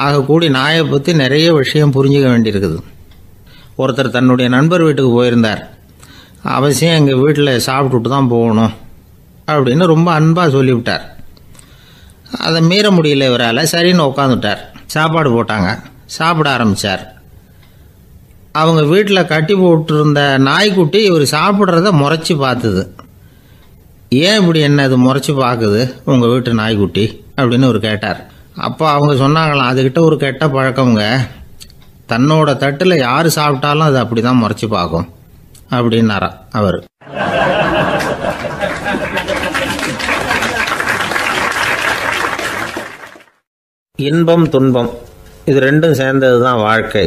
ஆகக்கூடி நாயை பற்றி நிறைய விஷயம் புரிஞ்சுக்க வேண்டியிருக்குது. ஒருத்தர் தன்னுடைய நண்பர் வீட்டுக்கு போயிருந்தார். அவசியம் எங்கள் வீட்டில் சாப்பிட்டுட்டு தான் போகணும் அப்படின்னு ரொம்ப அன்பாக சொல்லிவிட்டார். அதை மீற முடியல இவரால். சரின்னு உட்காந்துட்டார். சாப்பாடு போட்டாங்க, சாப்பிட ஆரம்பித்தார். அவங்க வீட்டில் கட்டி போட்டிருந்த நாய்க்குட்டி இவர் சாப்பிட்றத முறைச்சி பார்த்துது. ஏன் இப்படி என்ன இது முறைச்சி பார்க்குது உங்கள் வீட்டு நாய்க்குட்டி அப்படின்னு அவர் கேட்டார். அப்போ அவங்க சொன்னாங்களாம், அதுக்கிட்ட ஒரு கெட்ட பழக்கம்ங்க, தன்னோட தட்டில் யார் சாப்பிட்டாலும் அது அப்படி தான் முறைச்சி பார்க்கும் அப்படின்னாரா அவர். இன்பம் துன்பம் இது ரெண்டும் சேர்ந்தது தான் வாழ்க்கை.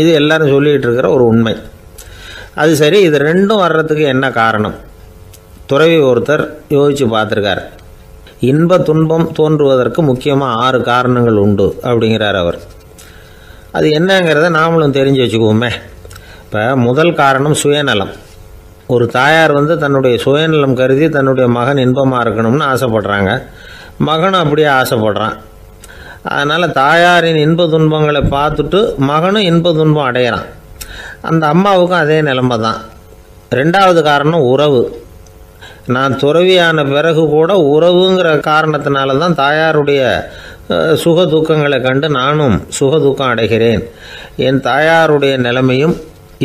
இது எல்லாரும் சொல்லிகிட்டு இருக்கிற ஒரு உண்மை. அது சரி, இது ரெண்டும் வர்றதுக்கு என்ன காரணம்? துறவி ஒருத்தர் யோசித்து பார்த்துருக்கார். இன்ப துன்பம் தோன்றுவதற்கு முக்கியமாக 6 காரணங்கள் உண்டு அப்படிங்கிறார் அவர். அது என்னங்கிறத நாமளும் தெரிஞ்சு வச்சுக்குவோமே. இப்போ முதல் காரணம் சுயநலம். ஒரு தாயார் வந்து தன்னுடைய சுயநலம் கருதி தன்னுடைய மகன் இன்பமாக இருக்கணும்னு ஆசைப்படுறாங்க. மகனும் அப்படியே ஆசைப்படுறான். அதனால் தாயாரின் இன்ப துன்பங்களை பார்த்துட்டு மகனும் இன்ப துன்பம் அடையிறான். அந்த அம்மாவுக்கும் அதே நிலைமை தான். ரெண்டாவது காரணம் உறவு. நான் துறவியான பிறகு கூட உறவுங்கிற காரணத்தினால தான் தாயாருடைய சுக துக்கங்களை கண்டு நானும் சுக துக்கம் அடைகிறேன். என் தாயாருடைய நிலைமையும்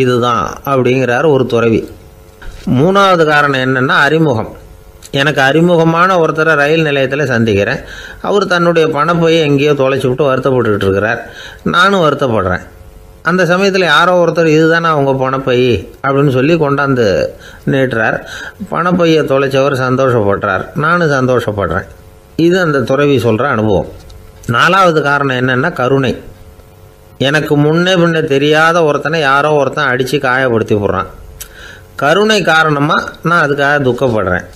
இதுதான் அப்படிங்கிறார் ஒரு துறவி. மூணாவது காரணம் என்னென்னா அறிமுகம். எனக்கு அறிமுகமான ஒருத்தரை ரயில் நிலையத்தில் சந்திக்கிறேன். அவர் தன்னுடைய பணப்பையை எங்கேயோ தொலைச்சி விட்டு வருத்தப்பட்டுக்கிட்டு இருக்கிறார். நானும் வருத்தப்படுறேன். அந்த சமயத்தில் யாரோ ஒருத்தர் இதுதானே அவங்க பணப்பை அப்படின்னு சொல்லி கொண்டாந்து நீட்டுறார். பணப்பையை தொலைச்சவர் சந்தோஷப்படுறார், நானும் சந்தோஷப்படுறேன். இது அந்த துறவி சொல்கிற அனுபவம். நாலாவது காரணம் என்னென்னா கருணை. எனக்கு முன்னே பின்னே தெரியாத ஒருத்தனை யாரோ ஒருத்தன் அடித்து காயப்படுத்தி போடுறான். கருணை காரணமாக நான் அதுக்காக துக்கப்படுறேன்.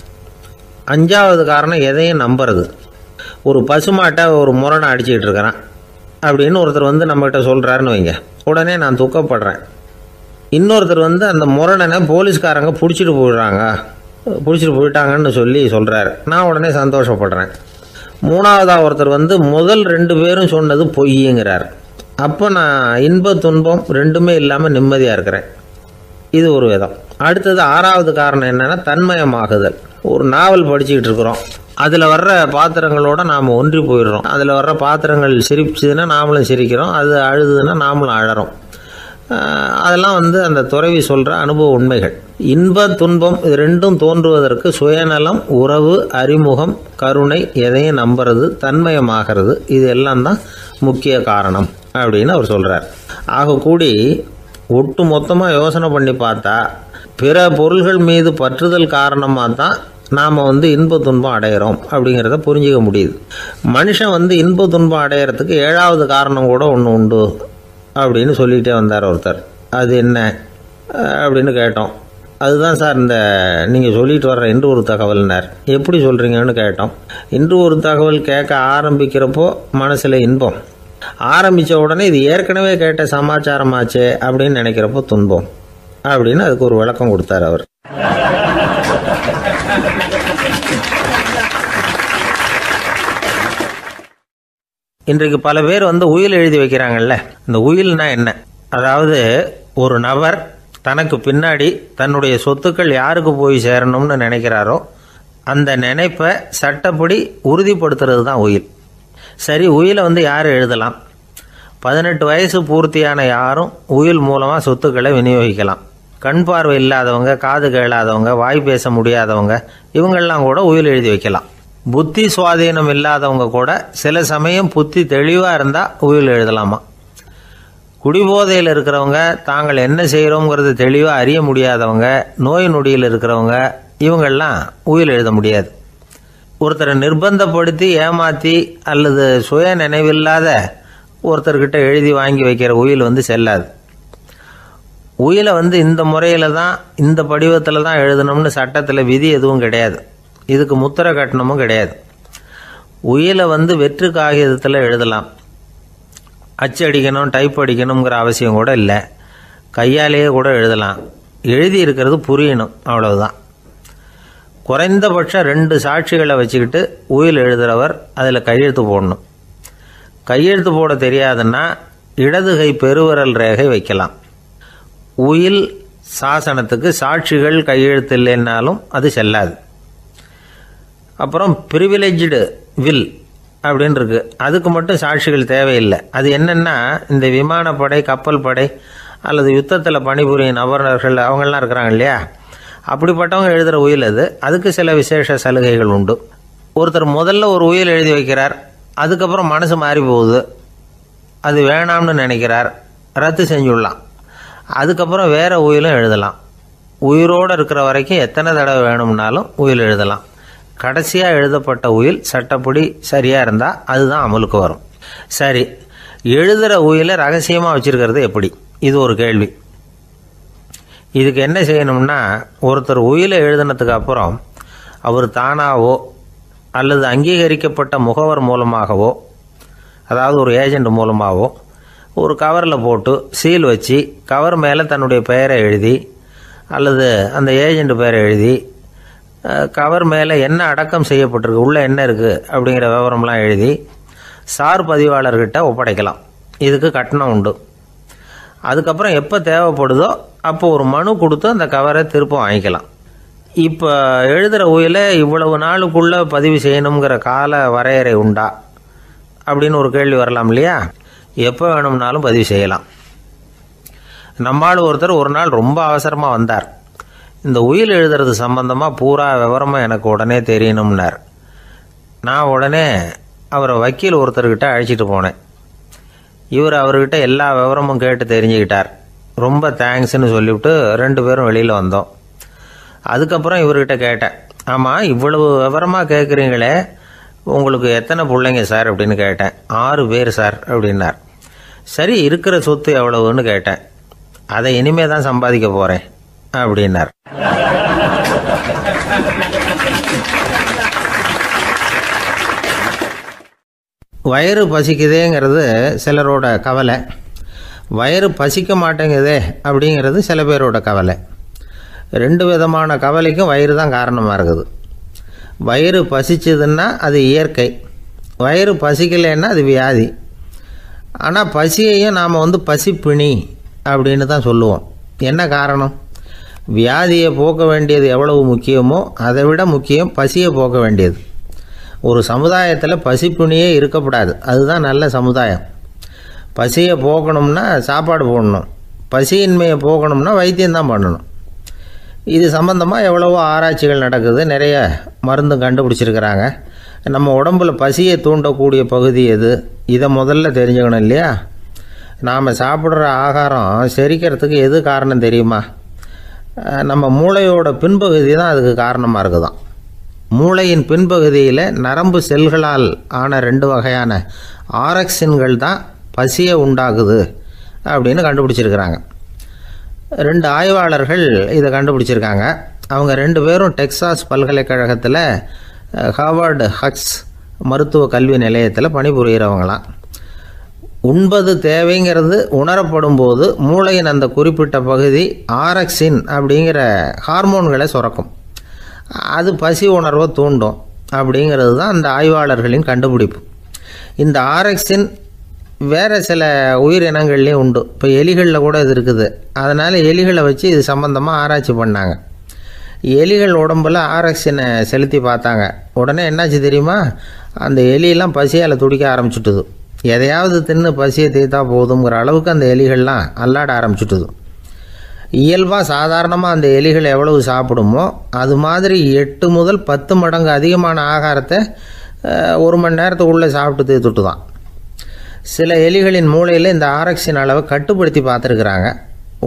அஞ்சாவது காரணம் எதையும் நம்புறது. ஒரு பசுமாட்டை ஒரு முரணை அடிச்சுக்கிட்டு இருக்கிறான் அப்படின்னு ஒருத்தர் வந்து நம்மகிட்ட சொல்கிறாருன்னு வைங்க, உடனே நான் துக்கப்படுறேன். இன்னொருத்தர் வந்து அந்த முரணனை போலீஸ்காரங்க பிடிச்சிட்டு போயிட்டாங்கன்னு சொல்கிறாரு, நான் உடனே சந்தோஷப்படுறேன். மூணாவதாக ஒருத்தர் வந்து முதல் 2 பேரும் சொன்னது பொய்யுங்கிறார். அப்போ நான் இன்ப துன்பம் ரெண்டுமே இல்லாமல் நிம்மதியாக இருக்கிறேன். இது ஒரு விதம். அடுத்தது 6வது காரணம் என்னென்னா தன்மயமாகுதல். ஒரு நாவல் படிச்சுக்கிட்டு இருக்கிறோம், அதில் வர்ற பாத்திரங்களோட நாம் ஒன்றி போயிடுறோம். அதில் வர்ற பாத்திரங்கள் சிரிச்சுதுன்னா நாமளும் சிரிக்கிறோம், அது அழுதுன்னா நாமளும் அழறோம். அதெல்லாம் வந்து அந்த துறவி சொல்கிற அனுபவ உண்மைகள். இன்ப துன்பம் இது ரெண்டும் தோன்றுவதற்கு சுயநலம், உறவு, அறிமுகம், கருணை, எதையும் நம்புறது, தன்மயமாகிறது, இது எல்லாம் தான் முக்கிய காரணம் அப்படின்னு அவர் சொல்கிறார். ஆகக்கூடி ஒட்டு மொத்தமாக யோசனை பண்ணி பார்த்தா பிற பொருள்கள் மீது பற்றுதல் காரணமாக தான் நாம் இன்ப துன்பம் அடையிறோம் அப்படிங்கிறத புரிஞ்சிக்க முடியுது. மனுஷன் இன்ப துன்பம் அடையிறதுக்கு 7வது காரணம் கூட ஒன்று உண்டு அப்படின்னு சொல்லிகிட்டே வந்தார் ஒருத்தர். அது என்ன அப்படின்னு கேட்டோம். அதுதான் சார் இந்த நீங்கள் சொல்லிட்டு வர்ற இன்று ஒரு தகவல்னார். எப்படி சொல்கிறீங்கன்னு கேட்டோம். இன்று ஒரு தகவல் கேட்க ஆரம்பிக்கிறப்போ மனசில் இன்பம், ஆரம்பித்த உடனே இது ஏற்கனவே கேட்ட சமாச்சாரமாச்சே அப்படின்னு நினைக்கிறப்போ துன்பம் அப்படின்னு அதுக்கு ஒரு விளக்கம் கொடுத்தார் அவர். இன்றைக்கு பல பேர் உயில் எழுதி வைக்கிறாங்கல்ல. இந்த உயில்னா என்ன? அதாவது ஒரு நபர் தனக்கு பின்னாடி தன்னுடைய சொத்துக்கள் யாருக்கு போய் சேரணும்னு நினைக்கிறாரோ அந்த நினைப்பை சட்டப்படி உறுதிப்படுத்துறது தான் உயில். சரி, உயிலை யார் எழுதலாம்? 18 வயசு பூர்த்தியான யாரும் உயில் மூலமாக சொத்துக்களை விநியோகிக்கலாம். கண் பார்வை இல்லாதவங்க, காது கேளாதவங்க, வாய் பேச முடியாதவங்க, இவங்கெல்லாம் கூட உயில் எழுதி வைக்கலாம். புத்தி சுவாதீனம் இல்லாதவங்க கூட சில சமயம் புத்தி தெளிவாக இருந்தால் உயில் எழுதலாமா. குடிபோதையில் இருக்கிறவங்க, தாங்கள் என்ன செய்கிறோங்கிறது தெளிவாக அறிய முடியாதவங்க, நோய் நொடியில் இருக்கிறவங்க, இவங்கெல்லாம் உயில் எழுத முடியாது. ஒருத்தரை நிர்பந்தப்படுத்தி ஏமாற்றி அல்லது சுய நினைவில்லாத ஒருத்தர்கிட்ட எழுதி வாங்கி வைக்கிற உயில் செல்லாது. உயிலை இந்த முறையில் தான், இந்த படிவத்தில் தான் எழுதணும்னு சட்டத்தில் விதி எதுவும் கிடையாது. இதுக்கு முத்திரை கட்டணமும் கிடையாது. உயிலை வெற்று காகிதத்தில் எழுதலாம். அச்சு அடிக்கணும், டைப் அடிக்கணுங்கிற அவசியம் கூட இல்லை. கையாலேயே கூட எழுதலாம். எழுதி இருக்கிறது புரியணும், அவ்வளவுதான். குறைந்தபட்சம் 2 சாட்சிகளை வச்சுக்கிட்டு உயில் எழுதுகிறவர் அதில் கையெழுத்து போடணும். கையெழுத்து போட தெரியாதுன்னா இடது கை பெருவிரல் ரேகை வைக்கலாம். உயில் சாசனத்துக்கு சாட்சிகள் கையெழுத்து இல்லைன்னாலும் அது செல்லாது. அப்புறம் ப்ரிவிலேஜ்டு வில் அப்படின்னு இருக்கு. அதுக்கு மட்டும் சாட்சிகள் தேவையில்லை. அது என்னென்னா, இந்த விமானப்படை, கப்பல் படை அல்லது யுத்தத்தில் பணிபுரியும் நபர்கள் அவங்கெல்லாம் இருக்கிறாங்க இல்லையா, அப்படிப்பட்டவங்க எழுதுகிற உயில் அது. அதுக்கு சில விசேஷ சலுகைகள் உண்டு. ஒருத்தர் முதல்ல ஒரு உயில் எழுதி வைக்கிறார், அதுக்கப்புறம் மனசு மாறி போகுது, அது வேணாம்னு நினைக்கிறார், ரத்து செஞ்சுடலாம். அதுக்கப்புறம் வேற உயிலும் எழுதலாம். உயிரோடு இருக்கிற வரைக்கும் எத்தனை தடவை வேணும்னாலும் உயில் எழுதலாம். கடைசியாக எழுதப்பட்ட உயில் சட்டப்படி சரியாக இருந்தால் அதுதான் அமலுக்கு வரும். சரி, எழுதுகிற உயிலை ரகசியமாக வச்சுருக்கிறது எப்படி? இது ஒரு கேள்வி. இதுக்கு என்ன செய்யணும்னா, ஒருத்தர் உயிலை எழுதினதுக்கு அப்புறம் அவர் தானாவோ அல்லது அங்கீகரிக்கப்பட்ட முகவர் மூலமாகவோ, அதாவது ஒரு ஏஜெண்ட் மூலமாகவோ, ஒரு கவரில் போட்டு சீல் வச்சு கவர் மேலே தன்னுடைய பெயரை எழுதி அல்லது அந்த ஏஜெண்ட் பெயரை எழுதி கவர் மேலே என்ன அடக்கம் செய்யப்பட்டிருக்கு, உள்ளே என்ன இருக்குது அப்படிங்கிற விவரம்லாம் எழுதி சார் பதிவாளர்கிட்ட ஒப்படைக்கலாம். இதுக்கு கட்டணம் உண்டு. அதுக்கப்புறம் எப்போ தேவைப்படுதோ அப்போ ஒரு மனு கொடுத்து அந்த கவரை திரும்ப வாங்கிக்கலாம். இப்போ எழுதுகிற உயிலை இவ்வளவு நாளுக்குள்ளே பதிவு செய்யணுங்கிற கால வரையறை உண்டா அப்படின்னு ஒரு கேள்வி வரலாம் இல்லையா? எப்போ வேணும்னாலும் பதிவு செய்யலாம். நம்மால் ஒருத்தர் ஒரு நாள் ரொம்ப அவசரமாக வந்தார். இந்த உயில் எழுதுறது சம்பந்தமாக பூரா விவரமாக எனக்கு உடனே தெரியணும்னார். நான் உடனே அவரை வக்கீல் ஒருத்தர்கிட்ட அழைச்சிட்டு போனேன். இவர் அவர்கிட்ட எல்லா விவரமும் கேட்டு தெரிஞ்சுக்கிட்டார். ரொம்ப தேங்க்ஸ்ன்னு சொல்லிவிட்டு 2 பேரும் வெளியில் வந்தோம். அதுக்கப்புறம் இவர்கிட்ட கேட்டேன், ஆமாம் இவ்வளவு விவரமாக கேட்குறீங்களே, உங்களுக்கு எத்தனை பிள்ளைங்க சார் அப்படின்னு கேட்டேன். 6 பேர் சார் அப்படின்னார். சரி, இருக்கிற சொத்து எவ்வளவுன்னு கேட்டேன். அதை இனிமே தான் சம்பாதிக்க போகிறேன் அப்படின்னார். வயிறு பசிக்குதேங்கிறது சிலரோட கவலை, வயிறு பசிக்க மாட்டேங்குதே அப்படிங்கிறது சில பேரோட கவலை. 2 விதமான கவலைக்கும் வயிறு தான் காரணமாக இருக்குது. வயிறு பசிச்சதுன்னா அது இயற்கை, வயிறு பசிக்கலைன்னா அது வியாதி. ஆனால் பசியையும் நாம் பசிப்பிணி அப்படின்னு தான் சொல்லுவோம். என்ன காரணம்? வியாதியை போக்க வேண்டியது எவ்வளவு முக்கியமோ அதை விட முக்கியம் பசியை போக்க வேண்டியது. ஒரு சமுதாயத்தில் பசிப்பிணியே இருக்கக்கூடாது, அதுதான் நல்ல சமுதாயம். பசியை போக்கணும்னா சாப்பாடு போடணும், பசியின்மையை போக்கணும்னா வைத்தியம்தான் பண்ணணும். இது சம்பந்தமாக எவ்வளவோ ஆராய்ச்சிகள் நடக்குது, நிறைய மருந்து கண்டுபிடிச்சிருக்கிறாங்க. நம்ம உடம்புல பசியை தூண்டக்கூடிய பகுதி எது, இதை முதல்ல தெரிஞ்சுக்கணும் இல்லையா? நாம் சாப்பிட்ற ஆகாரம் செரிக்கிறதுக்கு எது காரணம் தெரியுமா? நம்ம மூளையோட பின்பகுதி தான் அதுக்கு காரணமாக இருக்குதான். மூளையின் பின்பகுதியில் நரம்பு செல்களால் ஆன 2 வகையான ஆரக்சின்கள் தான் பசியை உண்டாகுது அப்படின்னு கண்டுபிடிச்சிருக்கிறாங்க. 2 ஆய்வாளர்கள் இதை கண்டுபிடிச்சிருக்காங்க. அவங்க 2 பேரும் டெக்சாஸ் பல்கலைக்கழகத்தில் ஹார்வர்டு ஹக்ஸ் மருத்துவ கல்வி நிலையத்தில் பணிபுரிகிறவங்களாம். உண்பது தேவைங்கிறது உணரப்படும் போது மூளையின் அந்த குறிப்பிட்ட பகுதி ஆரக்சின் அப்படிங்கிற ஹார்மோன்களை சுரக்கும். அது பசி உணர்வை தூண்டும் அப்படிங்கிறது தான் அந்த ஆய்வாளர்களின் கண்டுபிடிப்பு. இந்த ஆரக்சின் வேறு சில உயிரினங்கள்லேயும் உண்டு. இப்போ எலிகளில் கூட இது இருக்குது. அதனால் எலிகளை வச்சு இது சம்பந்தமாக ஆராய்ச்சி பண்ணாங்க. எலிகள் உடம்பில் ஆரக்சினை செலுத்தி பார்த்தாங்க. உடனே என்னாச்சு தெரியுமா? அந்த எலியெல்லாம் பசியால் துடிக்க ஆரம்பிச்சுட்டுது. எதையாவது தின்னு பசியை தீர்த்தா போதுங்கிற அளவுக்கு அந்த எலிகள்லாம் அல்லாட ஆரம்பிச்சுட்டுது. இயல்பாக சாதாரணமாக அந்த எலிகள் எவ்வளவு சாப்பிடுமோ அது மாதிரி 8 முதல் 10 மடங்கு அதிகமான ஆகாரத்தை 1 மணி நேரத்துக்குள்ளே சாப்பிட்டு தீர்த்துட்டு தான். சில எலிகளின் மூளையில் இந்த ஆரக்சின் அளவை கட்டுப்படுத்தி பார்த்துருக்குறாங்க.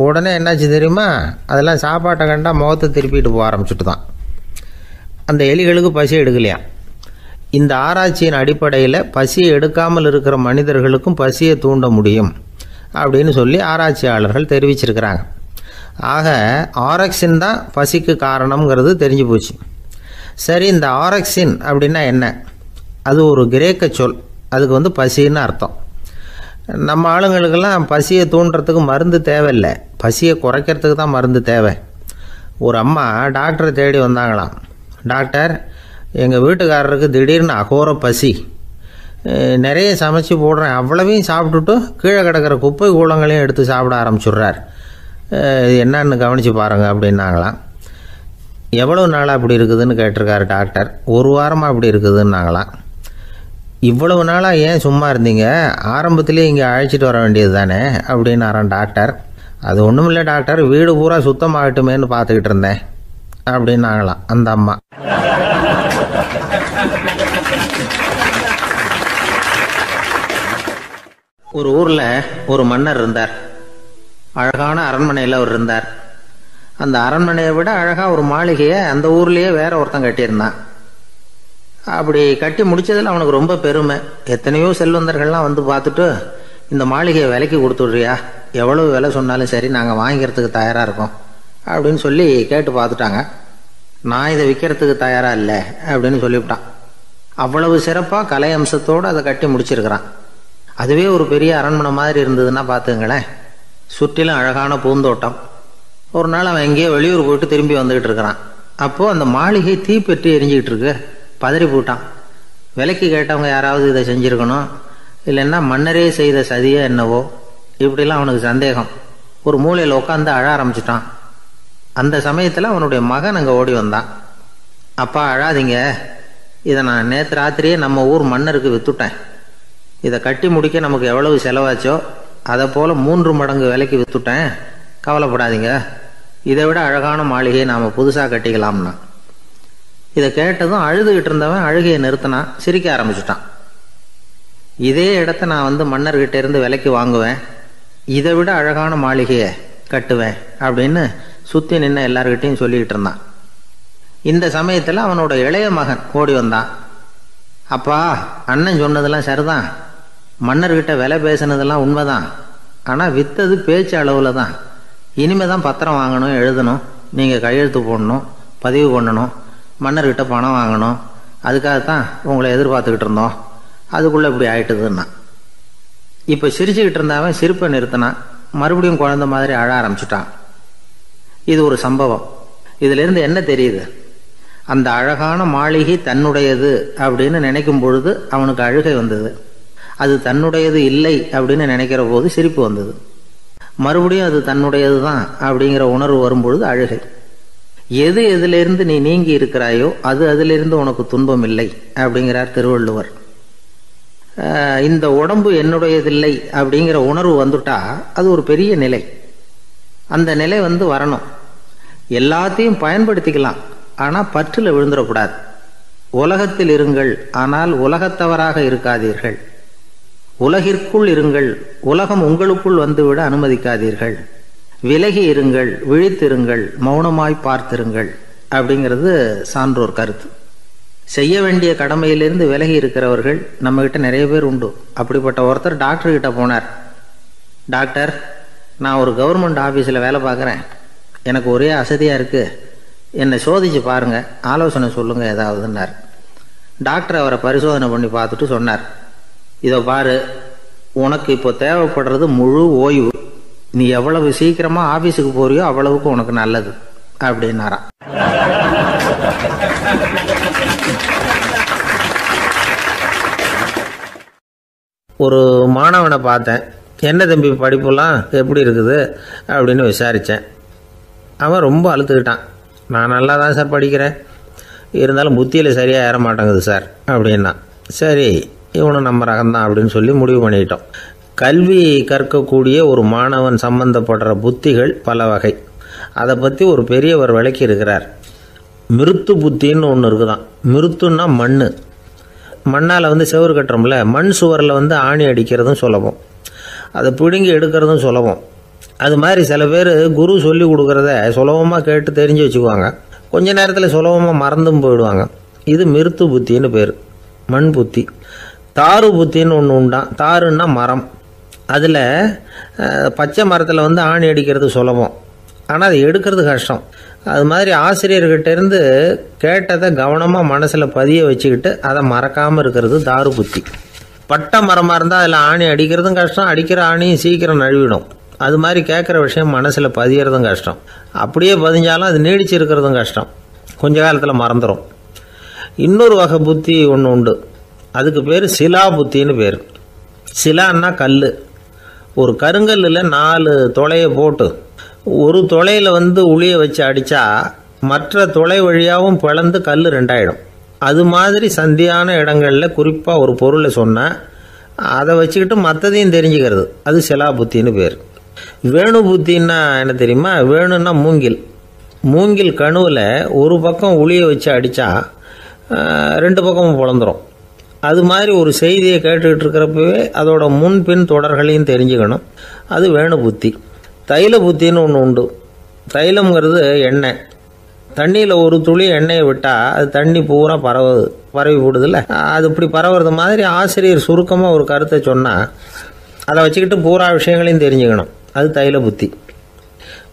உடனே என்னாச்சு தெரியுமா? அதெல்லாம் சாப்பாட்டை கண்டா முகத்தை திருப்பிட்டு போக ஆரம்பிச்சுட்டு தான். அந்த எலிகளுக்கு பசி எடுக்கலையாம். இந்த ஆராய்ச்சியின் அடிப்படையில் பசியை எடுக்காமல் இருக்கிற மனிதர்களுக்கும் பசியை தூண்ட முடியும் அப்படின்னு சொல்லி ஆராய்ச்சியாளர்கள் தெரிவிச்சிருக்கிறாங்க. ஆக ஆரக்சின் தான் பசிக்கு காரணம்ங்கிறது தெரிஞ்சு போச்சு. சரி, இந்த ஆரக்சின் அப்படின்னா என்ன? அது ஒரு கிரேக்க சொல். அதுக்கு பசின்னு அர்த்தம். நம்ம ஆளுங்களுக்கெல்லாம் பசியை தூண்டுறதுக்கு மருந்து தேவையில்லை, பசியை குறைக்கிறதுக்கு தான் மருந்து தேவை. ஒரு அம்மா டாக்டரை தேடி வந்தாங்களாம். டாக்டர், எங்கள் வீட்டுக்காரருக்கு திடீர்னு அகோர பசி, நிறைய சமைச்சு போடுறேன், அவ்வளவையும் சாப்பிட்டுட்டு கீழே கிடக்கிற குப்பை கூலங்களையும் எடுத்து சாப்பிட ஆரம்பிச்சுட்றார், இது என்னன்னு கவனித்து பாருங்கள் அப்படின்னாங்களாம். எவ்வளோ நாளாக அப்படி இருக்குதுன்னு கேட்டிருக்காரு டாக்டர். 1 வாரமாக அப்படி இருக்குதுன்னாங்களாம். இவ்வளவு நாளாக ஏன் சும்மா இருந்தீங்க? ஆரம்பத்திலே இங்கே அழைச்சிட்டு வர வேண்டியது தானே அப்படின்னாரான் டாக்டர். அது ஒன்றும் இல்லை டாக்டர், வீடு பூரா சுத்தமாகட்டுமேன்னு பார்த்துக்கிட்டு இருந்தேன் அப்படின்னாங்களாம் அந்த அம்மா. ஒரு ஊரில் ஒரு மன்னர் இருந்தார். அழகான அரண்மனையில் அவர் இருந்தார். அந்த அரண்மனையை விட அழகாக ஒரு மாளிகையை அந்த ஊர்லேயே வேற ஒருத்தன் கட்டியிருந்தான். அப்படி கட்டி முடித்ததில் அவனுக்கு ரொம்ப பெருமை. எத்தனையோ செல்வந்தர்கள்லாம் வந்து பார்த்துட்டு, இந்த மாளிகையை விலைக்கு கொடுத்துட்றியா, எவ்வளவு விலை சொன்னாலும் சரி நாங்கள் வாங்கிக்கிறதுக்கு தயாராக இருக்கோம் அப்படின்னு சொல்லி கேட்டு பார்த்துட்டாங்க. நான் இதை விற்கிறதுக்கு தயாராக இல்லை அப்படின்னு சொல்லிவிட்டான். அவ்வளவு சிறப்பாக கலை அம்சத்தோடு அதை கட்டி முடிச்சிருக்கிறான். அதுவே ஒரு பெரிய அரண்மனை மாதிரி இருந்ததுன்னா பார்த்துங்களேன். சுற்றிலும் அழகான பூந்தோட்டம். ஒரு நாள் அவன் எங்கேயோ வெளியூர் போயிட்டு திரும்பி வந்துக்கிட்டு இருக்கிறான். அப்போது அந்த மாளிகை தீப்பெட்டி எரிஞ்சிக்கிட்டு இருக்கு. பதறி போட்டான். விலைக்கு கேட்டவங்க யாராவது இதை செஞ்சுருக்கணும், இல்லைன்னா மன்னரே செய்த சதியே என்னவோ, இப்படிலாம் அவனுக்கு சந்தேகம். ஒரு மூலையில் உட்காந்து அழ ஆரம்பிச்சிட்டான். அந்த சமயத்தில் அவனுடைய மகன் அங்கே ஓடி வந்தான். அப்பா அழாதீங்க, இதை நான் நேற்று ராத்திரியே நம்ம ஊர் மன்னருக்கு விற்றுட்டேன். இதை கட்டி முடிக்க நமக்கு எவ்வளவு செலவாச்சோ அதை போல் 3 மடங்கு விலைக்கு விற்றுட்டேன், கவலைப்படாதீங்க. இதை விட அழகான மாளிகையை நாம் புதுசாக கட்டிக்கலாம்னா. இதை கேட்டதும் அழுதுகிட்டு இருந்தவன் அழுகையை நிறுத்தினான், சிரிக்க ஆரம்பிச்சுட்டான். இதே இடத்த நான் மன்னர்கிட்ட இருந்து விலைக்கு வாங்குவேன், இதை விட அழகான மாளிகையை கட்டுவேன் அப்படின்னு சுற்றி நின்று எல்லார்கிட்டையும் சொல்லிக்கிட்டு இருந்தான். இந்த சமயத்தில் அவனோட இளைய மகன் ஓடி வந்தான். அப்பா, அண்ணன் சொன்னதெல்லாம் சரிதான், மன்னர்கிட்ட விலை பேசினதெல்லாம் உண்மைதான், ஆனால் விற்றது பேச்சு அளவில் தான். இனிமே தான் பத்திரம் வாங்கணும், எழுதணும், நீங்கள் கையெழுத்து போடணும், பதிவு பண்ணணும், மன்னர்கிட்ட பணம் வாங்கணும், அதுக்காகத்தான் உங்களை எதிர்பார்த்துக்கிட்டு இருந்தோம், அதுக்குள்ளே இப்படி ஆயிட்டுதுன்னா. இப்போ சிரிச்சுக்கிட்டு இருந்தவன் சிரிப்பை நிறுத்தினான். மறுபடியும் குழந்தை மாதிரி அழ ஆரம்பிச்சுட்டான். இது ஒரு சம்பவம். இதிலிருந்து என்ன தெரியுது? அந்த அழகான மாளிகை தன்னுடையது அப்படின்னு நினைக்கும் பொழுது அவனுக்கு அழுகை வந்தது. அது தன்னுடையது இல்லை அப்படின்னு நினைக்கிற போது சிரிப்பு வந்தது. மறுபடியும் அது தன்னுடையது தான் அப்படிங்கிற உணர்வு வரும்பொழுது அழுகை. எது எதிலிருந்து நீ நீங்கி இருக்கிறாயோ அது அதிலிருந்து உனக்கு துன்பம் இல்லை அப்படிங்கிறார் திருவள்ளுவர். இந்த உடம்பு என்னுடையதில்லை அப்படிங்கிற உணர்வு வந்துட்டா அது ஒரு பெரிய நிலை. அந்த நிலை வரணும். எல்லாத்தையும் பயன்படுத்திக்கலாம், ஆனால் பற்றில் விழுந்துடக்கூடாது. உலகத்தில் இருங்கள், ஆனால் உலகத்தவராக இருக்காதீர்கள். உலகிற்குள் இருங்கள், உலகம் உங்களுக்குள் வந்துவிட அனுமதிக்காதீர்கள். விலகி இருங்கள், விழித்திருங்கள், மௌனமாய் பார்த்திருங்கள் அப்படிங்கிறது சான்றோர் கருத்து. செய்ய வேண்டிய கடமையிலிருந்து விலகி இருக்கிறவர்கள் நம்மகிட்ட நிறைய பேர் உண்டு. அப்படிப்பட்ட ஒருத்தர் டாக்டர்கிட்ட போனார். டாக்டர், நான் ஒரு கவர்மெண்ட் ஆஃபீஸில் வேலை பார்க்குறேன், எனக்கு ஒரே அசதியாக இருக்குது, என்னை சோதிச்சு பாருங்கள், ஆலோசனை சொல்லுங்கள் ஏதாவதுன்னார். டாக்டர் அவரை பரிசோதனை பண்ணி பார்த்துட்டு சொன்னார், இதோ பாரு, உனக்கு இப்போ தேவைப்படுறது முழு ஓய்வு. நீ எவ்வளவு சீக்கிரமா ஆபீஸுக்கு போறியோ அவ்வளவுக்கு உனக்கு நல்லது அப்படின்னாராம். ஒரு மாணவனை பார்த்தேன். என்ன தம்பி படிப்புலாம் எப்படி இருக்குது அப்படின்னு விசாரித்தேன். அவன் ரொம்ப அழுத்துக்கிட்டான். நான் நல்லா தான் சார் படிக்கிறேன், இருந்தாலும் புத்தியில் சரியாக ஏற மாட்டேங்குது சார் அப்படின்னா. சரி, இவனும் நம்ம ரகம்தான் அப்படின்னு சொல்லி முடிவு பண்ணிக்கிட்டோம். கல்வி கற்கக்கூடிய ஒரு மாணவன் சம்பந்தப்படுற புத்திகள் பல வகை. அதை பற்றி ஒரு பெரியவர் விளக்கி இருக்கிறார். மிருத்து புத்தின்னு ஒன்று இருக்குதான். மிருத்துன்னா மண். மண்ணால் செவுறு கட்டுறோம்ல, மண் சுவரில் ஆணி அடிக்கிறதும் சுலபம், அதை பிடுங்கி எடுக்கிறதும் சுலபம். அது மாதிரி சில பேர் குரு சொல்லி கொடுக்குறத சுலபமாக கேட்டு தெரிஞ்சு வச்சுக்குவாங்க, கொஞ்ச நேரத்தில் சுலபமாக மறந்தும் போயிடுவாங்க. இது மிருத்து புத்தின்னு பேர், மண் புத்தி. தாரு புத்தின்னு ஒன்று உண்டான். தாருன்னா மரம். அதில் பச்சை மரத்தில் ஆணி அடிக்கிறது சுலபம், ஆனால் அதை எடுக்கிறது கஷ்டம். அது மாதிரி ஆசிரியர்கிட்டேருந்து கேட்டதை கவனமாக மனசில் பதிய வச்சுக்கிட்டு அதை மறக்காமல் இருக்கிறது தாரு புத்தி. பட்டை மரமாக இருந்தால் அதில் ஆணி அடிக்கிறதும் கஷ்டம், அடிக்கிற ஆணியும் சீக்கிரம் நழுவிடும். அது மாதிரி கேட்குற விஷயம் மனசில் பதியறதும் கஷ்டம். அப்படியே பதிஞ்சாலும் அது நீடிச்சு இருக்கிறதும் கஷ்டம், கொஞ்ச காலத்தில் மறந்துடும். இன்னொரு வகை புத்தி ஒன்று உண்டு, அதுக்கு பேர் சிலா புத்தின்னு பேர். சிலான்னா கல். ஒரு கருங்கல்லில் 4 துளையை போட்டு ஒரு துளையில் உளியை வச்சு அடித்தா மற்ற துளை வழியாகவும் பிளந்து கல் 2 ஆகிடும். அது மாதிரி சந்தியான இடங்களில் குறிப்பாக ஒரு பொருளை சொன்னால் அதை வச்சுக்கிட்டு மற்றதையும் தெரிஞ்சுக்கிறது, அது சிலா புத்தின்னு பேர். வேணு புத்தின்னா என்ன தெரியுமா? வேணுன்னா மூங்கில். மூங்கில் கணுவில் ஒரு பக்கம் உளியை வச்சு அடித்தா 2 பக்கமும் பிளந்துடும். அது மாதிரி ஒரு செய்தியை கேட்டுக்கிட்டு இருக்கிறப்பவே அதோட முன்பின் தொடர்களையும் தெரிஞ்சுக்கணும், அது வேணு புத்தி. தைல புத்தின்னு ஒன்று உண்டு. தைலம்ங்கிறது எண்ணெய். தண்ணியில் ஒரு துளி எண்ணெயை விட்டால் அது தண்ணி பூரா பரவி போடுதில்ல, அது இப்படி பரவுறது மாதிரி ஆசிரியர் சுருக்கமாக ஒரு கருத்தை சொன்னால் அதை வச்சுக்கிட்டு பூரா விஷயங்களையும் தெரிஞ்சுக்கணும், அது தைல புத்தி.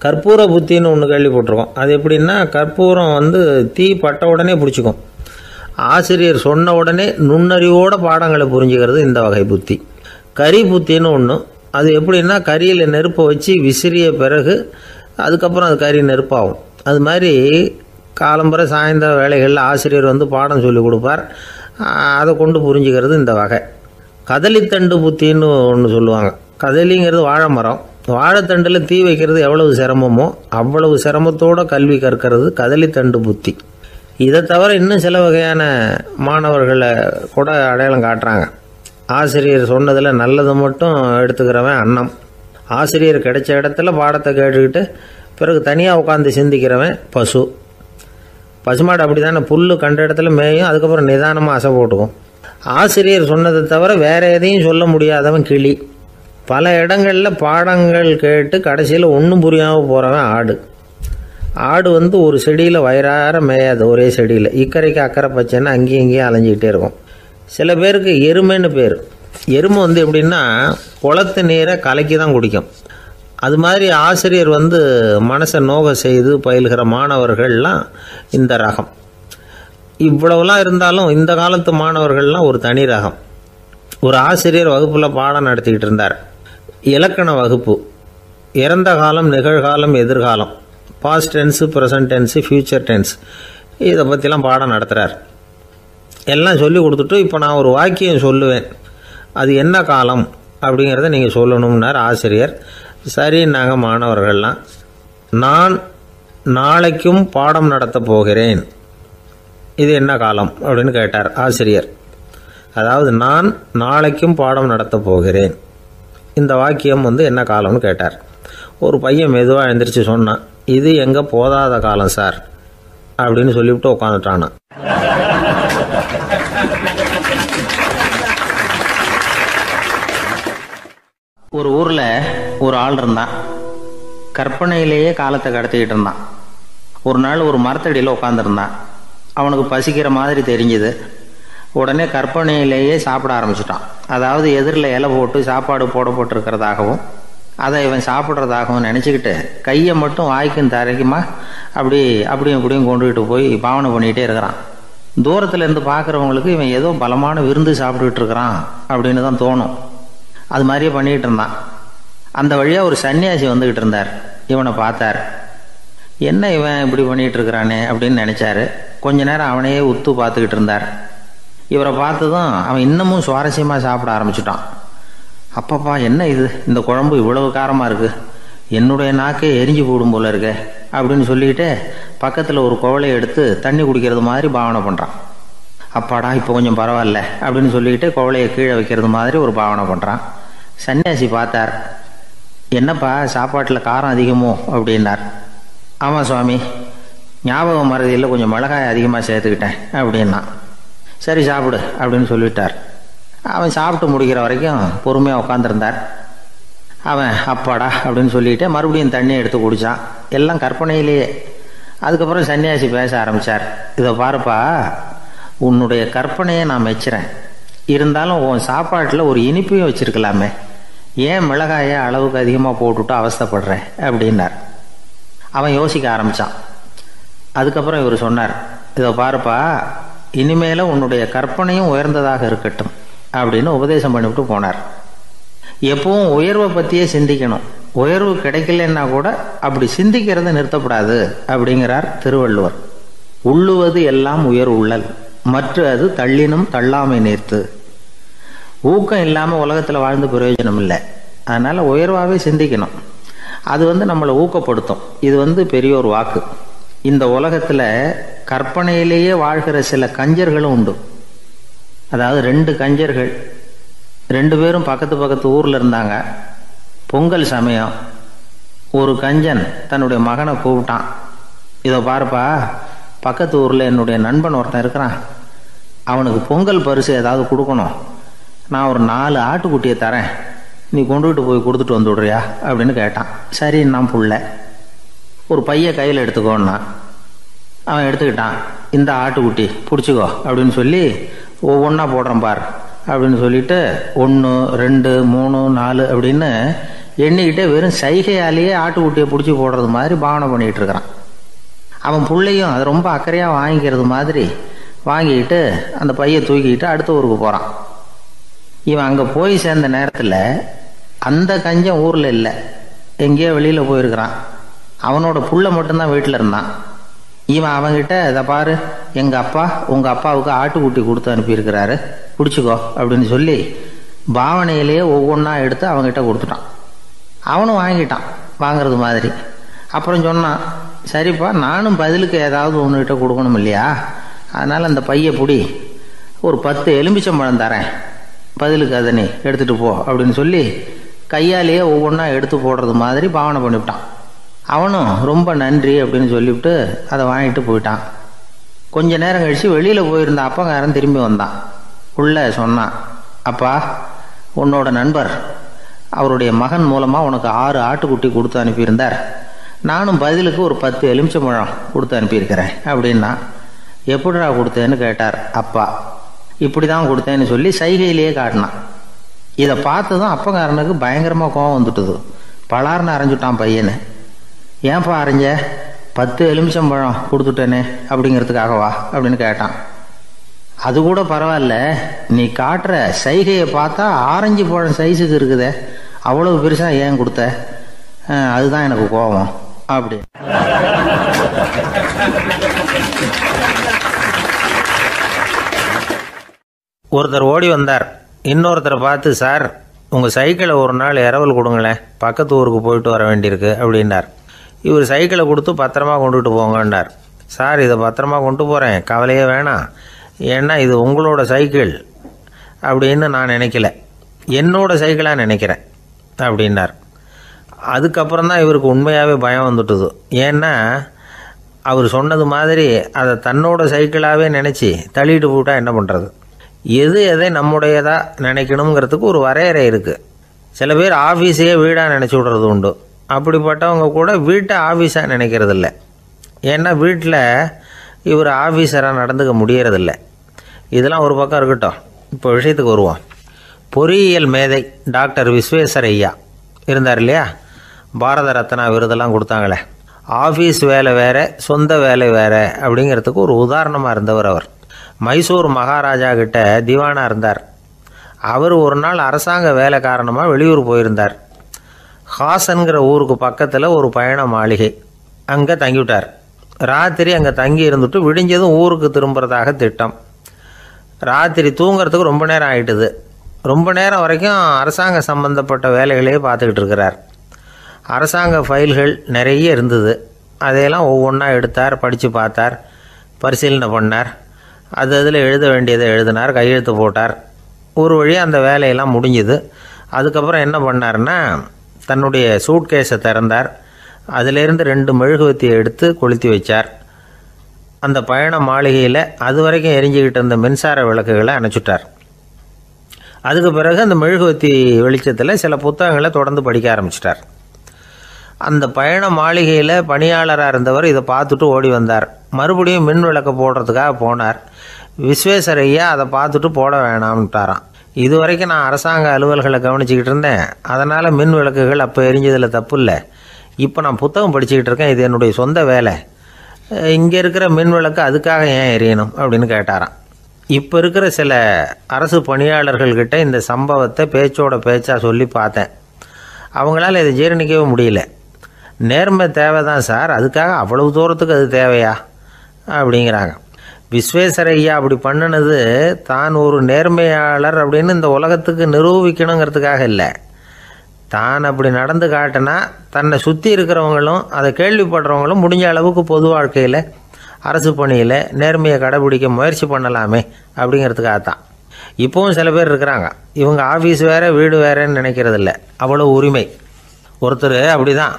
கற்பூர புத்தின்னு ஒன்று கேள்விப்பட்டிருக்கோம். அது எப்படின்னா, கற்பூரம் தீ பட்ட உடனே பிடிச்சிக்கும். ஆசிரியர் சொன்ன உடனே நுண்ணறிவோட பாடங்களை புரிஞ்சுக்கிறது இந்த வகை புத்தி. கரி புத்தின்னு ஒன்று. அது எப்படின்னா, கரியில் நெருப்பை வச்சு விசிறிய பிறகு அதுக்கப்புறம் அது கறி நெருப்பாகும். அது மாதிரி காலம்பரை சாயந்தர வேலைகளில் ஆசிரியர் பாடம் சொல்லி கொடுப்பார், அதை கொண்டு புரிஞ்சுக்கிறது இந்த வகை. கதலித்தண்டு புத்தின்னு ஒன்று சொல்லுவாங்க. கதலிங்கிறது வாழை மரம். வாழைத்தண்டில் தீ வைக்கிறது எவ்வளவு சிரமமோ அவ்வளவு சிரமத்தோடு கல்வி கற்கிறது கதலித்தண்டு புத்தி. இதை தவிர இன்னும் சில வகையான மாணவர்களை கூட அடையாளம் காட்டுறாங்க. ஆசிரியர் சொன்னதில் நல்லதை மட்டும் எடுத்துக்கிறவன் அன்னம். ஆசிரியர் கிடைச்ச இடத்துல பாடத்தை கேட்டுக்கிட்டு பிறகு தனியாக உட்காந்து சிந்திக்கிறவன் பசு. பசுமாடு அப்படி தானே, புல் கண்ட இடத்துல மேயும், அதுக்கப்புறம் நிதானமாக அசை போட்டுக்கும். ஆசிரியர் சொன்னதை தவிர வேறு எதையும் சொல்ல முடியாதவன் கிளி. பல இடங்களில் பாடங்கள் கேட்டு கடைசியில் ஒன்றும் புரியாமல் போகிறவன் ஆடு. ஆடு ஒரு செடியில் வயிறார மேயாது, ஒரே செடியில். இக்கரைக்கு அக்கறை பச்சைன்னா அங்கேயும் இங்கேயும் அலைஞ்சிக்கிட்டே இருக்கும். சில பேருக்கு எருமைன்னு பேர். எருமை எப்படின்னா குளத்து நீரை கலக்கி தான் குடிக்கும். அது மாதிரி ஆசிரியர் மனசை நோக செய்து பயில்கிற மாணவர்கள்லாம் இந்த ரகம். இவ்வளவுலாம் இருந்தாலும் இந்த காலத்து மாணவர்கள்லாம் ஒரு தனி ரகம். ஒரு ஆசிரியர் வகுப்பில் பாடம் நடத்திக்கிட்டு இருந்தார். இலக்கண வகுப்பு. இறந்த காலம், நிகழ்காலம், எதிர்காலம், past tense, present tense, future tense, இதை பற்றிலாம் பாடம் நடத்துகிறார். எல்லாம் சொல்லி கொடுத்துட்டு இப்போ நான் ஒரு வாக்கியம் சொல்லுவேன், அது என்ன காலம் அப்படிங்கிறத நீங்கள் சொல்லணும்னார் ஆசிரியர். சரி, நாங்கள் மாணவர்கள்லாம், நான் நாளைக்கும் பாடம் நடத்த போகிறேன், இது என்ன காலம் அப்படின்னு கேட்டார் ஆசிரியர். அதாவது நான் நாளைக்கும் பாடம் நடத்த போகிறேன், இந்த வாக்கியம் என்ன காலம்னு கேட்டார். ஒரு பையன் மெதுவாக எழுந்திரிச்சு சொன்னான், இது எங்கே போதாத காலம் சார் அப்படின்னு சொல்லிவிட்டு உட்காந்துட்டானா. ஒரு ஊரில் ஒரு ஆள் இருந்தான். கற்பனையிலேயே காலத்தை கடத்திக்கிட்டு இருந்தான். ஒரு நாள் ஒரு மரத்தடியில் உட்காந்துருந்தான். அவனுக்கு பசிக்கிற மாதிரி தெரிஞ்சுது. உடனே கற்பனையிலேயே சாப்பிட ஆரம்பிச்சிட்டான். அதாவது எதிரில் இலை போட்டு சாப்பாடு போடப்பட்டிருக்கிறதாகவும் அதை இவன் சாப்பிட்றதாகவும் நினச்சிக்கிட்டு கையை மட்டும் வாய்க்கும் தரைக்குமா அப்படியும் இப்படியும் கொண்டுகிட்டு போய் பாவனை பண்ணிகிட்டே இருக்கிறான். தூரத்தில் இருந்து பார்க்குறவங்களுக்கு இவன் ஏதோ பலமான விருந்து சாப்பிட்டுக்கிட்டு இருக்கிறான் அப்படின்னு தான் தோணும். அது மாதிரியே பண்ணிக்கிட்டு இருந்தான். அந்த வழியாக ஒரு சன்னியாசி வந்துக்கிட்டு இருந்தார். இவனை பார்த்தார். என்ன இவன் இப்படி பண்ணிகிட்டு இருக்கிறானே அப்படின்னு நினச்சாரு. கொஞ்ச நேரம் அவனையே உத்து பார்த்துக்கிட்டு இருந்தார். இவரை பார்த்ததும் அவன் இன்னமும் சுவாரஸ்யமாக சாப்பிட ஆரம்பிச்சிட்டான். அப்பப்பா, என்ன இது, இந்த குழம்பு இவ்வளவு காரமாக இருக்குது, என்னுடைய நாக்கே எரிஞ்சு போடும் போல இருக்க அப்படின்னு சொல்லிக்கிட்டு பக்கத்தில் ஒரு குவளையை எடுத்து தண்ணி குடிக்கிறது மாதிரி பாவனை பண்ணுறான். அப்பாடா, இப்போ கொஞ்சம் பரவாயில்ல அப்படின்னு சொல்லிக்கிட்டு குவளையை கீழே வைக்கிறது மாதிரி ஒரு பாவனை பண்ணுறான். சன்னியாசி பார்த்தார். என்னப்பா, சாப்பாட்டில் காரம் அதிகமோ அப்படின்னார். ஆமாம் சுவாமி, ஞாபகம் மறதியில் கொஞ்சம் மிளகாய் அதிகமாக சேர்த்துக்கிட்டேன் அப்படின்னா. சரி சாப்பிடு அப்படின்னு சொல்லிட்டார். அவன் சாப்பிட்டு முடிக்கிற வரைக்கும் பொறுமையாக உட்காந்துருந்தார். அவன் அப்பாடா அப்படின்னு சொல்லிட்டு மறுபடியும் தண்ணியை எடுத்து குடித்தான். எல்லாம் கற்பனையிலேயே. அதுக்கப்புறம் சன்னியாசி பேச ஆரம்பித்தார். இதை பாருப்பா, உன்னுடைய கற்பனையை நான் மெச்சுறேன். இருந்தாலும் உன் சாப்பாட்டில் ஒரு இனிப்பையும் வச்சுருக்கலாமே, ஏன் மிளகாயை அளவுக்கு அதிகமாக போட்டுவிட்டு அவஸ்தைப்படுறேன் அப்படின்னார். அவன் யோசிக்க ஆரம்பித்தான். அதுக்கப்புறம் இவர் சொன்னார், இதை பாருப்பா, இனிமேல உன்னுடைய கற்பனையும் உயர்ந்ததாக இருக்கட்டும் அப்படின்னு உபதேசம் பண்ணிவிட்டு போனார். எப்பவும் உயர்வை பற்றியே சிந்திக்கணும். உயர்வு கிடைக்கலன்னா கூட அப்படி சிந்திக்கிறத நிறுத்தப்படாது அப்படிங்கிறார் திருவள்ளுவர். உள்ளுவது எல்லாம் உயர் உள்ளல், மற்ற அது தள்ளினும் தள்ளாமை நேர்த்து. ஊக்கம் இல்லாமல் உலகத்தில் வாழ்ந்து பிரயோஜனம் இல்லை. அதனால் உயர்வாகவே சிந்திக்கணும். அது நம்மளை ஊக்கப்படுத்தும். இது பெரியோர் வாக்கு. இந்த உலகத்தில் கற்பனையிலேயே வாழ்கிற சில கஞ்சர்களும் உண்டு. அதாவது 2 கஞ்சர்கள், 2 பேரும் பக்கத்து ஊரில் இருந்தாங்க. பொங்கல் சமயம் ஒரு கஞ்சன் தன்னுடைய மகனை கூப்பிட்டான். இதை பாருப்பா, பக்கத்து ஊரில் என்னுடைய நண்பன் ஒருத்தன் இருக்கிறான், அவனுக்கு பொங்கல் பரிசு ஏதாவது கொடுக்கணும். நான் ஒரு 4 ஆட்டுக்குட்டியை தரேன், நீ கொண்டுகிட்டு போய் கொடுத்துட்டு வந்துவிடுறியா அப்படின்னு கேட்டான். சரி, நான் புள்ள ஒரு பைய கையில் எடுத்துக்கோன்னா. அவன் எடுத்துக்கிட்டான். இந்த ஆட்டுக்குட்டி பிடிச்சிக்கோ அப்படின்னு சொல்லி ஒவ்வொன்றா போடுறேன் பார் அப்படின்னு சொல்லிட்டு 1 2 3 4 அப்படின்னு எண்ணிக்கிட்டே வெறும் சைகையாலேயே ஆட்டுக்குட்டியை பிடிச்சி போடுறது மாதிரி பாவனை பண்ணிகிட்டு இருக்கிறான். அவன் பிள்ளையும் அதை ரொம்ப அக்கறையாக வாங்கிக்கிறது மாதிரி வாங்கிக்கிட்டு அந்த பையை தூக்கிக்கிட்டு அடுத்த ஊருக்கு போகிறான். இவன் அங்கே போய் சேர்ந்த நேரத்தில் அந்த கஞ்சன் ஊரில் இல்லை, எங்கேயோ வெளியில் போயிருக்கிறான். அவனோட புள்ள மட்டும்தான் வீட்டில் இருந்தான். இவன் அவன்கிட்ட, இதை பாரு, எங்கள் அப்பா உங்கள் அப்பாவுக்கு ஆட்டுக்குட்டி கொடுத்து அனுப்பியிருக்கிறாரு, பிடிச்சிக்கோ அப்படின்னு சொல்லி பாவனையிலேயே ஒவ்வொன்றா எடுத்து அவங்ககிட்ட கொடுத்துட்டான். அவனும் வாங்கிட்டான் வாங்கிறது மாதிரி. அப்புறம் சொன்னான், சரிப்பா, நானும் பதிலுக்கு ஏதாவது ஒன்றுகிட்ட கொடுக்கணும் இல்லையா, அதனால் அந்த பைய பிடி, ஒரு 10 எலுமிச்சம்பழம் தரேன், பதிலுக்கு அதை நீ எடுத்துகிட்டு போ அப்படின்னு சொல்லி கையாலேயே ஒவ்வொன்றா எடுத்து போடுறது மாதிரி பாவனை பண்ணிவிட்டான். அவனும் ரொம்ப நன்றி அப்படின்னு சொல்லிவிட்டு அதை வாங்கிட்டு போயிட்டான். கொஞ்ச நேரம் கழித்து வெளியில் போயிருந்த அப்பங்காரன் திரும்பி வந்தான். உள்ள சொன்னான், அப்பா, உன்னோட நண்பர் அவருடைய மகன் மூலமாக உனக்கு 6 ஆட்டுக்குட்டி கொடுத்து அனுப்பியிருந்தார், நானும் பதிலுக்கு ஒரு 10 எலுமிச்சம்பழம் கொடுத்து அனுப்பியிருக்கிறேன் அப்படின்னா. எப்படிடா கொடுத்தேன்னு கேட்டார் அப்பா. இப்படி தான் கொடுத்தேன்னு சொல்லி சைகையிலேயே காட்டினான். இதை பார்த்ததும் அப்பங்காரனுக்கு பயங்கரமாக கோபம் வந்துட்டுது. பலார்னு அரைஞ்சுட்டான் பையனை. ஏன்ப்பா அரைஞ்ச, 10 எலுமிச்சம்பழம் கொடுத்துட்டேனே அப்படிங்கிறதுக்காகவா அப்படின்னு கேட்டான். அது கூட பரவாயில்ல, நீ காட்டுற சைகையை பார்த்தா ஆரஞ்சு பழம் சைஸுக்கு இருக்குதே, அவ்வளவு பெருசாக ஏன் கொடுத்த, அதுதான் எனக்கு கோபம் அப்படி. ஒருத்தர் ஓடி வந்தார். இன்னொருத்தரை பார்த்து, சார், உங்கள் சைக்கிளை ஒரு நாள் இரவல் கொடுங்களேன், பக்கத்து ஊருக்கு போயிட்டு வர வேண்டியிருக்கு அப்படின்னார். இவர் சைக்கிளை கொடுத்து பத்திரமா கொண்டுகிட்டு போங்கன்னார். சார், இதை பத்திரமா கொண்டு போகிறேன், கவலையே வேணாம், ஏன்னா இது உங்களோட சைக்கிள் அப்படின்னு நான் நினைக்கல, என்னோட சைக்கிளாக நினைக்கிறேன் அப்படின்னார். அதுக்கப்புறம் தான் இவருக்கு உண்மையாகவே பயம் வந்துட்டுது. ஏன்னா அவர் சொன்னது மாதிரி அதை தன்னோட சைக்கிளாகவே நினச்சி தள்ளிட்டு போட்டால் என்ன பண்ணுறது. எதை நம்முடையதாக நினைக்கணுங்கிறதுக்கு ஒரு வரையறை இருக்குது. சில பேர் ஆஃபீஸையே வீடாக நினச்சி விடுறது உண்டு. அப்படிப்பட்டவங்க கூட வீட்டை ஆஃபீஸாக நினைக்கிறது இல்லை. ஏன்னா வீட்டில் இவர் ஆஃபீஸராக நடந்துக்க முடியறதில்ல. இதெல்லாம் ஒரு பக்கம் இருக்கட்டும். இப்போ விஷயத்துக்கு வருவோம். பொறியியல் மேதை டாக்டர் விஸ்வேஸ்வரய்யா இருந்தார் இல்லையா, பாரத ரத்னா விருதெல்லாம் கொடுத்தாங்களே. ஆஃபீஸ் வேலை வேறு, சொந்த வேலை வேறு அப்படிங்கிறதுக்கு ஒரு உதாரணமாக இருந்தவர் அவர். மைசூர் மகாராஜா கிட்ட திவானாக இருந்தார். அவர் ஒரு நாள் அரசாங்க வேலை காரணமாக வெளியூர் போயிருந்தார். ஹாசன்கிற ஊருக்கு பக்கத்தில் ஒரு பயண மாளிகை, அங்கே தங்கிவிட்டார். ராத்திரி அங்கே தங்கி இருந்துட்டு விடிஞ்சதும் ஊருக்கு திரும்புறதாக திட்டம். ராத்திரி தூங்கிறதுக்கு ரொம்ப நேரம் ஆகிட்டுது. ரொம்ப நேரம் வரைக்கும் அரசாங்க சம்பந்தப்பட்ட வேலைகளையே பார்த்துக்கிட்டு இருக்கிறார். அரசாங்க ஃபைல்கள் நிறைய இருந்தது. அதையெல்லாம் ஒவ்வொன்றா எடுத்தார், படித்து பார்த்தார், பரிசீலனை பண்ணார். அதில் எழுத வேண்டியதை எழுதினார், கையெழுத்து போட்டார். ஒரு வழியாக அந்த வேலையெல்லாம் முடிஞ்சுது. அதுக்கப்புறம் என்ன பண்ணார்னா, தன்னுடைய சூட்கேஸை திறந்தார். அதிலேருந்து 2 மெழுகுவத்தியை எடுத்து கொளுத்தி வச்சார். அந்த பயண மாளிகையில் அது வரைக்கும் எரிஞ்சிக்கிட்டு இருந்த மின்சார விளக்குகளை அணைச்சிட்டார். அதுக்கு பிறகு அந்த மெழுகுவத்தி வெளிச்சத்தில் சில புத்தகங்களை தொடர்ந்து படிக்க ஆரம்பிச்சிட்டார். அந்த பயண மாளிகையில் பணியாளராக இருந்தவர் இதை பார்த்துட்டு ஓடி வந்தார். மறுபடியும் மின் விளக்கை போடுறதுக்காக போனார். விஸ்வேஸ்வரய்யா அதை பார்த்துட்டு போட வேணாம்ட்டாராம். இது வரைக்கும் நான் அரசாங்க அலுவல்களை கவனிச்சிக்கிட்டு இருந்தேன், அதனால் மின் விளக்குகள் அப்போ எரிஞ்சதில் தப்பு இல்லை. இப்போ நான் புத்தகம் படிச்சுக்கிட்டு இருக்கேன், இது என்னுடைய சொந்த வேலை. இங்கே இருக்கிற மின் விளக்கு அதுக்காக ஏன் எரியணும் அப்படின்னு கேட்டாராம். இப்போ இருக்கிற சில அரசு பணியாளர்கள்கிட்ட இந்த சம்பவத்தை பேச்சோட பேச்சாக சொல்லி பார்த்தேன். அவங்களால இதை ஜீரணிக்கவே முடியல. நேர்மை தேவை தான் சார், அதுக்காக அவ்வளவு தூரத்துக்கு அது தேவையா அப்படிங்கிறாங்க. விஸ்வேஸ்வரய்யா அப்படி பண்ணினது தான் ஒரு நேர்மையாளர் அப்படின்னு இந்த உலகத்துக்கு நிரூபிக்கணுங்கிறதுக்காக இல்லை. தான் அப்படி நடந்து காட்டினா தன்னை சுற்றி இருக்கிறவங்களும் அதை கேள்விப்படுறவங்களும் முடிஞ்ச அளவுக்கு பொது வாழ்க்கையில், அரசு பணியில் நேர்மையை கடைபிடிக்க முயற்சி பண்ணலாமே அப்படிங்கிறதுக்காகத்தான். இப்போவும் சில பேர் இருக்கிறாங்க, இவங்க ஆஃபீஸ் வேறு வீடு வேறேன்னு நினைக்கிறதில்ல, அவ்வளோ உரிமை. ஒருத்தர் அப்படி தான்,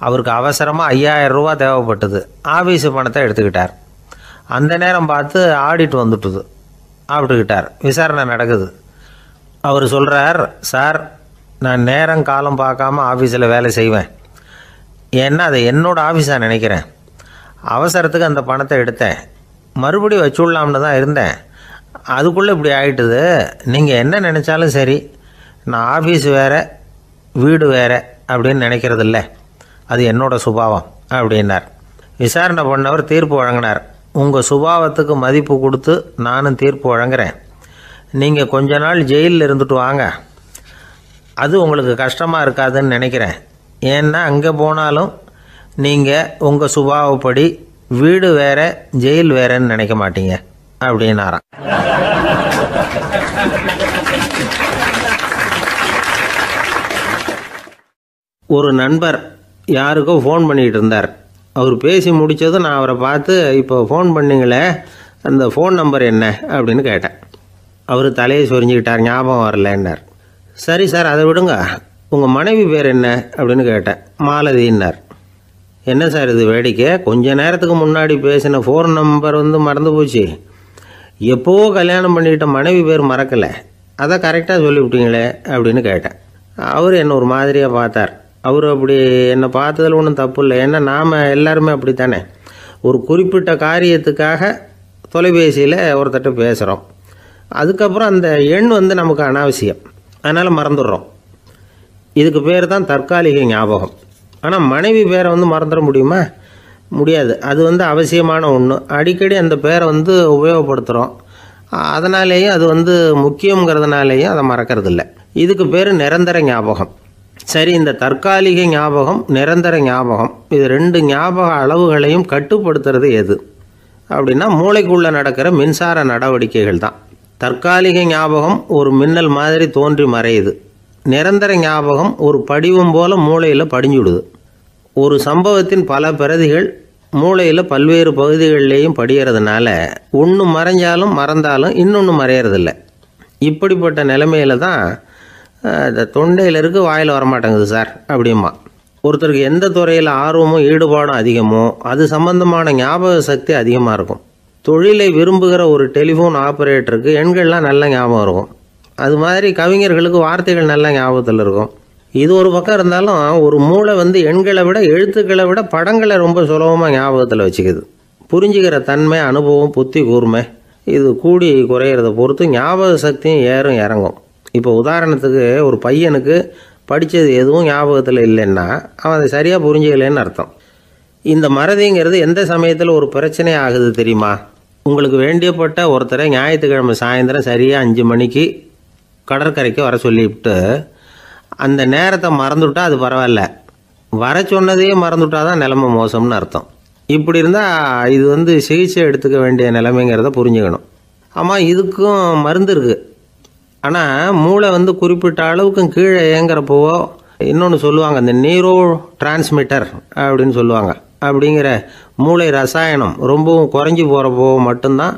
அவருக்கு அவசரமாக 5000 ரூபா தேவைப்பட்டது. ஆஃபீஸு பணத்தை எடுத்துக்கிட்டார். அந்த நேரம் பார்த்து ஆடிட் வந்துட்டுது. ஆப்பிட்டுக்கிட்டார். விசாரணை நடக்குது. அவர் சொல்கிறார், சார் நான் நேரம் காலம் பார்க்காம ஆஃபீஸில் வேலை செய்வேன். ஏன்னா அதை என்னோடய ஆஃபீஸாக நினைக்கிறேன். அவசரத்துக்கு அந்த பணத்தை எடுத்தேன், மறுபடியும் வச்சுடலாம்னு தான் இருந்தேன். அதுக்குள்ளே இப்படி ஆகிட்டுது. நீங்கள் என்ன நினச்சாலும் சரி, நான் ஆஃபீஸ் வேறு வீடு வேறு அப்படின்னு நினைக்கிறதில்ல, அது என்னோட சுபாவம் அப்படின்னார். விசாரணை பண்ணவர் தீர்ப்பு வழங்கினார். உங்கள் சுபாவத்துக்கு மதிப்பு கொடுத்து நானும் தீர்ப்பு வழங்குறேன். நீங்கள் கொஞ்ச நாள் ஜெயிலில் இருந்துட்டு வாங்க, அது உங்களுக்கு கஷ்டமாக இருக்காதுன்னு நினைக்கிறேன். ஏன்னா அங்கே போனாலும் நீங்கள் உங்கள் சுபாவப்படி வீடு வேறு ஜெயில் வேறேன்னு நினைக்க மாட்டீங்க அப்படின்னாராம். ஒரு நண்பர் யாருக்கோ ஃபோன் பண்ணிகிட்டு இருந்தார். அவர் பேசி முடித்ததும் நான் அவரை பார்த்து, இப்போ ஃபோன் பண்ணிங்களே, அந்த ஃபோன் நம்பர் என்ன அப்படின்னு கேட்டேன். அவர் தலையை சொரிஞ்சுக்கிட்டார், ஞாபகம் வரலன்னார். சரி சார் அதை விடுங்க, உங்கள் மனைவி பேர் என்ன அப்படின்னு கேட்டேன். மாலதின்னார். என்ன சார் இது வேடிக்கை, கொஞ்ச நேரத்துக்கு முன்னாடி பேசின ஃபோன் நம்பர் மறந்து போச்சு. எப்போவோ கல்யாணம் பண்ணிக்கிட்ட மனைவி பேர் மறக்கலை, அதை கரெக்டாக சொல்லிவிட்டீங்களே அப்படின்னு கேட்டேன். அவர் என்ன ஒரு மாதிரியாக பார்த்தார். அவர் அப்படி என்னை பார்த்ததில் ஒன்றும் தப்பு இல்லை, ஏன்னா நாம் எல்லாருமே அப்படித்தானே. ஒரு குறிப்பிட்ட காரியத்துக்காக தொலைபேசியில் ஒருத்தட்ட பேசுகிறோம், அதுக்கப்புறம் அந்த எண் நமக்கு அனாவசியம், அதனால் மறந்துடுறோம். இதுக்கு பேர் தான் தற்காலிக ஞாபகம். ஆனால் மனைவி பேரை மறந்துட முடியுமா? முடியாது. அது அவசியமான ஒன்று. அடிக்கடி அந்த பேரை உபயோகப்படுத்துகிறோம், அதனாலேயும் அது முக்கியங்கிறதுனாலேயும் அதை மறக்கிறதில்ல. இதுக்கு பேர் நிரந்தர ஞாபகம். சரி, இந்த தற்காலிக ஞாபகம், நிரந்தர ஞாபகம், இது 2 ஞாபக அளவுகளையும் கட்டுப்படுத்துறது எது அப்படின்னா மூளைக்குள்ளே நடக்கிற மின்சார நடவடிக்கைகள் தான். தற்காலிக ஞாபகம் ஒரு மின்னல் மாதிரி தோன்றி மறையுது. நிரந்தர ஞாபகம் ஒரு படிவம் போல் மூளையில் படிஞ்சுடுது. ஒரு சம்பவத்தின் பல பிரதிகள் மூளையில் பல்வேறு பகுதிகளிலேயும் படிகிறதுனால ஒன்று மறைஞ்சாலும் மறந்தாலும் இன்னொன்று மறையறதில்ல. இப்படிப்பட்ட நிலைமையில தான் இந்த தொண்டையில் இருக்கு, வாயில் வரமாட்டேங்குது சார் அப்படிமா. ஒருத்தருக்கு எந்த துறையில் ஆர்வமும் ஈடுபாடும் அதிகமோ அது சம்பந்தமான ஞாபக சக்தி அதிகமாக இருக்கும். தொழிலை விரும்புகிற ஒரு டெலிஃபோன் ஆப்ரேட்டருக்கு எண்கள்லாம் நல்ல ஞாபகம் இருக்கும். அது மாதிரி கவிஞர்களுக்கு வார்த்தைகள் நல்ல ஞாபகத்தில் இருக்கும். இது ஒரு பக்கம் இருந்தாலும் ஒரு மூளை எண்களை விட எழுத்துக்களை விட படங்களை ரொம்ப சுலபமாக ஞாபகத்தில் வச்சுக்குது. புரிஞ்சுக்கிற தன்மை, அனுபவம், புத்தி கூர்மை இது கூடி குறையிறத பொறுத்து ஞாபக சக்தியும் ஏறும் இறங்கும். இப்போ உதாரணத்துக்கு ஒரு பையனுக்கு படித்தது எதுவும் ஞாபகத்தில் இல்லைன்னா அவன் அதை சரியாக புரிஞ்சுக்கலைன்னு அர்த்தம். இந்த மறதிங்கிறது எந்த சமயத்தில் ஒரு பிரச்சனை ஆகுது தெரியுமா? உங்களுக்கு வேண்டியப்பட்ட ஒருத்தரை ஞாயிற்றுக்கிழமை சாயந்தரம் சரியாக 5 மணிக்கு கடற்கரைக்கு வர சொல்லிவிட்டு அந்த நேரத்தை மறந்துவிட்டா அது பரவாயில்ல, வர சொன்னதையே மறந்துவிட்டா தான் நிலைமை மோசம்னு அர்த்தம். இப்படி இருந்தால் இது சிகிச்சை எடுத்துக்க வேண்டிய நிலைமைங்கிறத புரிஞ்சுக்கணும். ஆமாம், இதுக்கும் மருந்து இருக்குது. ஆனால் மூளை குறிப்பிட்ட அளவுக்கும் கீழே இயங்குறப்போவோ இன்னொன்று சொல்லுவாங்க, இந்த நியூரோ டிரான்ஸ்மிட்டர் அப்படின்னு சொல்லுவாங்க. அப்படிங்கிற மூளை ரசாயனம் ரொம்பவும் குறைஞ்சி போகிறப்போ மட்டும்தான்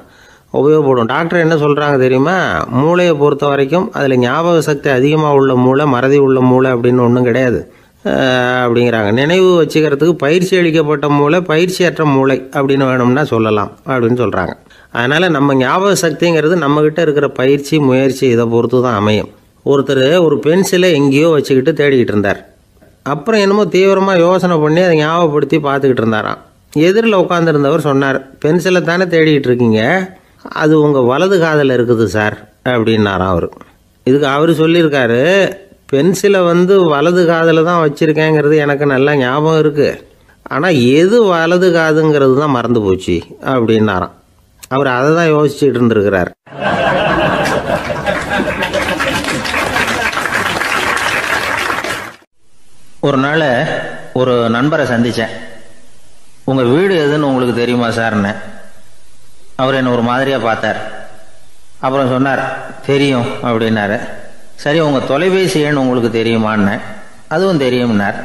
உபயோகப்படும். டாக்டர் என்ன சொல்கிறாங்க தெரியுமா? மூளையை பொறுத்த வரைக்கும் அதில் ஞாபக சக்தி அதிகமாக உள்ள மூளை, மறதி உள்ள மூளை அப்படின்னு ஒன்றும் கிடையாது அப்படிங்கிறாங்க. நினைவு வச்சுக்கிறதுக்கு பயிற்சி அளிக்கப்பட்ட மூளை, பயிற்சியற்ற மூளை அப்படின்னு வேணும்னா சொல்லலாம் அப்படின்னு சொல்கிறாங்க. அதனால் நம்ம ஞாபக சக்திங்கிறது நம்மக்கிட்ட இருக்கிற பயிற்சி, முயற்சி இதை பொறுத்து தான் அமையும். ஒருத்தர் ஒரு பென்சிலை எங்கேயோ வச்சுக்கிட்டு தேடிக்கிட்டு இருந்தார். அப்புறம் என்னமோ தீவிரமாக யோசனை பண்ணி அதை ஞாபகப்படுத்தி பார்த்துக்கிட்டு இருந்தாராம். எதிரில் உட்காந்துருந்தவர் சொன்னார், பென்சிலை தானே தேடிக்கிட்டு இருக்கீங்க, அது உங்கள் வலது காதில் இருக்குது சார் அப்படின்னாராம் அவர். இதுக்கு அவர் சொல்லியிருக்காரு, பென்சிலை வலது காதில் தான் வச்சுருக்கேங்கிறது எனக்கு நல்லா ஞாபகம் இருக்குது, ஆனால் எது வலது காதுங்கிறது தான் மறந்து போச்சு அப்படின்னாராம். அவர் அதை தான் யோசிச்சுட்டு இருந்திருக்கிறார். ஒரு நாள் ஒரு நண்பரை சந்தித்தேன். உங்கள் வீடு எதுன்னு உங்களுக்கு தெரியுமா சார்ன்னு. அவர் என்னை ஒரு மாதிரியாக பார்த்தார். அப்புறம் சொன்னார், தெரியும் அப்படின்னாரு. சரி, உங்கள் தொலைபேசி எண் உங்களுக்கு தெரியுமான்னு. அதுவும் தெரியும்னார்.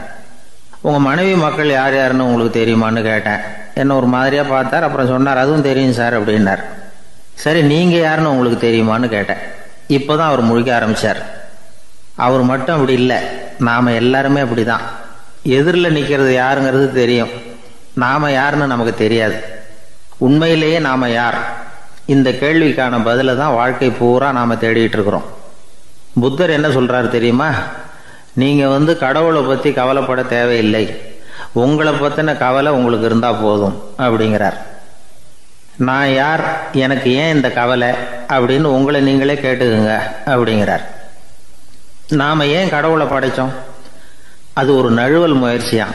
உங்கள் மனைவி மக்கள் யார் யாருன்னு உங்களுக்கு தெரியுமான்னு கேட்டேன். என்ன ஒரு மாதிரியாக பார்த்தார். அப்புறம் சொன்னார், அதுவும் தெரியும் சார் அப்படின்னார். சரி, நீங்கள் யாருன்னு உங்களுக்கு தெரியுமான்னு கேட்டேன். இப்போ தான் அவர் முழிக்க ஆரம்பித்தார். அவர் மட்டும் அப்படி இல்லை, நாம் எல்லாருமே அப்படி தான். எதிரில் நிற்கிறது யாருங்கிறது தெரியும், நாம் யாருன்னு நமக்கு தெரியாது. உண்மையிலேயே நாம் யார்? இந்த கேள்விக்கான பதிலை தான் வாழ்க்கை பூரா நாம் தேடிட்டு இருக்கிறோம். புத்தர் என்ன சொல்கிறாரு தெரியுமா? நீங்கள் கடவுளை பற்றி கவலைப்பட தேவையில்லை, உங்களை பற்றின கவலை உங்களுக்கு இருந்தால் போதும் அப்படிங்கிறார். நான் யார், எனக்கு ஏன் இந்த கவலை அப்படின்னு உங்களை நீங்களே கேட்டுக்குங்க அப்படிங்கிறார். நாம் ஏன் கடவுளை படைத்தோம்? அது ஒரு நழுவல் முயற்சியாம்.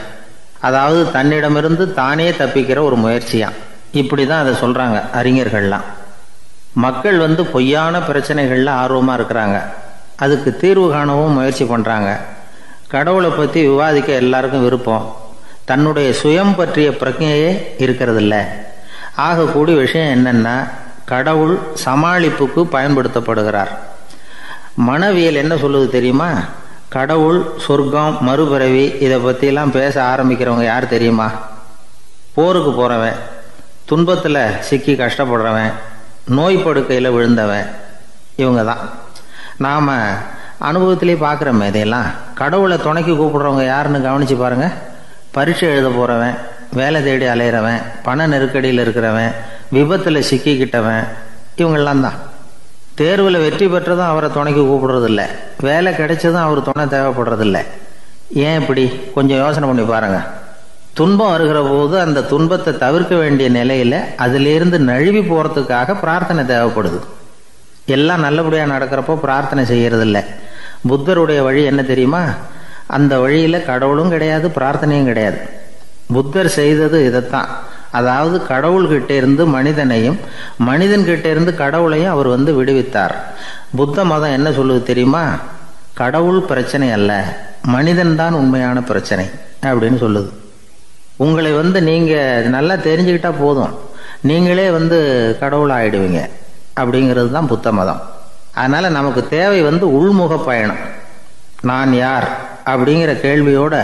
அதாவது தன்னிடமிருந்து தானே தப்பிக்கிற ஒரு முயற்சியாம். இப்படி தான் அதை சொல்கிறாங்க அறிஞர்கள்லாம். மக்கள் பொய்யான பிரச்சனைகளில் ஆர்வமாக இருக்கிறாங்க, அதுக்கு தீர்வு காணவும் முயற்சி பண்ணுறாங்க. கடவுளை பற்றி விவாதிக்க எல்லாருக்கும் விருப்பம், தன்னுடைய சுயம் பற்றிய பிரஜையே இருக்கிறதில்ல. ஆகக்கூடிய விஷயம் என்னன்னா, கடவுள் சமாளிப்புக்கு பயன்படுத்தப்படுகிறார். மனவியல் என்ன சொல்லுது தெரியுமா? கடவுள், சொர்க்கம், மறுபிறவி இதை பற்றிலாம் பேச ஆரம்பிக்கிறவங்க யார் தெரியுமா? போருக்கு போகிறவன், துன்பத்தில் சிக்கி கஷ்டப்படுறவன், நோய் படுக்கையில் விழுந்தவன், இவங்க தான். நாம் அனுபவத்திலே பார்க்குறோமே இதையெல்லாம். கடவுளை துணைக்கு கூப்பிடுறவங்க யாருன்னு கவனித்து பாருங்கள். பரீட்சை எழுத போகிறவன், வேலை தேடி அலையிறவன், பண நெருக்கடியில் இருக்கிறவன், விபத்தில் சிக்கிக்கிட்டவன், இவங்கெல்லாம் தான். தேர்வில் வெற்றி பெற்றதும் அவரை துணைக்கு கூப்பிடுறதில்ல, வேலை கிடைச்சதும் அவர் துணை தேவைப்படுறதில்ல. ஏன் இப்படி? கொஞ்சம் யோசனை பண்ணி பாருங்கள். துன்பம் வருகிற போது அந்த துன்பத்தை தவிர்க்க வேண்டிய நிலையில் அதிலிருந்து நழுவி போகிறதுக்காக பிரார்த்தனை தேவைப்படுது. எல்லாம் நல்லபடியாக நடக்கிறப்போ பிரார்த்தனை செய்யறதில்ல. புத்தருடைய வழி என்ன தெரியுமா? அந்த வழியில் கடவுளும் கிடையாது, பிரார்த்தனையும் கிடையாது. புத்தர் செய்தது இதைத்தான். அதாவது கடவுள்கிட்ட இருந்து மனிதனையும், மனிதன்கிட்ட இருந்து கடவுளையும் அவர் விடுவித்தார். புத்த மதம் என்ன சொல்லுது தெரியுமா? கடவுள் பிரச்சனை அல்ல, மனிதன்தான் உண்மையான பிரச்சனை அப்படின்னு சொல்லுது. உங்களை நீங்கள் நல்லா தெரிஞ்சுக்கிட்டா போதும், நீங்களே கடவுள் ஆயிடுவீங்க அப்படிங்கிறது தான் புத்த மதம். அதனால் நமக்கு தேவை உள்முக பயணம். நான் யார் அப்படிங்கிற கேள்வியோட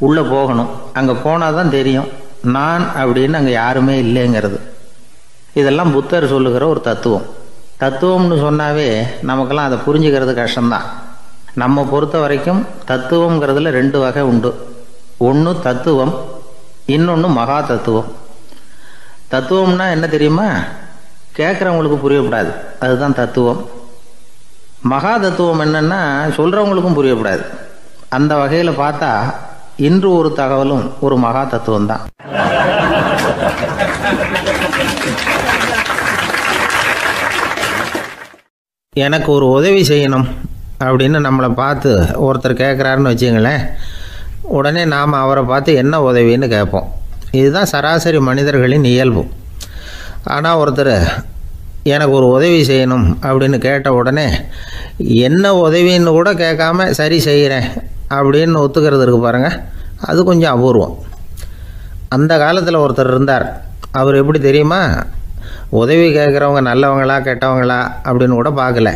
உள்ளே போகணும். அங்கே போனால் தான் தெரியும் நான் அப்படின்னு அங்கே யாருமே இல்லைங்கிறது. இதெல்லாம் புத்தர் சொல்லுகிற ஒரு தத்துவம். தத்துவம்னு சொன்னாவே நமக்கெல்லாம் அதை புரிஞ்சுக்கிறது கஷ்டம்தான். நம்ம பொறுத்த வரைக்கும் தத்துவங்கிறதுல 2 வகை உண்டு. ஒன்று தத்துவம், இன்னொன்று மகா தத்துவம். தத்துவம்னா என்ன தெரியுமா? கேட்குறவங்களுக்கு புரியப்படாது, அதுதான் தத்துவம். மகா தத்துவம் என்னன்னா சொல்கிறவங்களுக்கும் புரியப்படாது. அந்த வகையில் பார்த்தா இன்று ஒரு தகவலும் ஒரு மகா தத்துவம் தான். எனக்கு ஒரு உதவி செய்யணும் அப்படின்னு நம்மளை பார்த்து ஒருத்தர் கேட்குறாருன்னு வச்சுங்களேன், உடனே நாம் அவரை பார்த்து என்ன உதவின்னு கேட்போம். இதுதான் சராசரி மனிதர்களின் இயல்பு. ஆனால் ஒருத்தர் எனக்கு ஒரு உதவி செய்யணும் அப்படின்னு கேட்ட உடனே என்ன உதவின்னு கூட கேட்காம சரி செய்கிறேன் அப்படின்னு ஒத்துக்கிறது இருக்கு பாருங்கள், அது கொஞ்சம் அபூர்வம். அந்த காலத்தில் ஒருத்தர் இருந்தார். அவர் எப்படி தெரியுமா, உதவி கேட்குறவங்க நல்லவங்களா கெட்டவங்களா அப்படின்னு கூட பார்க்கல,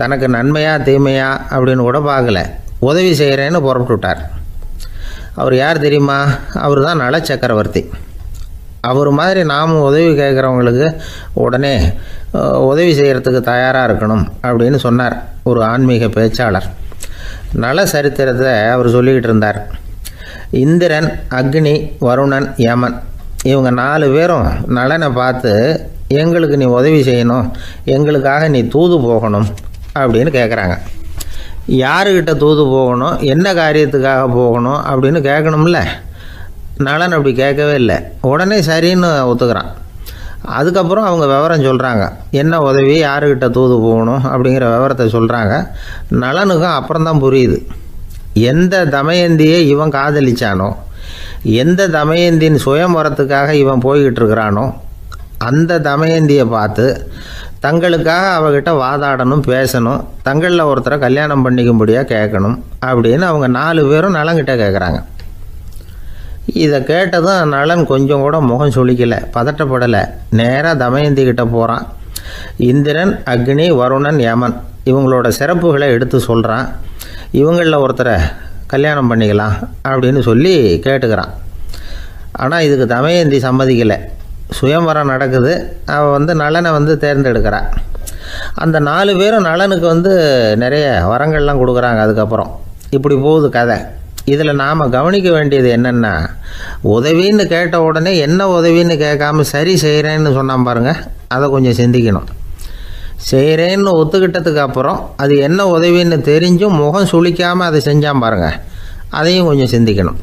தனக்கு நன்மையா தீமையா அப்படின்னு கூட பார்க்கல, உதவி செய்கிறேன்னு புறப்பட்டு விட்டார். அவர் யார் தெரியுமா, அவர் தான் நல சக்கரவர்த்தி. அவர் மாதிரி நாமும் உதவி கேட்குறவங்களுக்கு உடனே உதவி செய்கிறதுக்கு தயாராக இருக்கணும் அப்படின்னு சொன்னார் ஒரு ஆன்மீக பேச்சாளர். நல சரித்திரத்தை அவர் சொல்லிக்கிட்டு இருந்தார். இந்திரன், அக்னி, வருணன், யமன் இவங்க 4 பேரும் நலனை பார்த்து எங்களுக்கு நீ உதவி செய்யணும், எங்களுக்காக நீ தூது போகணும் அப்படின்னு கேட்குறாங்க. யாருக்கிட்ட தூது போகணும், என்ன காரியத்துக்காக போகணும் அப்படின்னு கேட்கணும்ல. நலன் அப்படி கேட்கவே இல்லை, உடனே சரின்னு ஒத்துக்கிறான். அதுக்கப்புறம் அவங்க விவரம் சொல்கிறாங்க, என்ன உதவி, யாருக்கிட்ட தூது போகணும் அப்படிங்கிற விவரத்தை சொல்கிறாங்க. நலனுக்கும் அப்புறம்தான் புரியுது, எந்த தமயந்தியை இவன் காதலிச்சானோ, எந்த தமயந்தின் சுயம்பரத்துக்காக இவன் போய்கிட்டு இருக்கிறானோ அந்த தமயந்தியை பார்த்து தங்களுக்காக அவகிட்ட வாதாடணும், பேசணும், தங்களில் ஒருத்தரை கல்யாணம் பண்ணிக்கும்படியாக கேட்கணும் அப்படின்னு அவங்க 4 பேரும் நலன்கிட்ட கேட்குறாங்க. இதை கேட்டதும் நலன் கொஞ்சம் கூட முகம் சுளிக்கலை, பதட்டப்படலை. நேராக தமயந்தி கிட்ட போகிறான். இந்திரன், அக்னி, வருணன், யமன் இவங்களோட சிறப்புகளை எடுத்து சொல்கிறான். இவங்களில் ஒருத்தரை கல்யாணம் பண்ணிக்கலாம் அப்படின்னு சொல்லி கேட்டுக்கிறான். ஆனால் இதுக்கு தமயந்தி சம்மதிக்கலை. சுயம்பரம் நடக்குது, அவள் நலனை தேர்ந்தெடுக்கிறாள். அந்த 4 பேரும் நலனுக்கு நிறைய வரங்கள்லாம் கொடுக்குறாங்க. அதுக்கப்புறம் இப்படி போகுது கதை. இதில் நாம் கவனிக்க வேண்டியது என்னென்னா, உதவின்னு கேட்ட உடனே என்ன உதவின்னு கேட்காம சரி செய்கிறேன்னு சொன்னான் பாருங்கள், அதை கொஞ்சம் சிந்திக்கணும். செய்கிறேன்னு ஒத்துக்கிட்டதுக்கு அப்புறம் அது என்ன உதவின்னு தெரிஞ்சும் முகம் சுளிக்காமல் அதை செஞ்சான் பாருங்கள், அதையும் கொஞ்சம் சிந்திக்கணும்.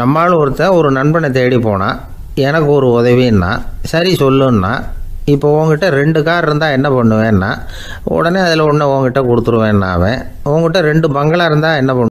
நம்மால் ஒருத்தர் ஒரு நண்பனை தேடி போனால் எனக்கு ஒரு உதவின்னா சரி சொல்லுன்னா, இப்போ உங்ககிட்ட 2 கார் இருந்தால் என்ன பண்ணுவேன்னா உடனே அதில் ஒன்று உங்ககிட்ட கொடுத்துருவேன்னா, அவன் உங்ககிட்ட 2 பங்களா இருந்தால் என்ன பண்ணுவேன்?